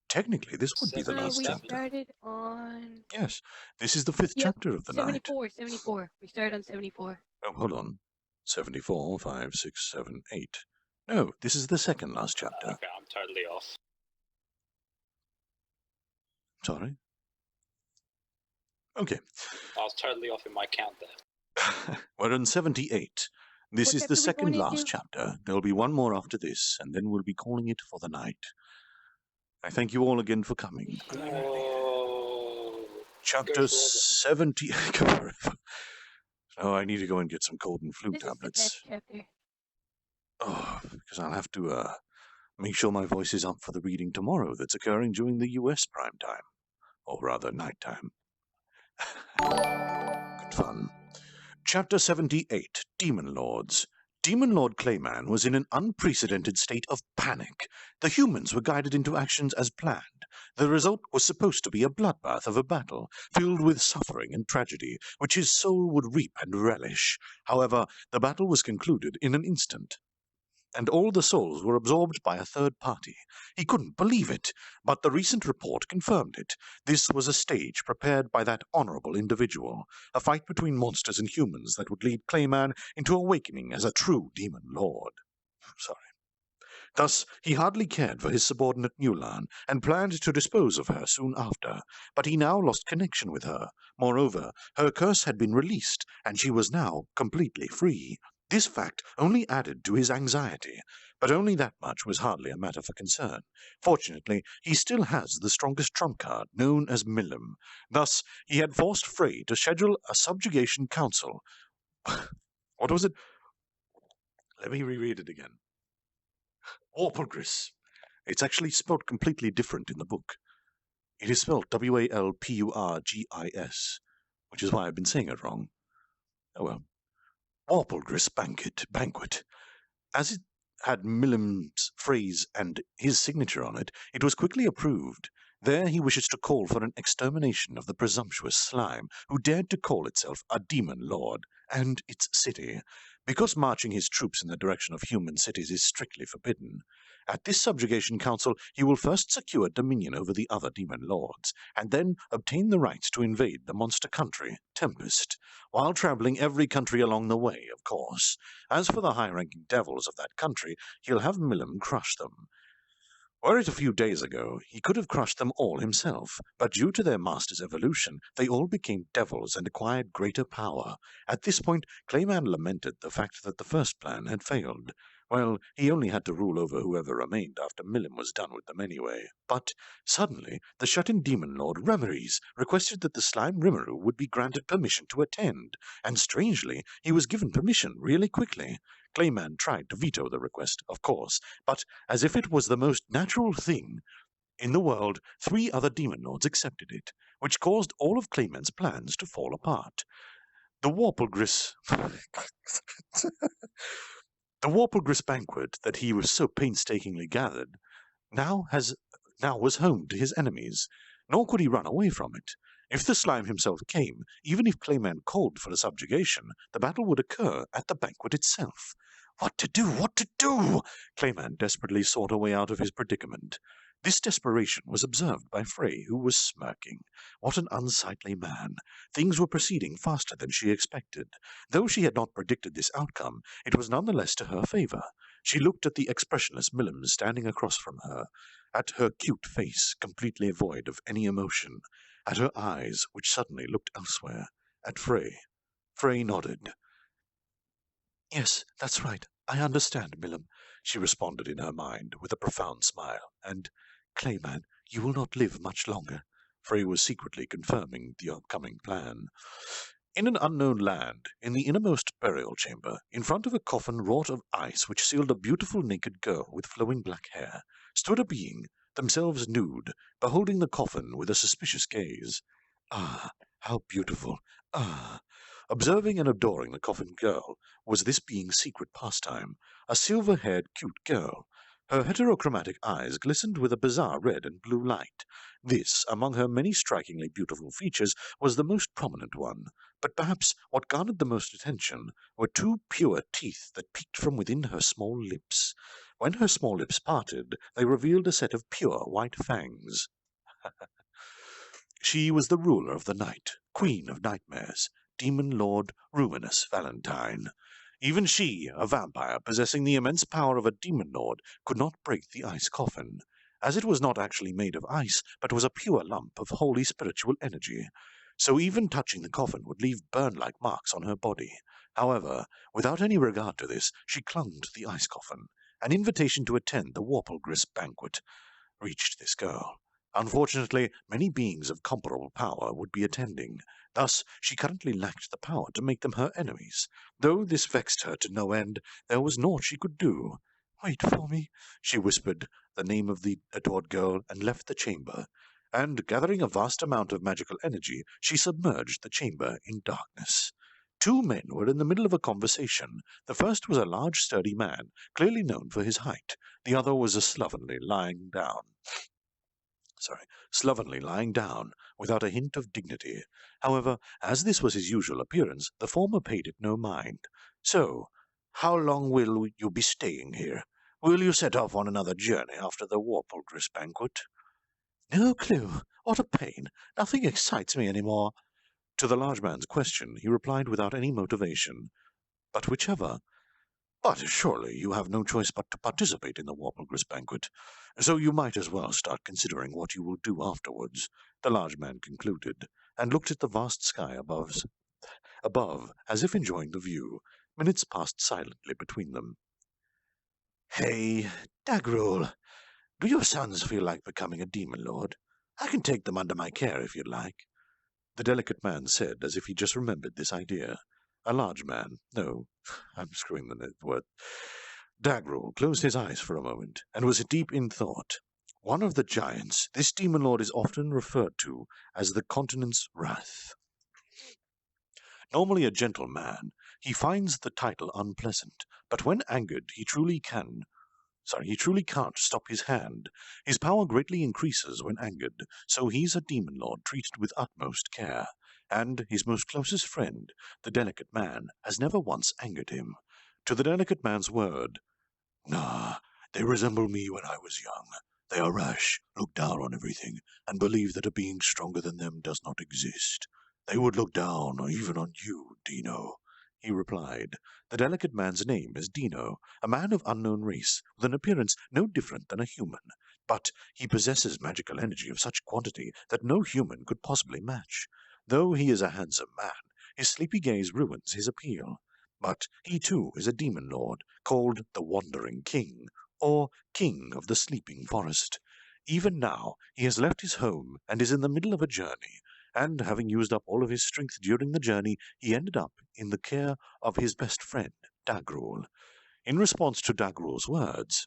Technically, this would be the last we chapter. started on... Yes, this is the 5th chapter of the night. 74. We started on 74. Oh, hold on. 74, 5, 6, 7, 8. No, this is the 2nd last chapter. Okay, I'm totally off. Sorry? Okay. I was totally off in my count there. We're on 78. This is the 2nd last chapter. There'll be one more after this, and then we'll be calling it for the night. I thank you all again for coming. Chapter 70. Oh, I need to go and get some cold and flu tablets. Oh, because I'll have to make sure my voice is up for the reading tomorrow that's occurring during the US prime time. Or rather, nighttime. Good fun. Chapter 78, Demon Lords. Demon Lord Clayman was in an unprecedented state of panic. The humans were guided into actions as planned. The result was supposed to be a bloodbath of a battle, filled with suffering and tragedy, which his soul would reap and relish. However, the battle was concluded in an instant. and all the souls were absorbed by a third party. He couldn't believe it, but the recent report confirmed it. This was a stage prepared by that honorable individual, a fight between monsters and humans that would lead Clayman into awakening as a true demon lord. Sorry. Thus, he hardly cared for his subordinate Mulan, and planned to dispose of her soon after, but he now lost connection with her. Moreover, her curse had been released, and she was now completely free. This fact only added to his anxiety, but only that much was hardly a matter for concern. Fortunately, he still has the strongest trump card, known as Milim. Thus, he had forced Frey to schedule a subjugation council. What was it? Let me reread it again. Walpurgis. It's actually spelled completely different in the book. It is spelled Walpurgis, which is why I've been saying it wrong. Oh well. Walpurgis Banquet. As it had Milim's phrase and his signature on it, it was quickly approved. There he wishes to call for an extermination of the presumptuous slime who dared to call itself a demon lord, and its city, because marching his troops in the direction of human cities is strictly forbidden. At this subjugation council he will first secure dominion over the other demon lords, and then obtain the rights to invade the monster country, Tempest, while traveling every country along the way, of course. As for the high-ranking devils of that country, he'll have Milim crush them. Were it a few days ago, he could have crushed them all himself, but due to their master's evolution, they all became devils and acquired greater power. At this point, Clayman lamented the fact that the first plan had failed. Well, he only had to rule over whoever remained after Milim was done with them anyway. But, suddenly, the shut-in demon lord Remeries requested that the slime Rimuru would be granted permission to attend, and strangely, he was given permission really quickly. Clayman tried to veto the request, of course, but as if it was the most natural thing in the world, 3 other demon lords accepted it, which caused all of Clayman's plans to fall apart. The Walpurgis banquet that he was so painstakingly gathered now was home to his enemies, nor could he run away from it. If the slime himself came, even if Clayman called for a subjugation, the battle would occur at the banquet itself. What to do? What to do? Clayman desperately sought a way out of his predicament. This desperation was observed by Frey, who was smirking. What an unsightly man. Things were proceeding faster than she expected. Though she had not predicted this outcome, it was none the less to her favor. She looked at the expressionless Milim standing across from her, at her cute face, completely void of any emotion, at her eyes, which suddenly looked elsewhere, at Frey. Frey nodded. Yes, that's right. I understand, Milim, she responded in her mind, with a profound smile. And, Clayman, you will not live much longer. Frey was secretly confirming the upcoming plan. In an unknown land, in the innermost burial chamber, in front of a coffin wrought of ice which sealed a beautiful naked girl with flowing black hair, stood a being, themselves nude, beholding the coffin with a suspicious gaze. Ah, how beautiful! Ah! Observing and adoring the coffin girl was this being's secret pastime, a silver-haired, cute girl. Her heterochromatic eyes glistened with a bizarre red and blue light. This, among her many strikingly beautiful features, was the most prominent one. But perhaps what garnered the most attention were 2 pure teeth that peeked from within her small lips. When her small lips parted, they revealed a set of pure white fangs. She was the ruler of the night, queen of nightmares, demon lord Ruinous Valentine. Even she, a vampire possessing the immense power of a demon lord, could not break the ice coffin, as it was not actually made of ice, but was a pure lump of holy spiritual energy. So even touching the coffin would leave burn-like marks on her body. However, without any regard to this, she clung to the ice coffin. An invitation to attend the Walpurgis banquet reached this girl. Unfortunately, many beings of comparable power would be attending. Thus, she currently lacked the power to make them her enemies. Though this vexed her to no end, there was naught she could do. Wait for me, she whispered the name of the adored girl, and left the chamber. And, gathering a vast amount of magical energy, she submerged the chamber in darkness. 2 men were in the middle of a conversation. The first was a large, sturdy man, clearly known for his height. The other was slovenly lying down, without a hint of dignity. However, as this was his usual appearance, the former paid it no mind. So, how long will you be staying here? Will you set off on another journey after the Warpulgris banquet? No clue. What a pain. Nothing excites me anymore. To the large man's question, he replied without any motivation. But whichever. But surely you have no choice but to participate in the Warpulgris banquet, so you might as well start considering what you will do afterwards, the large man concluded, and looked at the vast sky above, as if enjoying the view. Minutes passed silently between them. Hey, Dagrul, do your sons feel like becoming a demon lord? I can take them under my care if you'd like. The delicate man said, as if he just remembered this idea. A large man. No, I'm screwing the word. Dagrul closed his eyes for a moment, and was deep in thought. One of the giants, this demon lord is often referred to as the continent's wrath. Normally a gentle man, he finds the title unpleasant, but when angered, he truly can't stop his hand. His power greatly increases when angered, so he's a demon lord treated with utmost care, and his most closest friend, the delicate man, has never once angered him. To the delicate man's word, Nah, they resemble me when I was young. They are rash, look down on everything, and believe that a being stronger than them does not exist. They would look down even on you, Dino, he replied. The delicate man's name is Dino, a man of unknown race, with an appearance no different than a human, but he possesses magical energy of such quantity that no human could possibly match. Though he is a handsome man, his sleepy gaze ruins his appeal. But he too is a demon lord, called the Wandering King, or King of the Sleeping Forest. Even now he has left his home and is in the middle of a journey, and having used up all of his strength during the journey, he ended up in the care of his best friend, Dagrul. In response to Dagrul's words,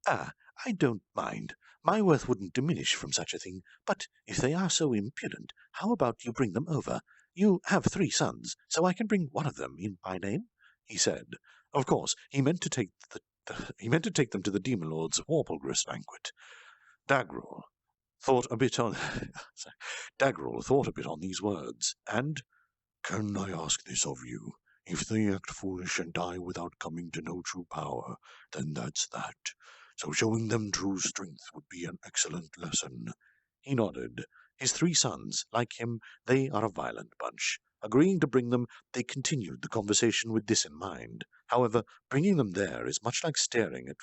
I don't mind. My worth wouldn't diminish from such a thing, but if they are so impudent, how about you bring them over? You have 3 sons, so I can bring one of them in my name, he said. Of course, he meant to take them to the Demon Lord's Warpulgris banquet. Dagrul thought a bit on these words, and, Can I ask this of you? If they act foolish and die without coming to know true power, then that's that. So showing them true strength would be an excellent lesson. He nodded. His 3 sons, like him, they are a violent bunch. Agreeing to bring them, they continued the conversation with this in mind. However, bringing them there is much like starting a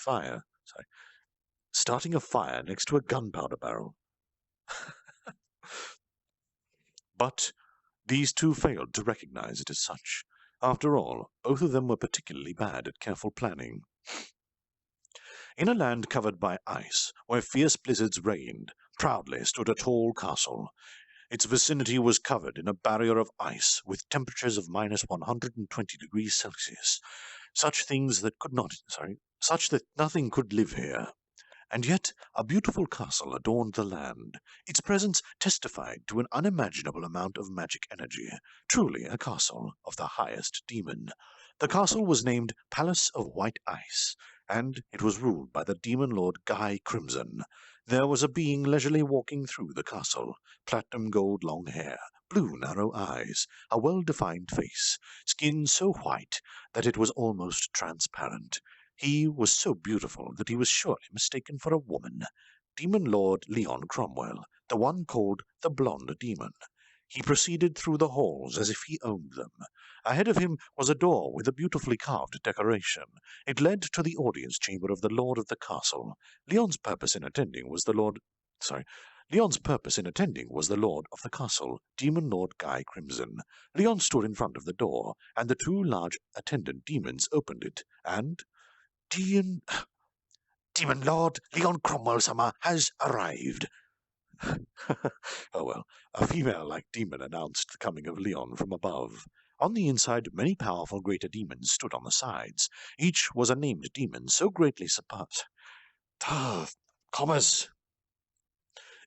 fire next to a gunpowder barrel. But these 2 failed to recognize it as such. After all, both of them were particularly bad at careful planning. In a land covered by ice, where fierce blizzards reigned, proudly stood a tall castle. Its vicinity was covered in a barrier of ice, with temperatures of minus 120 degrees Celsius, such that nothing could live here. And yet a beautiful castle adorned the land. Its presence testified to an unimaginable amount of magic energy, truly a castle of the highest demon. The castle was named Palace of White Ice, and it was ruled by the demon lord Guy Crimson. There was a being leisurely walking through the castle, platinum gold long hair, blue narrow eyes, a well-defined face, skin so white that it was almost transparent. He was so beautiful that he was surely mistaken for a woman. Demon Lord Leon Cromwell, the one called the Blonde Demon. He proceeded through the halls as if he owned them. Ahead of him was a door with a beautifully carved decoration. It led to the audience chamber of the lord of the castle. Leon's purpose in attending was the lord of the castle, Demon Lord Guy Crimson. Leon stood in front of the door, and the 2 large attendant demons opened it, and Demon Lord Leon Cromwell Summer has arrived. Oh well, a female-like demon announced the coming of Leon from above. On the inside, many powerful greater demons stood on the sides. Each was a named demon so greatly surpassed.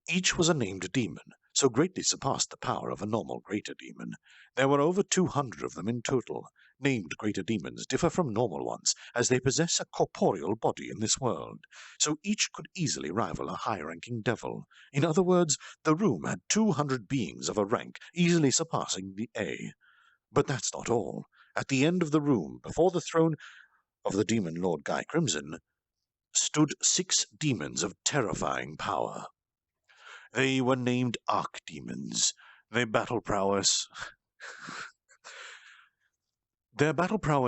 Each was a named demon, so greatly surpassed the power of a normal greater demon. There were over 200 of them in total. Named greater demons differ from normal ones, as they possess a corporeal body in this world, so each could easily rival a high-ranking devil. In other words, the room had 200 beings of a rank easily surpassing the A. But that's not all. At the end of the room, before the throne of the demon Lord Guy Crimson, stood 6 demons of terrifying power. They were named Archdemons. Their battle prowess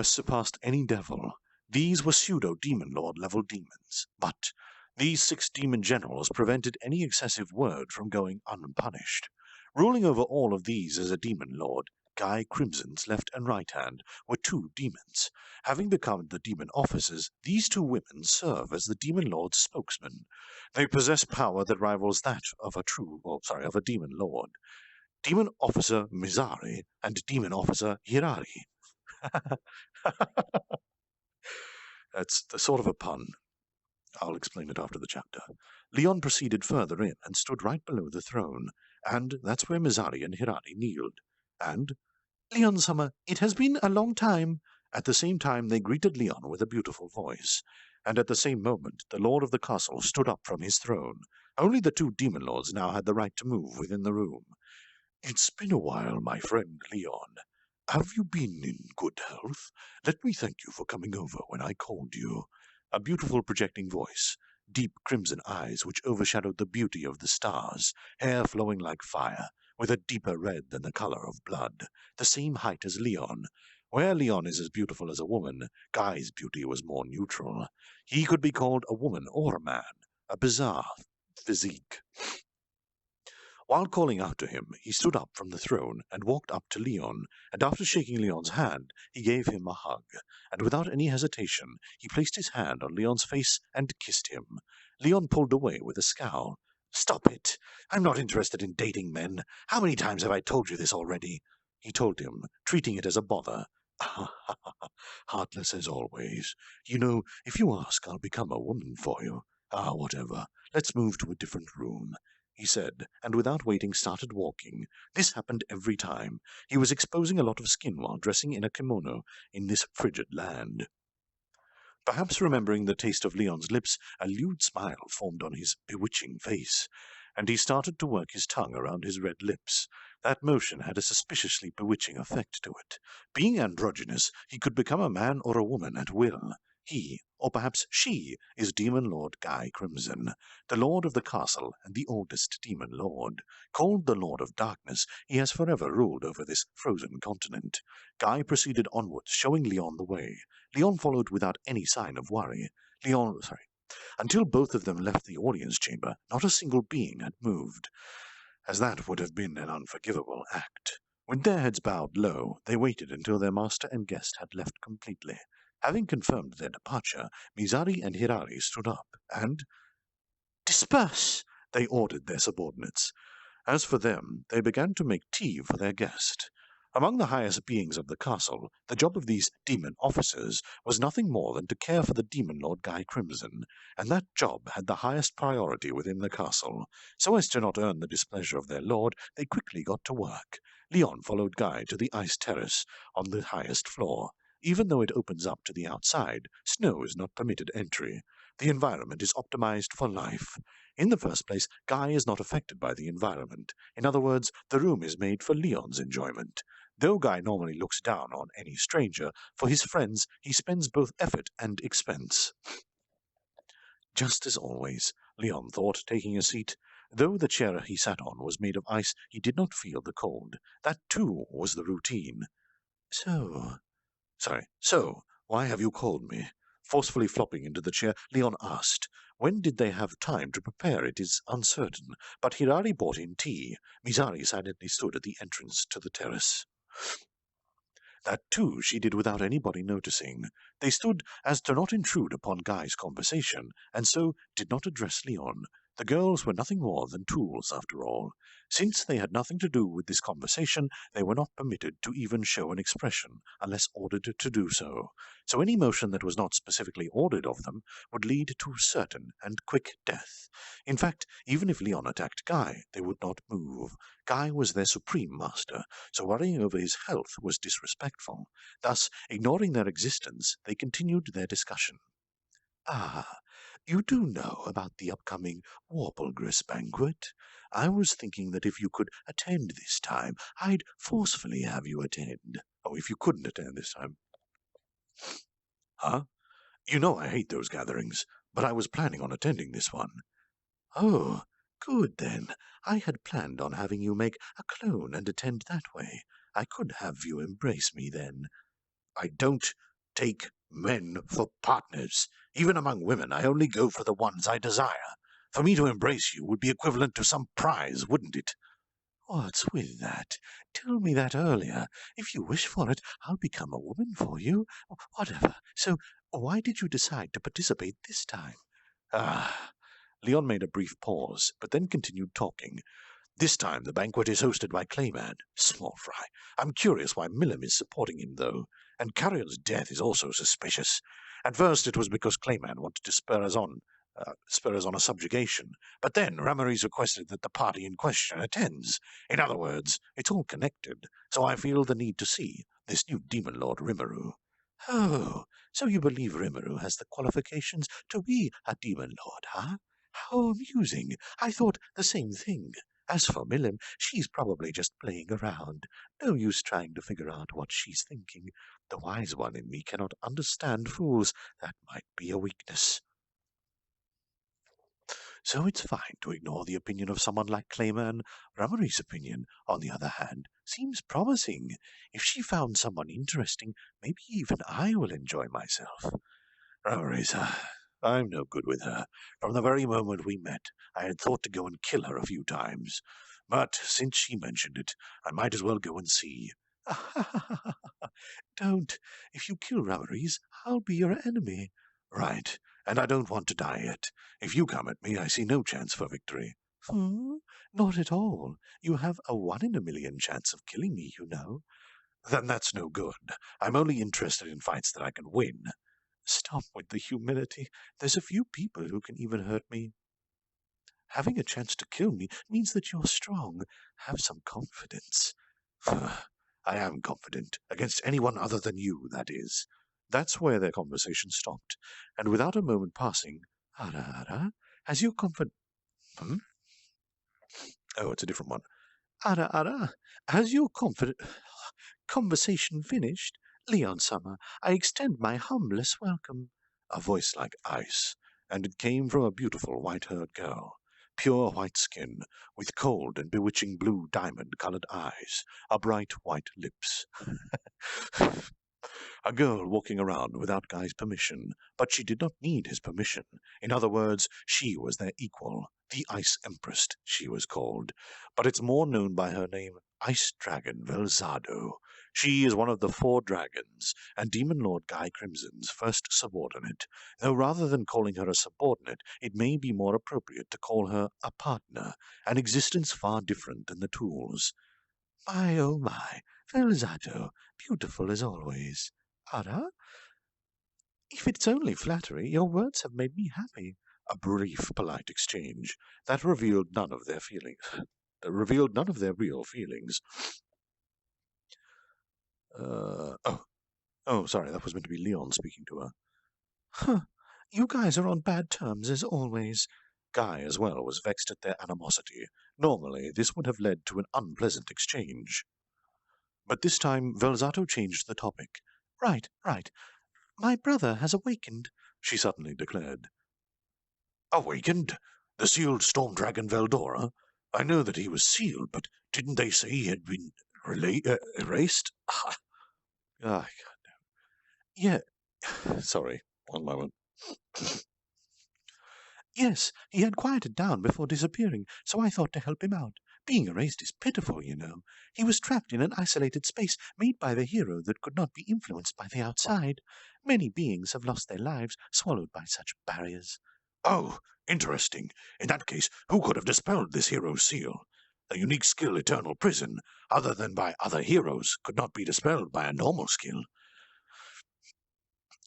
surpassed any devil. These were pseudo-demon lord level demons, but these 6 demon generals prevented any excessive word from going unpunished. Ruling over all of these as a demon lord, Guy Crimson's left and right hand were 2 demons. Having become the demon officers, these 2 women serve as the demon lord's spokesman. They possess power that rivals that of a demon lord. Demon officer Mizari and demon officer Hirari. That's sort of a pun. I'll explain it after the chapter. Leon proceeded further in and stood right below the throne, and that's where Mizari and Hirari kneeled. And, Leon Summer, it has been a long time. At the same time they greeted Leon with a beautiful voice, and at the same moment the lord of the castle stood up from his throne. Only the 2 demon lords now had the right to move within the room. It's been a while, my friend Leon. Have you been in good health? Let me thank you for coming over when I called you. A beautiful projecting voice, deep crimson eyes which overshadowed the beauty of the stars, hair flowing like fire, with a deeper red than the color of blood, the same height as Leon. Where Leon is as beautiful as a woman, Guy's beauty was more neutral. He could be called a woman or a man, a bizarre physique. While calling out to him, he stood up from the throne and walked up to Leon, and after shaking Leon's hand, he gave him a hug, and without any hesitation, he placed his hand on Leon's face and kissed him. Leon pulled away with a scowl. "Stop it! I'm not interested in dating men. How many times have I told you this already?" he told him, treating it as a bother. Heartless as always. You know, if you ask, I'll become a woman for you. Whatever. Let's move to a different room, he said, and without waiting started walking. This happened every time. He was exposing a lot of skin while dressing in a kimono in this frigid land. Perhaps remembering the taste of Leon's lips, a lewd smile formed on his bewitching face, and he started to work his tongue around his red lips. That motion had a suspiciously bewitching effect to it. Being androgynous, he could become a man or a woman at will. He, or perhaps she, is Demon Lord Guy Crimson, the lord of the castle and the oldest demon lord. Called the Lord of Darkness, he has forever ruled over this frozen continent. Guy proceeded onwards, showing Leon the way. Leon followed without any sign of worry. Until both of them left the audience chamber, not a single being had moved, as that would have been an unforgivable act. With their heads bowed low, they waited until their master and guest had left completely. Having confirmed their departure, Mizari and Hirari stood up, and "Disperse!" they ordered their subordinates. As for them, they began to make tea for their guest. Among the highest beings of the castle, the job of these demon officers was nothing more than to care for the demon Lord Guy Crimson, and that job had the highest priority within the castle. So as to not earn the displeasure of their lord, they quickly got to work. Leon followed Guy to the ice terrace on the highest floor. Even though it opens up to the outside, snow is not permitted entry. The environment is optimized for life. In the first place, Guy is not affected by the environment. In other words, the room is made for Leon's enjoyment. Though Guy normally looks down on any stranger, for his friends he spends both effort and expense. Just as always, Leon thought, taking a seat. Though the chair he sat on was made of ice, he did not feel the cold. That, too, was the routine. So, why have you called me? Forcefully flopping into the chair, Leon asked. When did they have time to prepare it is uncertain, but Hirari brought in tea. Mizari silently stood at the entrance to the terrace. That, too, she did without anybody noticing. They stood as to not intrude upon Guy's conversation, and so did not address Leon. The girls were nothing more than tools, after all. Since they had nothing to do with this conversation, they were not permitted to even show an expression, unless ordered to do so. So any motion that was not specifically ordered of them would lead to certain and quick death. In fact, even if Leon attacked Guy, they would not move. Guy was their supreme master, so worrying over his health was disrespectful. Thus, ignoring their existence, they continued their discussion. You do know about the upcoming Warplegress banquet? I was thinking that if you could attend this time, I'd forcefully have you attend. Oh, if you couldn't attend this time. Huh? You know I hate those gatherings, but I was planning on attending this one. Oh, good then. I had planned on having you make a clone and attend that way. I could have you embrace me then. I don't take men for partners. Even among women, I only go for the ones I desire. For me to embrace you would be equivalent to some prize, wouldn't it? What's with that? Tell me that earlier. If you wish for it, I'll become a woman for you. Whatever. So, why did you decide to participate this time? Ah. Leon made a brief pause, but then continued talking. This time the banquet is hosted by Clayman. Small fry. I'm curious why Millam is supporting him, though. And Carrion's death is also suspicious. At first it was because Clayman wanted to spur us on a subjugation. But then Ramorese requested that the party in question attends. In other words, it's all connected, so I feel the need to see this new Demon Lord Rimuru. Oh, so you believe Rimuru has the qualifications to be a Demon Lord, huh? How amusing. I thought the same thing. As for Millam, she's probably just playing around. No use trying to figure out what she's thinking. The wise one in me cannot understand fools. That might be a weakness. So it's fine to ignore the opinion of someone like Clayman. Ramore's opinion, on the other hand, seems promising. If she found someone interesting, maybe even I will enjoy myself. Ramore's, I'm no good with her. From the very moment we met, I had thought to go and kill her a few times. But since she mentioned it, I might as well go and see. Don't. If you kill Ramore's, I'll be your enemy. Right, and I don't want to die yet. If you come at me, I see no chance for victory. Not at all. You have a 1 in a million chance of killing me, you know. Then that's no good. I'm only interested in fights that I can win. Stop with the humility. There's a few people who can even hurt me. Having a chance to kill me means that you're strong. Have some confidence. I am confident, against anyone other than you, that is. That's where their conversation stopped, and without a moment passing, Ara, has your Oh, it's a different one. Ara, has your conversation finished? Leon Summer, I extend my humblest welcome. A voice like ice, and it came from a beautiful white-haired girl. Pure white skin, with cold and bewitching blue diamond-colored eyes, a bright white lips. A girl walking around without Guy's permission, but she did not need his permission. In other words, she was their equal. The Ice Empress, she was called, but it's more known by her name, Ice Dragon Velzado. She is one of the 4 dragons, and Demon Lord Guy Crimson's first subordinate, though rather than calling her a subordinate, it may be more appropriate to call her a partner, an existence far different than the tools. My, oh my, Velzado, beautiful as always. Ara? If it's only flattery, your words have made me happy. A brief, polite exchange that revealed none of their feelings. Revealed none of their real feelings. Sorry, that was meant to be Leon speaking to her. Huh, you guys are on bad terms as always. Guy, as well, was vexed at their animosity. Normally, this would have led to an unpleasant exchange. But this time, Velzato changed the topic. Right. My brother has awakened, she suddenly declared. Awakened? The sealed storm dragon Veldora? I know that he was sealed, but didn't they say he had been erased? God. Yeah. Sorry, one moment. Yes, he had quieted down before disappearing, so I thought to help him out. Being erased is pitiful, you know. He was trapped in an isolated space made by the hero that could not be influenced by the outside. Many beings have lost their lives, swallowed by such barriers. Oh, interesting. In that case, who could have dispelled this hero's seal? A unique skill, Eternal Prison, other than by other heroes, could not be dispelled by a normal skill.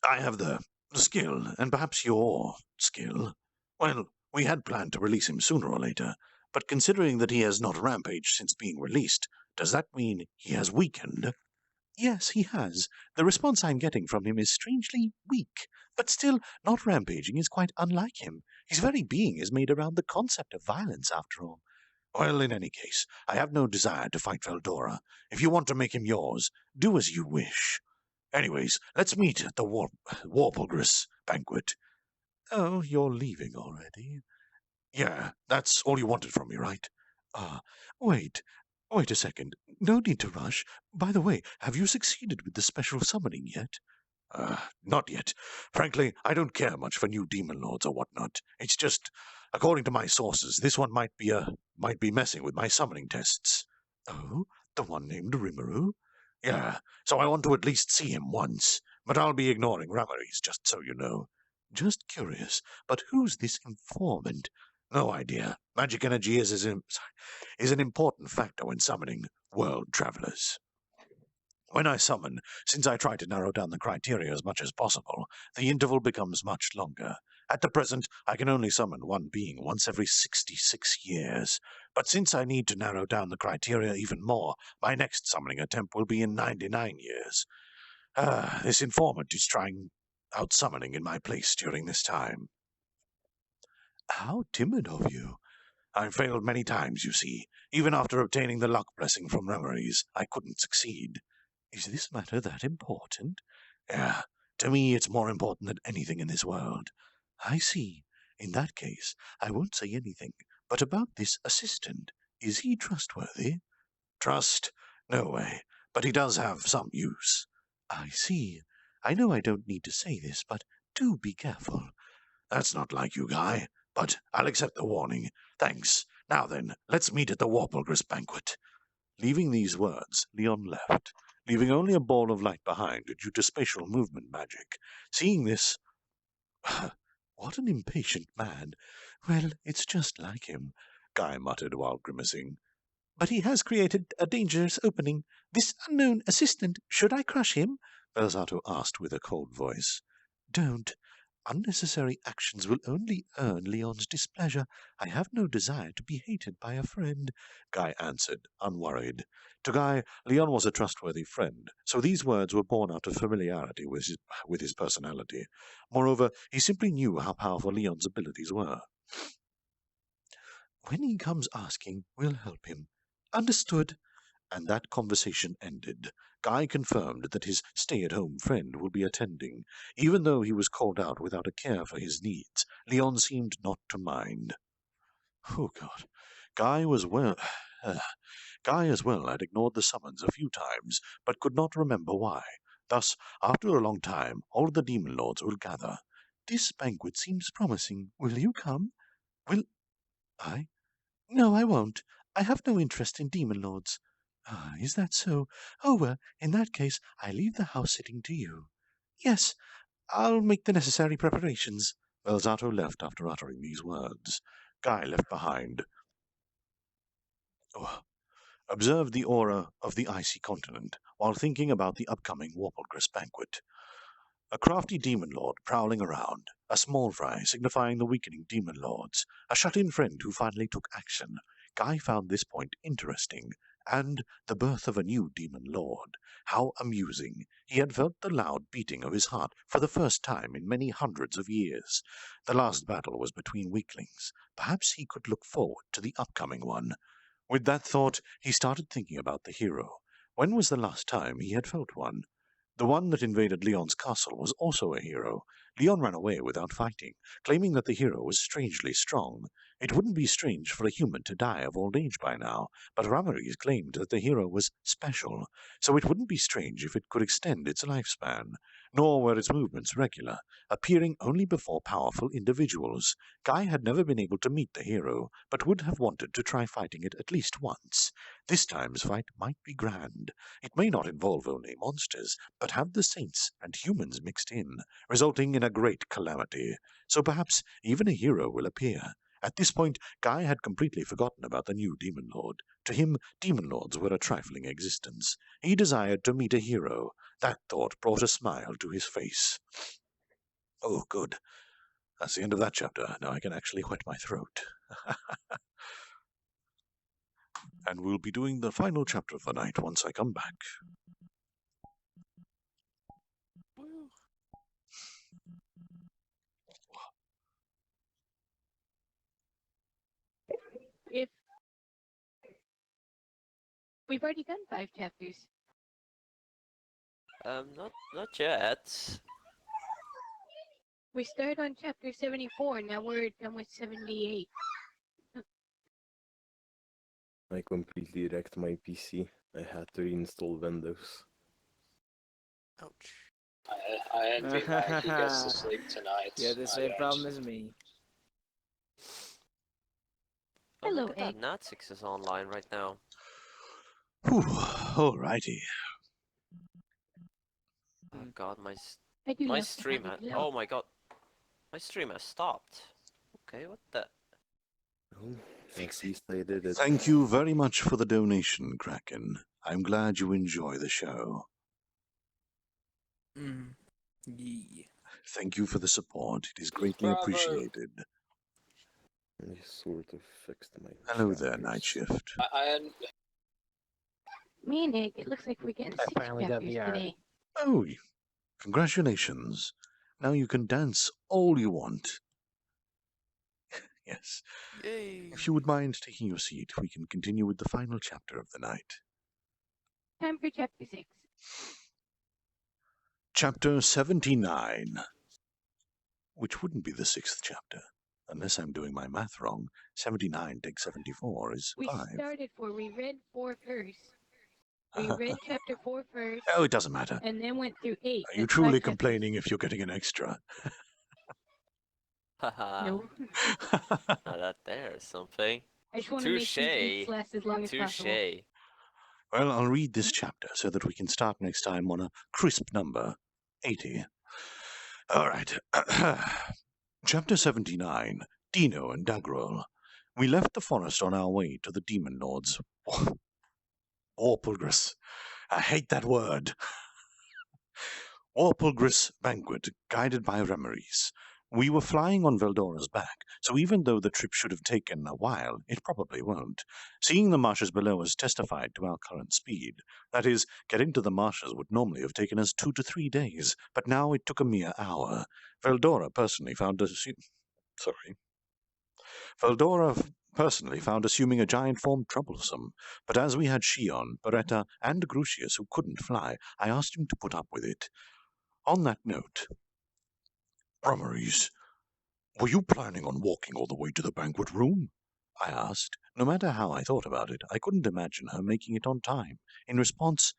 I have the skill, and perhaps your skill. Well, we had planned to release him sooner or later, but considering that he has not rampaged since being released, does that mean he has weakened? Yes, he has. The response I'm getting from him is strangely weak, but still, not rampaging is quite unlike him. His very being is made around the concept of violence, after all. Well, in any case, I have no desire to fight Veldora. If you want to make him yours, do as you wish. Anyways, let's meet at the Warplegris banquet. Oh, you're leaving already? Yeah, that's all you wanted from me, right? Wait. Wait a second. No need to rush. By the way, have you succeeded with the special summoning yet? Not yet. Frankly, I don't care much for new demon lords or whatnot. It's just, according to my sources, this one might be messing with my summoning tests. Oh, the one named Rimuru? Yeah, so I want to at least see him once. But I'll be ignoring Ramaries, just so you know. Just curious, but who's this informant? No idea. Magic energy is an important factor when summoning world travelers. When I summon, since I try to narrow down the criteria as much as possible, the interval becomes much longer. At the present, I can only summon one being once every 66 years. But since I need to narrow down the criteria even more, my next summoning attempt will be in 99 years. This informant is trying out summoning in my place during this time. How timid of you. I've failed many times, you see. Even after obtaining the luck blessing from Ramaries, I couldn't succeed. Is this matter that important? Yeah, to me it's more important than anything in this world. I see. In that case, I won't say anything. But about this assistant, is he trustworthy? Trust? No way. But he does have some use. I see. I know I don't need to say this, but do be careful. That's not like you, Guy. But I'll accept the warning. Thanks. Now then, let's meet at the Warplegris banquet. Leaving these words, Leon left, leaving only a ball of light behind due to spatial movement magic. Seeing this, what an impatient man. Well, it's just like him, Guy muttered while grimacing. But he has created a dangerous opening. This unknown assistant, should I crush him? Belzato asked with a cold voice. Don't. Unnecessary actions will only earn Leon's displeasure. I have no desire to be hated by a friend, Guy answered, unworried. To Guy, Leon was a trustworthy friend, so these words were born out of familiarity with his personality. Moreover, he simply knew how powerful Leon's abilities were. When he comes asking, we'll help him. Understood. And that conversation ended. Guy confirmed that his stay-at-home friend will be attending. Even though he was called out without a care for his needs, Leon seemed not to mind. Oh, God. Guy as well had ignored the summons a few times, but could not remember why. Thus, after a long time, all the demon lords will gather. This banquet seems promising. Will you come? Will I? No, I won't. I have no interest in demon lords. Ah, is that so? Oh, well, in that case, I leave the house-sitting to you. Yes, I'll make the necessary preparations. Belzato left after uttering these words. Guy left behind. Observed the aura of the icy continent while thinking about the upcoming Warplegris banquet. A crafty demon lord prowling around, a small fry signifying the weakening demon lords, a shut-in friend who finally took action. Guy found this point interesting, and the birth of a new demon lord. How amusing! He had felt the loud beating of his heart for the first time in many hundreds of years. The last battle was between weaklings. Perhaps he could look forward to the upcoming one. With that thought, he started thinking about the hero. When was the last time he had felt one? The one that invaded Leon's castle was also a hero. Leon ran away without fighting, claiming that the hero was strangely strong. It wouldn't be strange for a human to die of old age by now, but Ramaries claimed that the hero was special, so it wouldn't be strange if it could extend its lifespan. Nor were its movements regular, appearing only before powerful individuals. Guy had never been able to meet the hero, but would have wanted to try fighting it at least once. This time's fight might be grand. It may not involve only monsters, but have the saints and humans mixed in, resulting in a great calamity. So perhaps even a hero will appear. At this point, Guy had completely forgotten about the new demon lord. To him, demon lords were a trifling existence. He desired to meet a hero. That thought brought a smile to his face. Oh, good. That's the end of that chapter. Now I can actually wet my throat. And we'll be doing the final chapter of the night once I come back. If We've already done 5 chapters. Not yet. We started on chapter 74, now we're done with 78. I completely wrecked my PC. I had to reinstall Windows. Ouch. I envy Mag. He gets to sleep tonight. Yeah, the same problem as me. Oh, Hello, look at that. Egg. Natsix is online right now. Whew, alrighty. Oh god, I do my love stream Diablo. oh my god. My stream has stopped. Okay, what the? Oh, at least I did it. Thank you very much for the donation, Kraken. I'm glad you enjoy the show. Yeah. Thank you for the support. It is greatly Bravo. appreciated. I sort of fixed my Hello there, chapters. Night Shift. Me and Egg, it looks like we're getting 6 finally got chapters VR. today. Oh, congratulations. Now you can dance all you want. Yes. Yay. If you would mind taking your seat, we can continue with the final chapter of the night. Time for chapter 6. Chapter 79. Which wouldn't be the 6th chapter, unless I'm doing my math wrong. 79 take 74 is We 5. started we read 4 first. We read chapter 4 first. Oh, it doesn't matter. And then went through 8. Are you That's truly 5 chapters. complaining if you're getting an extra? Haha. No. Now that there's something. I just want to make these weeks last as long as possible. Touche. Well, I'll read this chapter so that we can start next time on a crisp number, 80. All right. Chapter 79, Dino and Dagrol. We left the forest on our way to the Demon Lord's Warpulgris. I hate that word. Warpulgris Banquet, guided by Remeries. We were flying on Veldora's back, so even though the trip should have taken a while, it probably won't. Seeing the marshes below us testified to our current speed. That is, getting to the marshes would normally have taken us 2 to 3 days, but now it took a mere hour. Veldora personally found assuming a giant form troublesome, but as we had Shion, Beretta, and Grucius who couldn't fly, I asked him to put up with it. On that note, Remeries, were you planning on walking all the way to the banquet room? I asked. No matter how I thought about it, I couldn't imagine her making it on time. In response,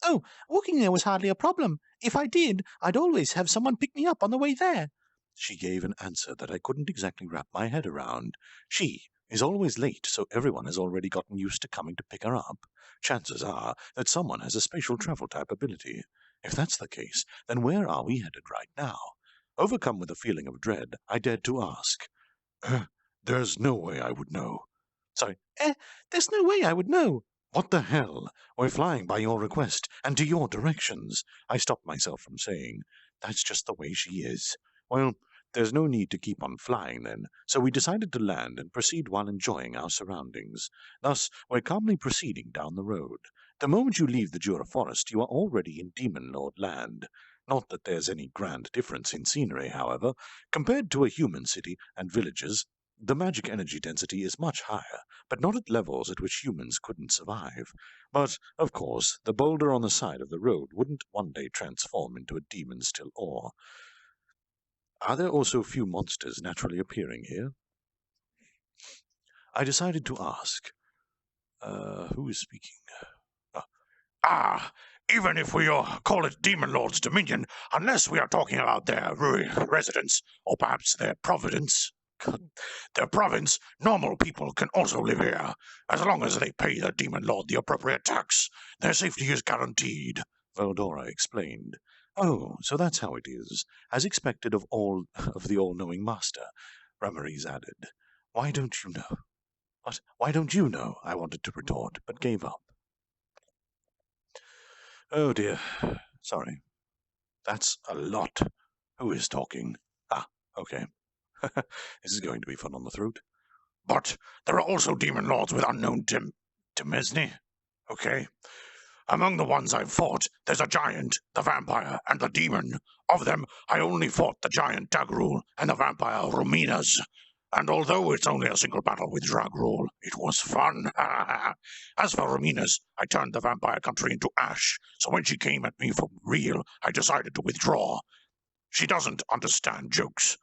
Oh, walking there was hardly a problem. If I did, I'd always have someone pick me up on the way there. She gave an answer that I couldn't exactly wrap my head around. She is always late, so everyone has already gotten used to coming to pick her up. Chances are that someone has a spatial travel type ability. If that's the case, then where are we headed right now? Overcome with a feeling of dread, I dared to ask. There's no way I would know. Sorry. There's no way I would know. What the hell? We're flying by your request, and to your directions. I stopped myself from saying. That's just the way she is. Well, there's no need to keep on flying then, so we decided to land and proceed while enjoying our surroundings. Thus, we're calmly proceeding down the road. The moment you leave the Jura Forest, you are already in Demon Lord land. Not that there's any grand difference in scenery, however. Compared to a human city and villages, the magic energy density is much higher, but not at levels at which humans couldn't survive. But, of course, the boulder on the side of the road wouldn't one day transform into a demon still ore. Are there also few monsters naturally appearing here? I decided to ask. Who is speaking? Even if we call it Demon Lord's Dominion, unless we are talking about their residence, or perhaps their providence. Their province, normal people can also live here. As long as they pay the Demon Lord the appropriate tax, their safety is guaranteed, Veldora explained. Oh, so that's how it is. As expected of the all-knowing master, Remeries added. Why don't you know? What? Why don't you know? I wanted to retort, but gave up. Oh dear. Sorry. That's a lot. Who is talking? Okay. This is going to be fun on the throat. But there are also demon lords with unknown demesne. Okay? Among the ones I've fought, there's a giant, the vampire, and the demon. Of them, I only fought the giant Dagrul and the vampire Ruminas. And although it's only a single battle with Dragrul, it was fun. As for Ramina's, I turned the vampire country into ash, so when she came at me for real, I decided to withdraw. She doesn't understand jokes.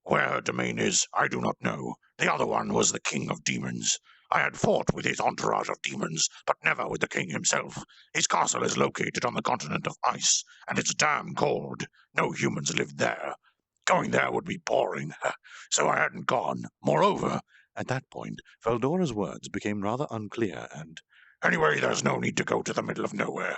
Where her domain is, I do not know. The other one was the king of demons. I had fought with his entourage of demons, but never with the king himself. His castle is located on the continent of ice, and it's damn cold. No humans live there. Going there would be boring, so I hadn't gone. Moreover, at that point, Veldora's words became rather unclear, and anyway, there's no need to go to the middle of nowhere.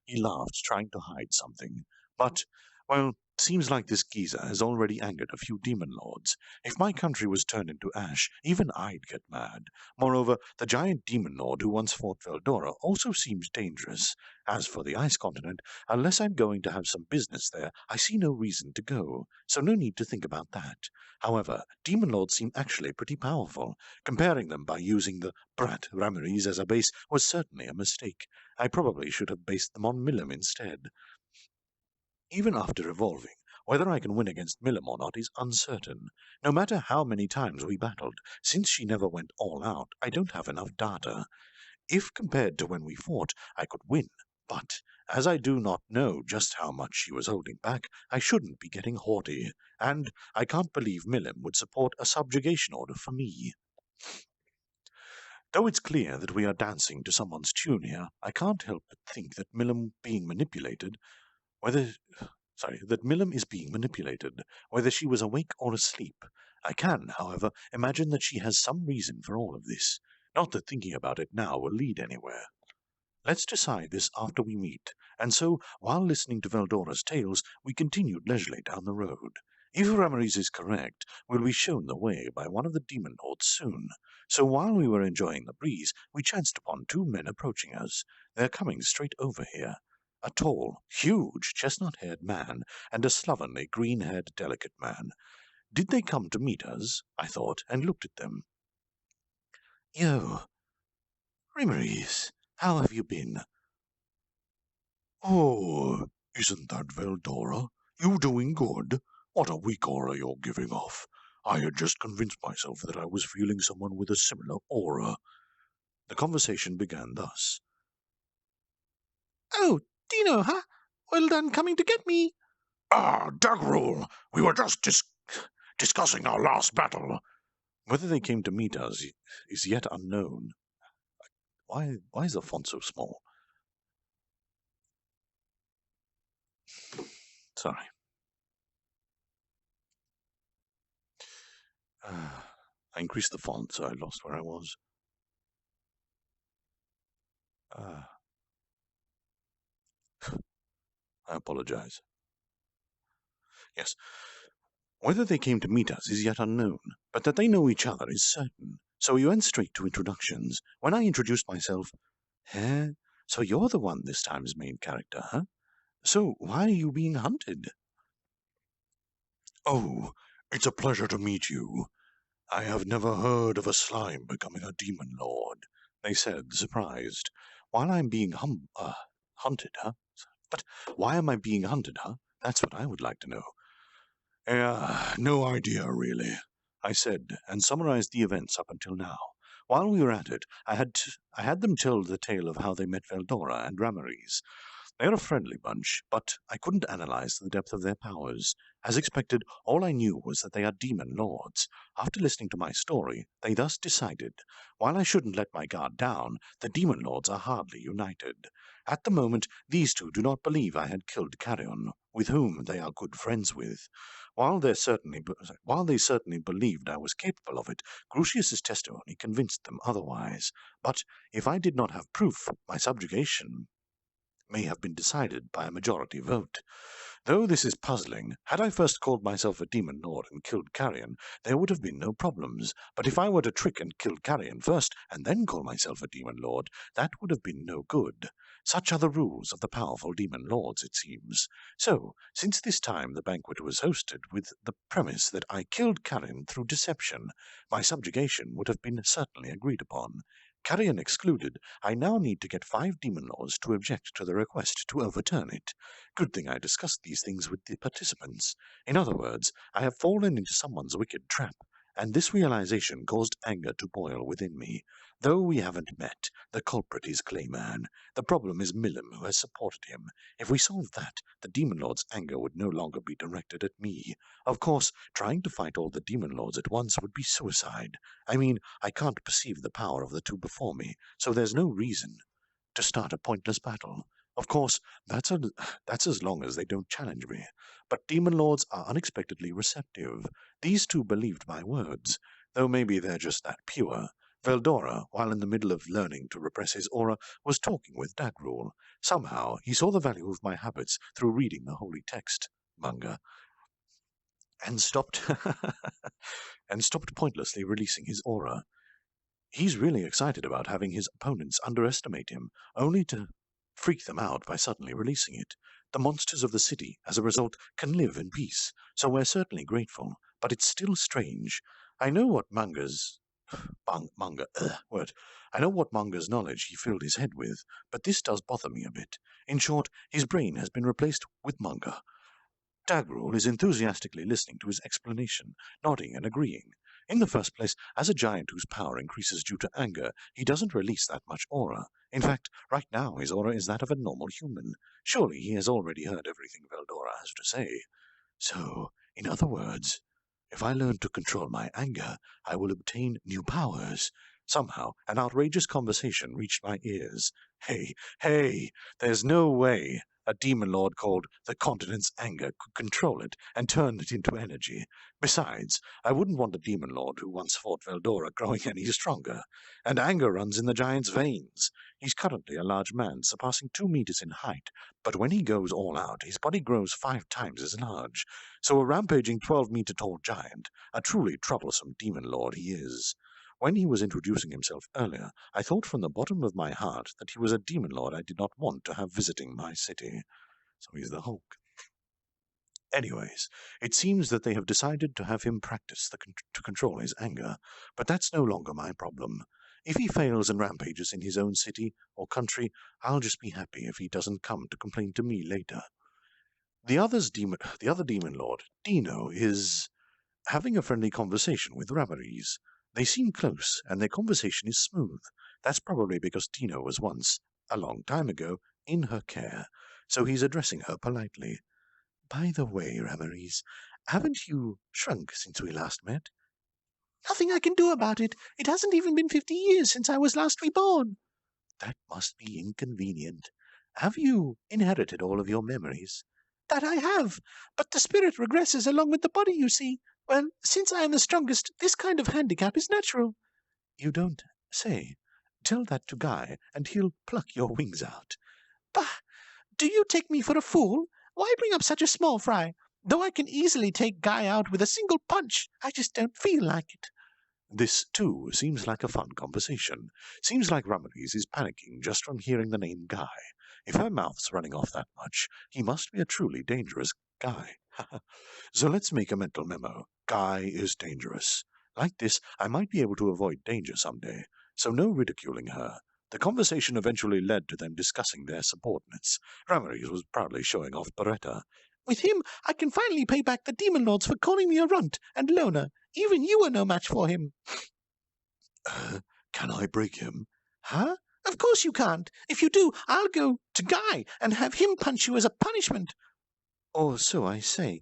He laughed, trying to hide something. But, well, seems like this geezer has already angered a few demon lords. If my country was turned into ash, even I'd get mad. Moreover, the giant demon lord who once fought Veldora also seems dangerous. As for the ice continent, unless I'm going to have some business there, I see no reason to go, so no need to think about that. However, demon lords seem actually pretty powerful. Comparing them by using the brat Ramirez as a base was certainly a mistake. I probably should have based them on Milim instead. Even after evolving, whether I can win against Milim or not is uncertain. No matter how many times we battled, since she never went all out, I don't have enough data. If compared to when we fought, I could win, but as I do not know just how much she was holding back, I shouldn't be getting haughty, and I can't believe Milim would support a subjugation order for me. Though it's clear that we are dancing to someone's tune here, I can't help but think that Milim is being manipulated, whether she was awake or asleep. I can, however, imagine that she has some reason for all of this. Not that thinking about it now will lead anywhere. Let's decide this after we meet, and so, while listening to Veldora's tales, we continued leisurely down the road. If Ramirez is correct, we'll be shown the way by one of the demon lords soon. So while we were enjoying the breeze, we chanced upon two men approaching us. They're coming straight over here. A tall, huge, chestnut-haired man, and a slovenly, green-haired, delicate man. Did they come to meet us? I thought, and looked at them. Yo, Ramirez, how have you been? Oh, isn't that Veldora? You doing good? What a weak aura you're giving off. I had just convinced myself that I was feeling someone with a similar aura. The conversation began thus. Oh, Dino, huh? Well done coming to get me. Ah, Dragrul, we were just discussing our last battle. Whether they came to meet us is yet unknown. Why is the font so small? Sorry. I increased the font, so I lost where I was. I apologize. Yes. Whether they came to meet us is yet unknown, but that they know each other is certain. So we went straight to introductions. When I introduced myself, so you're the one this time's main character, huh? So why are you being hunted? Oh, it's a pleasure to meet you. I have never heard of a slime becoming a demon lord, they said, surprised. While I'm being hunted, huh? But why am I being hunted, huh? That's what I would like to know. No idea, really, I said, and summarized the events up until now. While we were at it, I had them tell the tale of how they met Veldora and Ramirez. They're a friendly bunch, but I couldn't analyze the depth of their powers. As expected, all I knew was that they are demon lords. After listening to my story, they thus decided. While I shouldn't let my guard down, the demon lords are hardly united. At the moment, these two do not believe I had killed Carrion, with whom they are good friends with. While they certainly believed I was capable of it, Crucius's testimony convinced them otherwise. But if I did not have proof, my subjugation may have been decided by a majority vote. Though this is puzzling, had I first called myself a demon lord and killed Carrion, there would have been no problems. But if I were to trick and kill Carrion first, and then call myself a demon lord, that would have been no good. Such are the rules of the powerful demon lords, it seems. So, since this time the banquet was hosted with the premise that I killed Carrion through deception, my subjugation would have been certainly agreed upon. Carrion excluded, I now need to get 5 demon lords to object to the request to overturn it. Good thing I discussed these things with the participants. In other words, I have fallen into someone's wicked trap, and this realization caused anger to boil within me. Though we haven't met, the culprit is Clayman. The problem is Milim, who has supported him. If we solve that, the Demon Lord's anger would no longer be directed at me. Of course, trying to fight all the Demon Lords at once would be suicide. I mean, I can't perceive the power of the two before me, so there's no reason to start a pointless battle. Of course, that's as long as they don't challenge me. But Demon Lords are unexpectedly receptive. These two believed my words, though maybe they're just that pure. Veldora, while in the middle of learning to repress his aura, was talking with Dagrul. Somehow, he saw the value of my habits through reading the holy text, manga, and stopped pointlessly releasing his aura. He's really excited about having his opponents underestimate him, only to freak them out by suddenly releasing it. The monsters of the city, as a result, can live in peace, so we're certainly grateful, but it's still strange. I know what manga's knowledge he filled his head with, but this does bother me a bit. In short, his brain has been replaced with manga. Dagrul is enthusiastically listening to his explanation, nodding and agreeing. In the first place, as a giant whose power increases due to anger, he doesn't release that much aura. In fact, right now his aura is that of a normal human. Surely he has already heard everything Veldora has to say. So, in other words, if I learn to control my anger, I will obtain new powers. Somehow, an outrageous conversation reached my ears. Hey, there's no way a demon lord called the Continent's Anger could control it and turn it into energy. Besides, I wouldn't want a demon lord who once fought Veldora growing any stronger. And anger runs in the giant's veins. He's currently a large man, surpassing 2 meters in height, but when he goes all out, his body grows 5 times as large. So a rampaging 12-meter-tall giant, a truly troublesome demon lord he is. When he was introducing himself earlier, I thought from the bottom of my heart that he was a demon lord I did not want to have visiting my city. So he's the Hulk. Anyways, it seems that they have decided to have him practice to control his anger, but that's no longer my problem. If he fails and rampages in his own city or country, I'll just be happy if he doesn't come to complain to me later. The other demon lord, Dino, is having a friendly conversation with Ramires. They seem close, and their conversation is smooth. That's probably because Dino was once, a long time ago, in her care, so he's addressing her politely. By the way, Ramires, haven't you shrunk since we last met? Nothing I can do about it. It hasn't even been 50 years since I was last reborn. That must be inconvenient. Have you inherited all of your memories? That I have, but the spirit regresses along with the body, you see. Well, since I am the strongest, this kind of handicap is natural. You don't say. Tell that to Guy, and he'll pluck your wings out. Bah! Do you take me for a fool? Why bring up such a small fry? Though I can easily take Guy out with a single punch, I just don't feel like it. This, too, seems like a fun conversation. Seems like Ramires is panicking just from hearing the name Guy. If her mouth's running off that much, he must be a truly dangerous guy. So let's make a mental memo. Guy is dangerous. Like this, I might be able to avoid danger someday. So no ridiculing her. The conversation eventually led to them discussing their subordinates. Ramires was proudly showing off Beretta. With him, I can finally pay back the demon lords for calling me a runt and loner. Even you are no match for him. Can I break him? Huh? Of course you can't. If you do, I'll go to Guy and have him punch you as a punishment. Or so I say.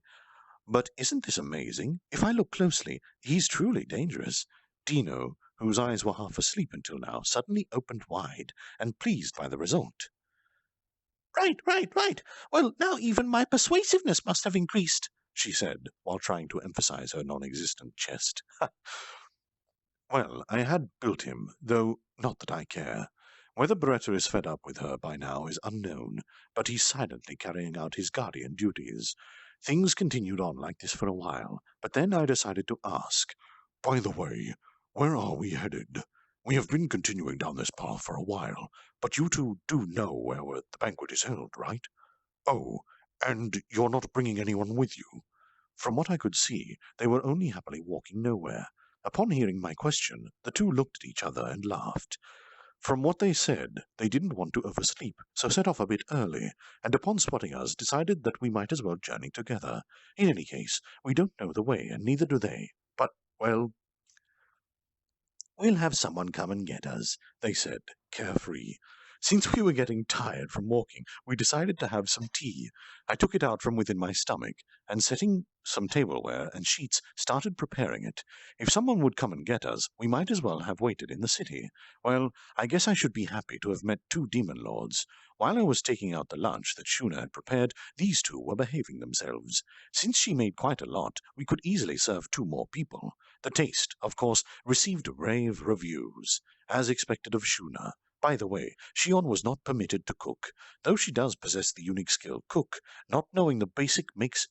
But isn't this amazing? If I look closely, he's truly dangerous. Dino, whose eyes were half asleep until now, suddenly opened wide, and pleased by the result. Right. Well, now even my persuasiveness must have increased, she said, while trying to emphasize her non-existent chest. Well, I had built him, though not that I care. Whether Beretta is fed up with her by now is unknown, but he's silently carrying out his guardian duties. Things continued on like this for a while, but then I decided to ask, by the way, where are we headed? We have been continuing down this path for a while, but you two do know where the banquet is held, right? Oh, and you're not bringing anyone with you? From what I could see, they were only happily walking nowhere. Upon hearing my question, the two looked at each other and laughed. From what they said, they didn't want to oversleep, so set off a bit early, and upon spotting us, decided that we might as well journey together. In any case, we don't know the way, and neither do they. But, well, we'll have someone come and get us, they said, carefree. Since we were getting tired from walking, we decided to have some tea. I took it out from within my stomach, and setting some tableware and sheets, started preparing it. If someone would come and get us, we might as well have waited in the city. Well, I guess I should be happy to have met 2 demon lords. While I was taking out the lunch that Shuna had prepared, these 2 were behaving themselves. Since she made quite a lot, we could easily serve 2 more people. The taste, of course, received rave reviews, as expected of Shuna. By the way, Shion was not permitted to cook, though she does possess the unique skill cook. Not knowing the basics makes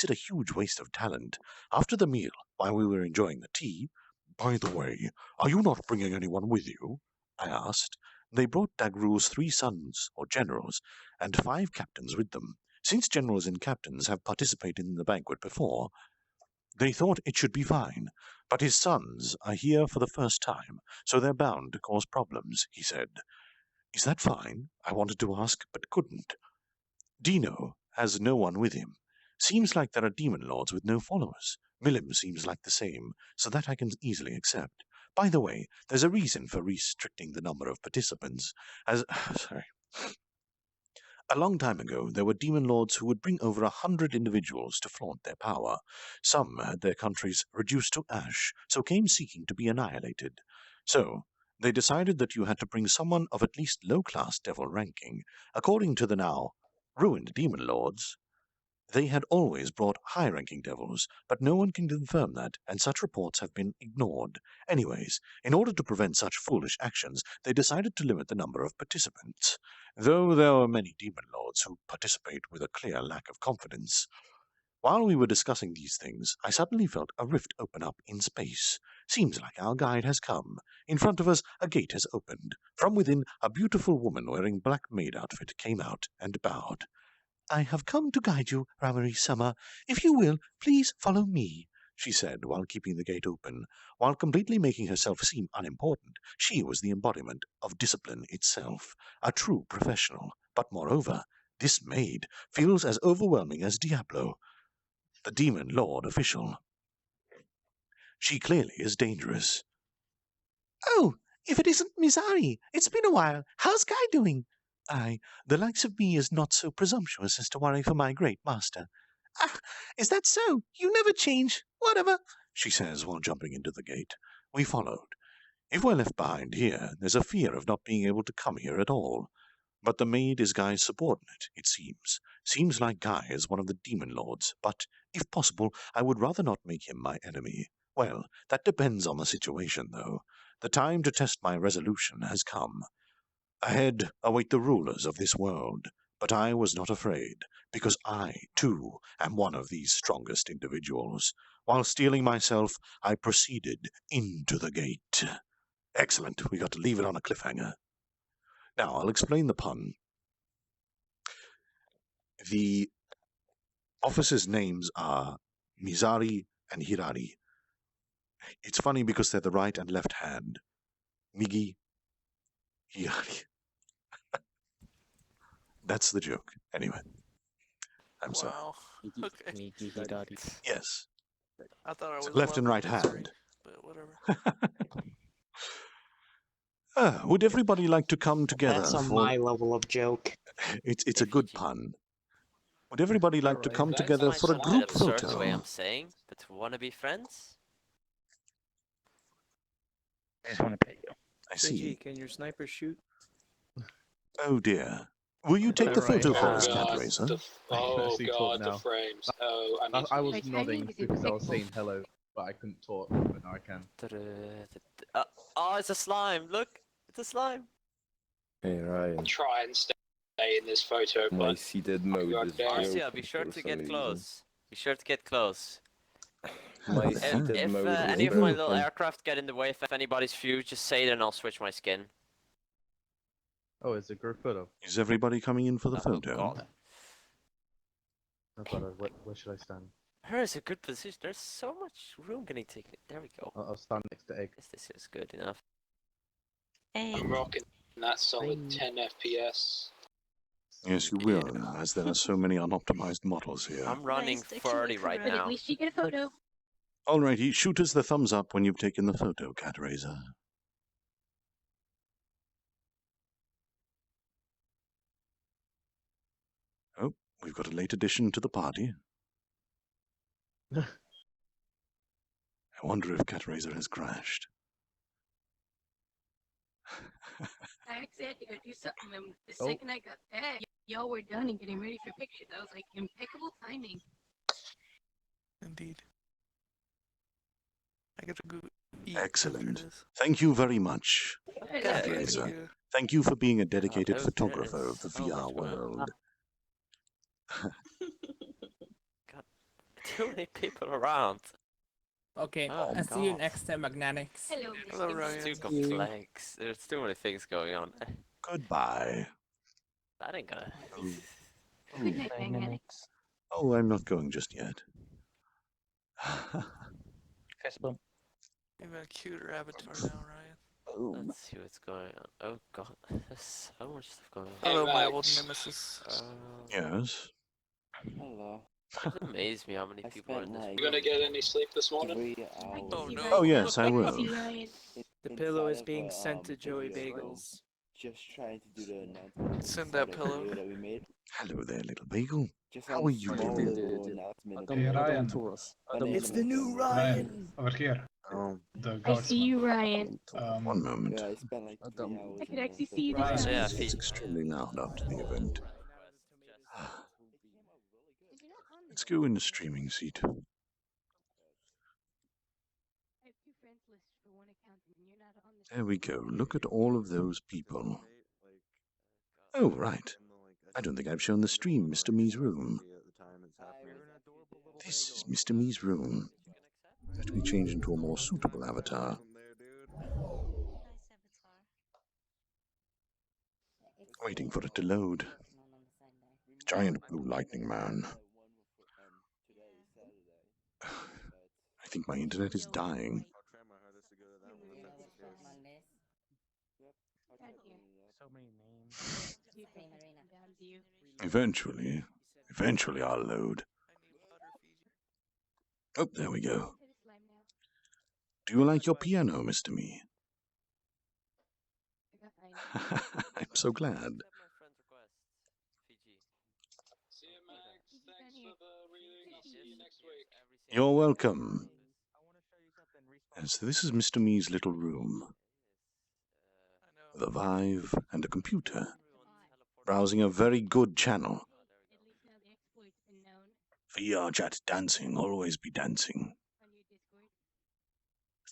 it a huge waste of talent. After the meal, while we were enjoying the tea, "By the way, are you not bringing anyone with you?" I asked. They brought Dagru's 3 sons, or generals, and 5 captains with them. Since generals and captains have participated in the banquet before, they thought it should be fine, but his sons are here for the first time, so they're bound to cause problems, he said. Is that fine? I wanted to ask, but couldn't. Dino has no one with him. Seems like there are demon lords with no followers. Milim seems like the same, so that I can easily accept. By the way, there's a reason for restricting the number of participants, as a long time ago, there were demon lords who would bring over 100 individuals to flaunt their power. Some had their countries reduced to ash, so came seeking to be annihilated. So, they decided that you had to bring someone of at least low-class devil ranking. According to the now ruined demon lords, they had always brought high-ranking devils, but no one can confirm that, and such reports have been ignored. Anyways, in order to prevent such foolish actions, they decided to limit the number of participants. Though there are many demon lords who participate with a clear lack of confidence. While we were discussing these things, I suddenly felt a rift open up in space. Seems like our guide has come. In front of us, a gate has opened. From within, a beautiful woman wearing black maid outfit came out and bowed. I have come to guide you, Ramari Summer. If you will, please follow me, she said, while keeping the gate open. While completely making herself seem unimportant, she was the embodiment of discipline itself, a true professional. But moreover, this maid feels as overwhelming as Diablo, the demon lord official. She clearly is dangerous. Oh, if it isn't Mizari, it's been a while. How's Guy doing? Aye, the likes of me is not so presumptuous as to worry for my great master. Ah, is that so? You never change. Whatever, she says while jumping into the gate. We followed. If we're left behind here, there's a fear of not being able to come here at all. But the maid is Guy's subordinate, it seems. Seems like Guy is one of the demon lords, but, if possible, I would rather not make him my enemy. Well, that depends on the situation, though. The time to test my resolution has come. Ahead await the rulers of this world, but I was not afraid, because I, too, am one of these strongest individuals. While steeling myself, I proceeded into the gate. Excellent, we got to leave it on a cliffhanger. Now, I'll explain the pun. The officers' names are Mizari and Hirari. It's funny because they're the right and left hand. Migi, Hirari. That's the joke. Anyway. I'm sorry. Okay. Yes. I thought I was left and right hand. But whatever. Would everybody like to come together? That's on my level of joke. It's a good pun. Would everybody like to come together for a Might group sound a bit absurd the way photo? I'm saying, but wanna be friends? I just want to pay you. I see. Can your sniper shoot? Oh dear. Will you take the photo for us, God, Catracer? oh god, the frames. Oh, I need I to was use- nodding because I was saying hello, but I couldn't talk, but now I can. Oh, it's a slime! Look! It's a slime! Hey Ryan, I'll try and stay in this photo, my but seated mode is Marcia, be broken sure for to some get reason. close. Be sure to get close. My If seated mode is any of my little broken. aircraft get in the way, if anybody's fuse, just say it and I'll switch my skin. Oh, it's a group photo. Is everybody coming in for the photo? God. Oh god, where should I stand? Here is a good position. There's so much room getting taken. There we go. I'll stand next to Egg. This is good enough. I'm rocking that solid 10 FPS. Yes, you will, as there are so many unoptimized models here. I'm running 30 right But at now. least you get a photo. Alrighty, shoot us the thumbs up when you've taken the photo, Cat Raiser. Oh, we've got a late addition to the party. I wonder if Cat Raiser has crashed. I actually had to go do something, and the second I got back, y'all were done and getting ready for pictures. I was like, impeccable timing. Indeed. I get to go eat. Excellent. Thank you very much, Cat Raiser. Thank you for being a dedicated photographer of the VR world. God, too many people around. Okay, Oh, I'll see you God. next time, Magnanix. Hello, It's too complex. There's too many things going on. Goodbye. That ain't gonna. Good night, Magnanix. Oh, I'm not going just yet. Fist bump. Even a cuter avatar now, Ryan. Let's see what's going on. Oh god, there's so much stuff going on. Hello, my old nemesis. Yes. Hello. It amazes me how many people are in this. You gonna get any sleep this morning? Oh no. Oh, yes, I will. The pillow is being sent to Joey Bagels. Just trying to do the announcement. Send that pillow. That we made. Hello there, little bagel. Just How like are a you small doing? little announcement. Hey, Ryan. It's the new Ryan. Over here. The I see you, Ryan. One moment. Yeah, I spent like 3 hours. I could actually see you this It's time. extremely loud after the event. Let's go in the streaming seat. I have 2 friends listed for one account, and you're not on the. There we go. Look at all of those people. Oh, right. I don't think I've shown the stream, Mr. Me's room. This is Mr. Me's room. Let me change into a more suitable avatar. Waiting for it to load. Giant blue lightning man. I think my internet is dying. Eventually I'll load. Oh, there we go. Do you like your piano, Mr. Me? I'm so glad. See you, Max. Thanks for the reading. I'll see you next week. You're welcome. And so this is Mr. Me's little room. With a Vive and a computer. Browsing a very good channel. VRChat dancing, always be dancing.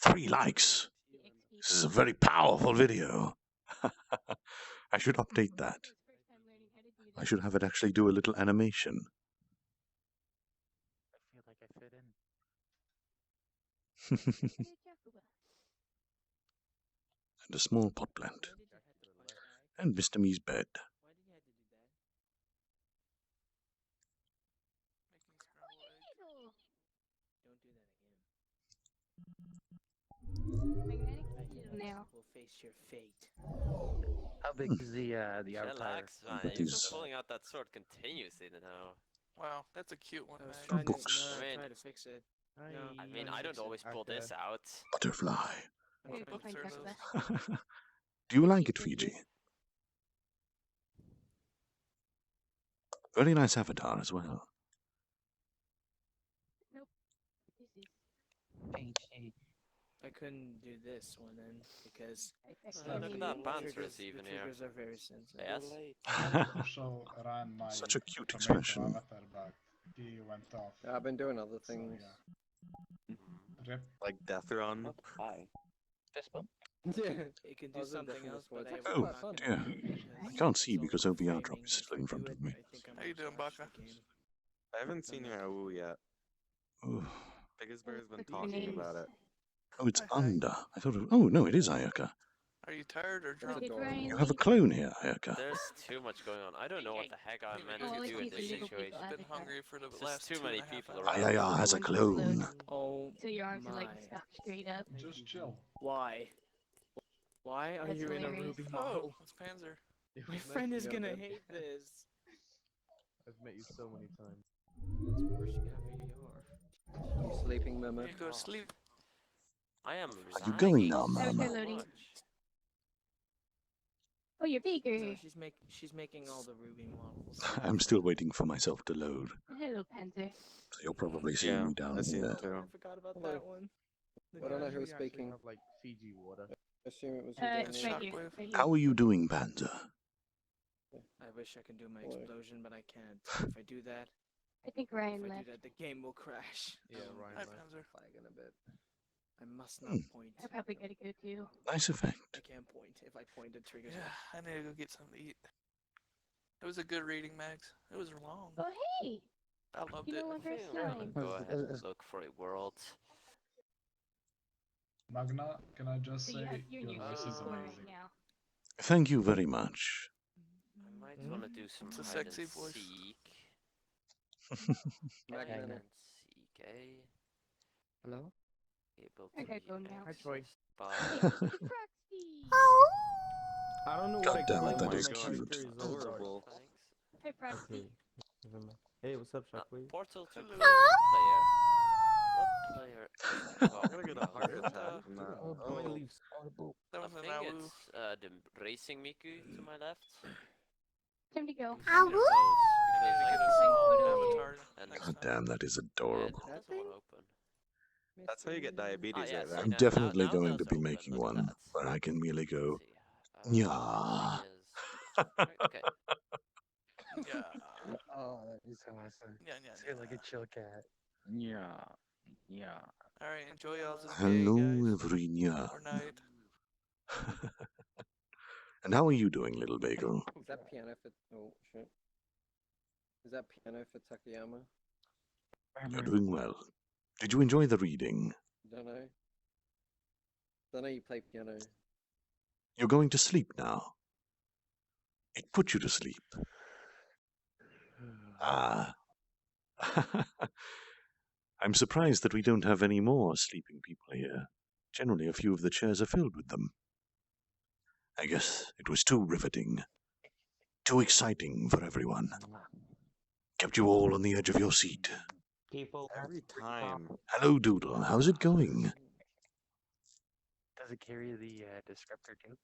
3 likes. This is a very powerful video. I should update that. I should have it actually do a little animation. I feel like I fit in. And a small pot plant. And Mr. Me's bed. Now. Will face your fate. How big is the avatar? Relax, man. But You've these- been pulling out that sword continuously now. Wow, that's a cute one. I was Mag. trying books. to, I mean- try to fix it. I mean, I don't always pull this out. Butterfly. What books are Minecraft those? class. Do you like it, Fiji? Very nice avatar as well. Nope. This is. Page 8. I couldn't do this one then because Look at that Panzer's even here. triggers are very sensitive. Yes? Also ran my Such a cute tomato expression. avatar, but he went off. Yeah, I've been doing other things. Rip. Like Death Run. Hi. Fist bump. It can do something else, but I Oh, will not dear. I can't see because OVRDrop is still in front of me. How you doing, Baka? I haven't seen your AU yet. Oh, Biggest been talking about it. oh it's under. I thought it, oh, no, it is Ayaka. Are you tired or drunk? You have a clone here, Ayaka. There's too much going on. I don't know what the heck I'm meant to do in this situation. I've been hungry for the There's last too many 2.5 people hours. around. Ayaya has a clone. Oh So your arms are like my. stuck straight up. Just chill. Why? Why are That's you in a hilarious. Ruby Oh, model? it's Panzer. My friend is gonna hate this. I've met you so many times. It's worse, you have VR. You sleeping, Memo? You go to sleep. I am Are you going lagging now, so How's Mama? your loading? much. Oh, you're bigger. No, she's making all the Ruby models. I'm still waiting for myself to load. Hello, Panzer. So you'll probably see me down here. I forgot about that one. I don't know We who's actually speaking. have like Fiji water. I assume it was you, It's Daniel. right here. Shockwave. Right here. How are you doing, Panzer? I wish I could do my Boy. explosion, but I can't. If I do that, I think if Ryan I left. do that, the game will crash. Yeah, Ryan Hi, left. Panzer. Flag in a bit. I must not point. I probably gotta go too. Nice effect. I can't point. If I point, it triggers. Yeah, I need to go get something to eat. It was a good reading, Max. It was long. Oh, hey! I loved You it. no longer I think I'm slime. gonna go ahead and look for a world. Magna, can I just So say you have, you're in your your voice is score right amazing. now. Thank you very much. I might want to do some It's a hide sexy and voice. seek. Magnanix. Hide and seek, eh? Hello? Able I to gotta be go now. Hi, Troy. accessed by... Proxy! I don't know God what I damn it, call that my is character cute. is Adorable. Thanks. Hi, Proxy. Okay. Never mind. Hey, what's up, Shockwave? Portal to Hello. player. What player is I'm talking gonna get a about? heart What attack. the- Oh, boy, leaves audible. That I was an think Awu. it's the racing Miku to my left. Time to go. Get close, I need to get a because small Totally. avatar and next God time. damn, that is head adorable. doesn't want to open. That's how you get diabetes yeah, right see, there. I'm now definitely now going does to be open, making look at one that. where I can merely go, Let's see. Nya. Thing is... Right, okay. Yeah. Oh, that is awesome. Yeah, yeah, You're like a chill cat. Yeah. Yeah. Alright, enjoy y'all's day, Hello, guys. every Nya. Or night. And how are you doing, little bagel? Is that piano for... Oh, shit. Is that piano for Takayama? You're doing well. Did you enjoy the reading? Don't know. Don't know you play piano. You're going to sleep now. It put you to sleep. Ah. I'm surprised that we don't have any more sleeping people here. Generally, a few of the chairs are filled with them. I guess it was too riveting, too exciting for everyone. Kept you all on the edge of your seat. People. Every time. Hello, Doodle. How's it going? Does it carry the descriptor too?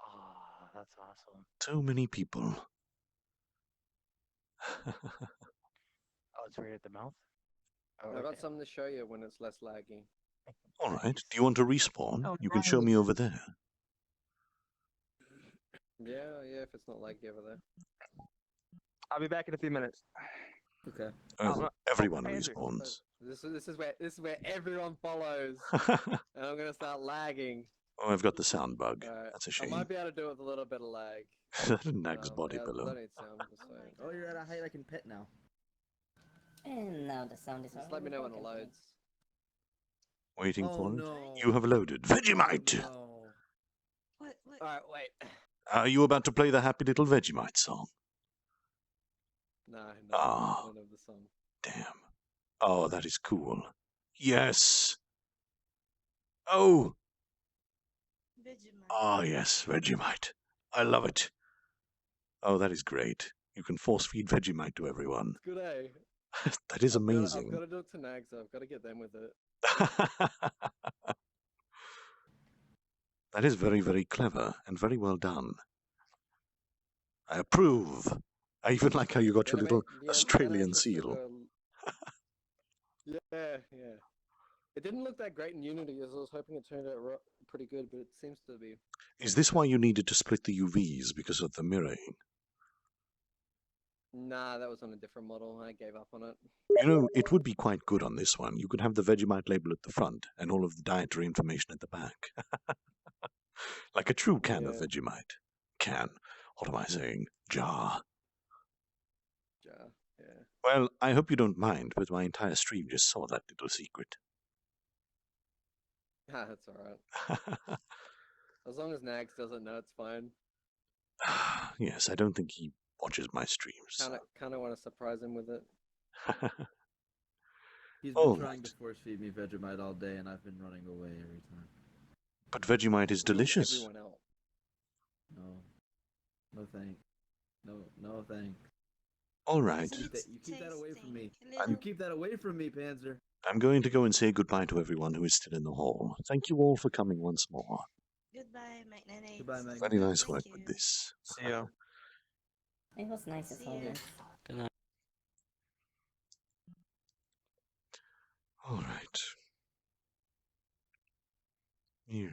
Oh, that's awesome. So many people. Oh, it's right at the mouth? Oh, I've got okay. something to show you when it's less laggy. All right. Do you want to respawn? Oh, You can show me over there. Yeah, if it's not laggy over there. I'll be back in a few minutes. Okay. Everyone Panzer. respawns. This is where everyone follows, and I'm gonna start lagging. Oh, I've got the sound bug. Alright, That's a I shame. might be able to do it with a little bit of lag. Nag's body yeah, pillow. don't need sound, just saying. Oh, you're at a height I can pet now. And now the sound is Just let me know when it loads. Waiting Oh, for no. it. You have loaded. Vegemite! No. Alright, wait. Are you about to play the happy little Vegemite song? No, Ah. I don't have the song. Damn. Oh, that is cool. Yes! Oh! Oh, yes, Vegemite. I love it. Oh, that is great. You can force feed Vegemite to everyone. It's good, eh? That is I've amazing. got to do it to Nags, though. I've got to get them with it. That is very, very clever and very well done. I approve. I even like how you got your little Australian seal. Yeah. It didn't look that great in Unity, as I was hoping it turned out pretty good, but it seems to be. Is this why you needed to split the UVs because of the mirroring? Nah, that was on a different model. I gave up on it. You know, it would be quite good on this one. You could have the Vegemite label at the front and all of the dietary information at the back. Like a true can of Vegemite. Can. What am I saying? Jar. Yeah. Well, I hope you don't mind, but my entire stream just saw that little secret. Ah, that's alright. As long as Nags doesn't know, it's fine. Yes, I don't think he watches my streams. Kind of want to surprise him with it. He's been Oh, trying to force feed me Vegemite all day, and I've been running away every time. But Vegemite is delicious. Everyone else. No. No thanks. No thanks. All right. You keep that away from me. I'm- You keep that away from me, Panzer. I'm going to go and say goodbye to everyone who is still in the hall. Thank you all for coming once more. Goodbye, Magnanix. Goodbye, Magnanix. Very nice work with this. See ya. It was nice as always. Good night. All right. You.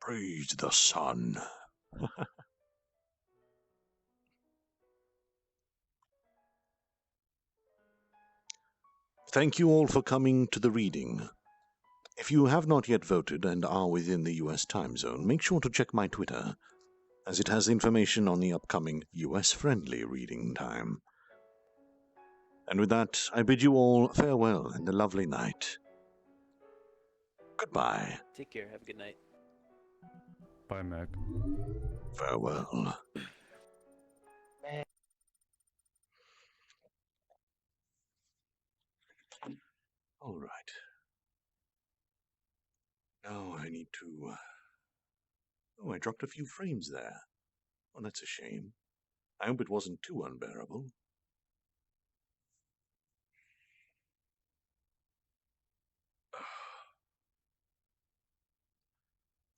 Praise the sun. Thank you all for coming to the reading. If you have not yet voted and are within the US time zone, make sure to check my Twitter, as it has information on the upcoming US-friendly reading time. And with that, I bid you all farewell and a lovely night. Goodbye. Take care. Have a good night. Bye, Mac. Farewell. All right. Now I need to... Oh, I dropped a few frames there. Oh, that's a shame. I hope it wasn't too unbearable.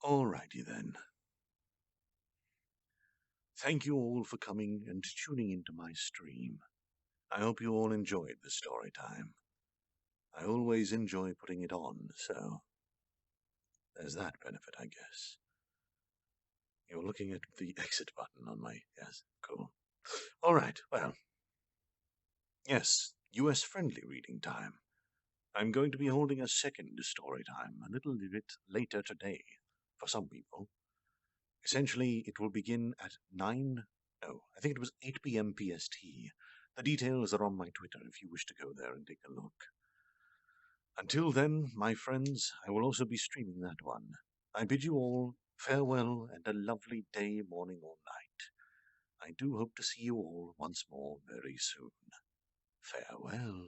Alrighty then. Thank you all for coming and tuning into my stream. I hope you all enjoyed the story time. I always enjoy putting it on, so there's that benefit, I guess. You're looking at the exit button on my... Yes, cool. Alright, well. Yes, US-friendly reading time. I'm going to be holding a second story time a little bit later today, for some people. Essentially, it will begin at 8 p.m. PST. The details are on my Twitter if you wish to go there and take a look. Until then, my friends, I will also be streaming that one. I bid you all farewell and a lovely day, morning, or night. I do hope to see you all once more very soon. Farewell.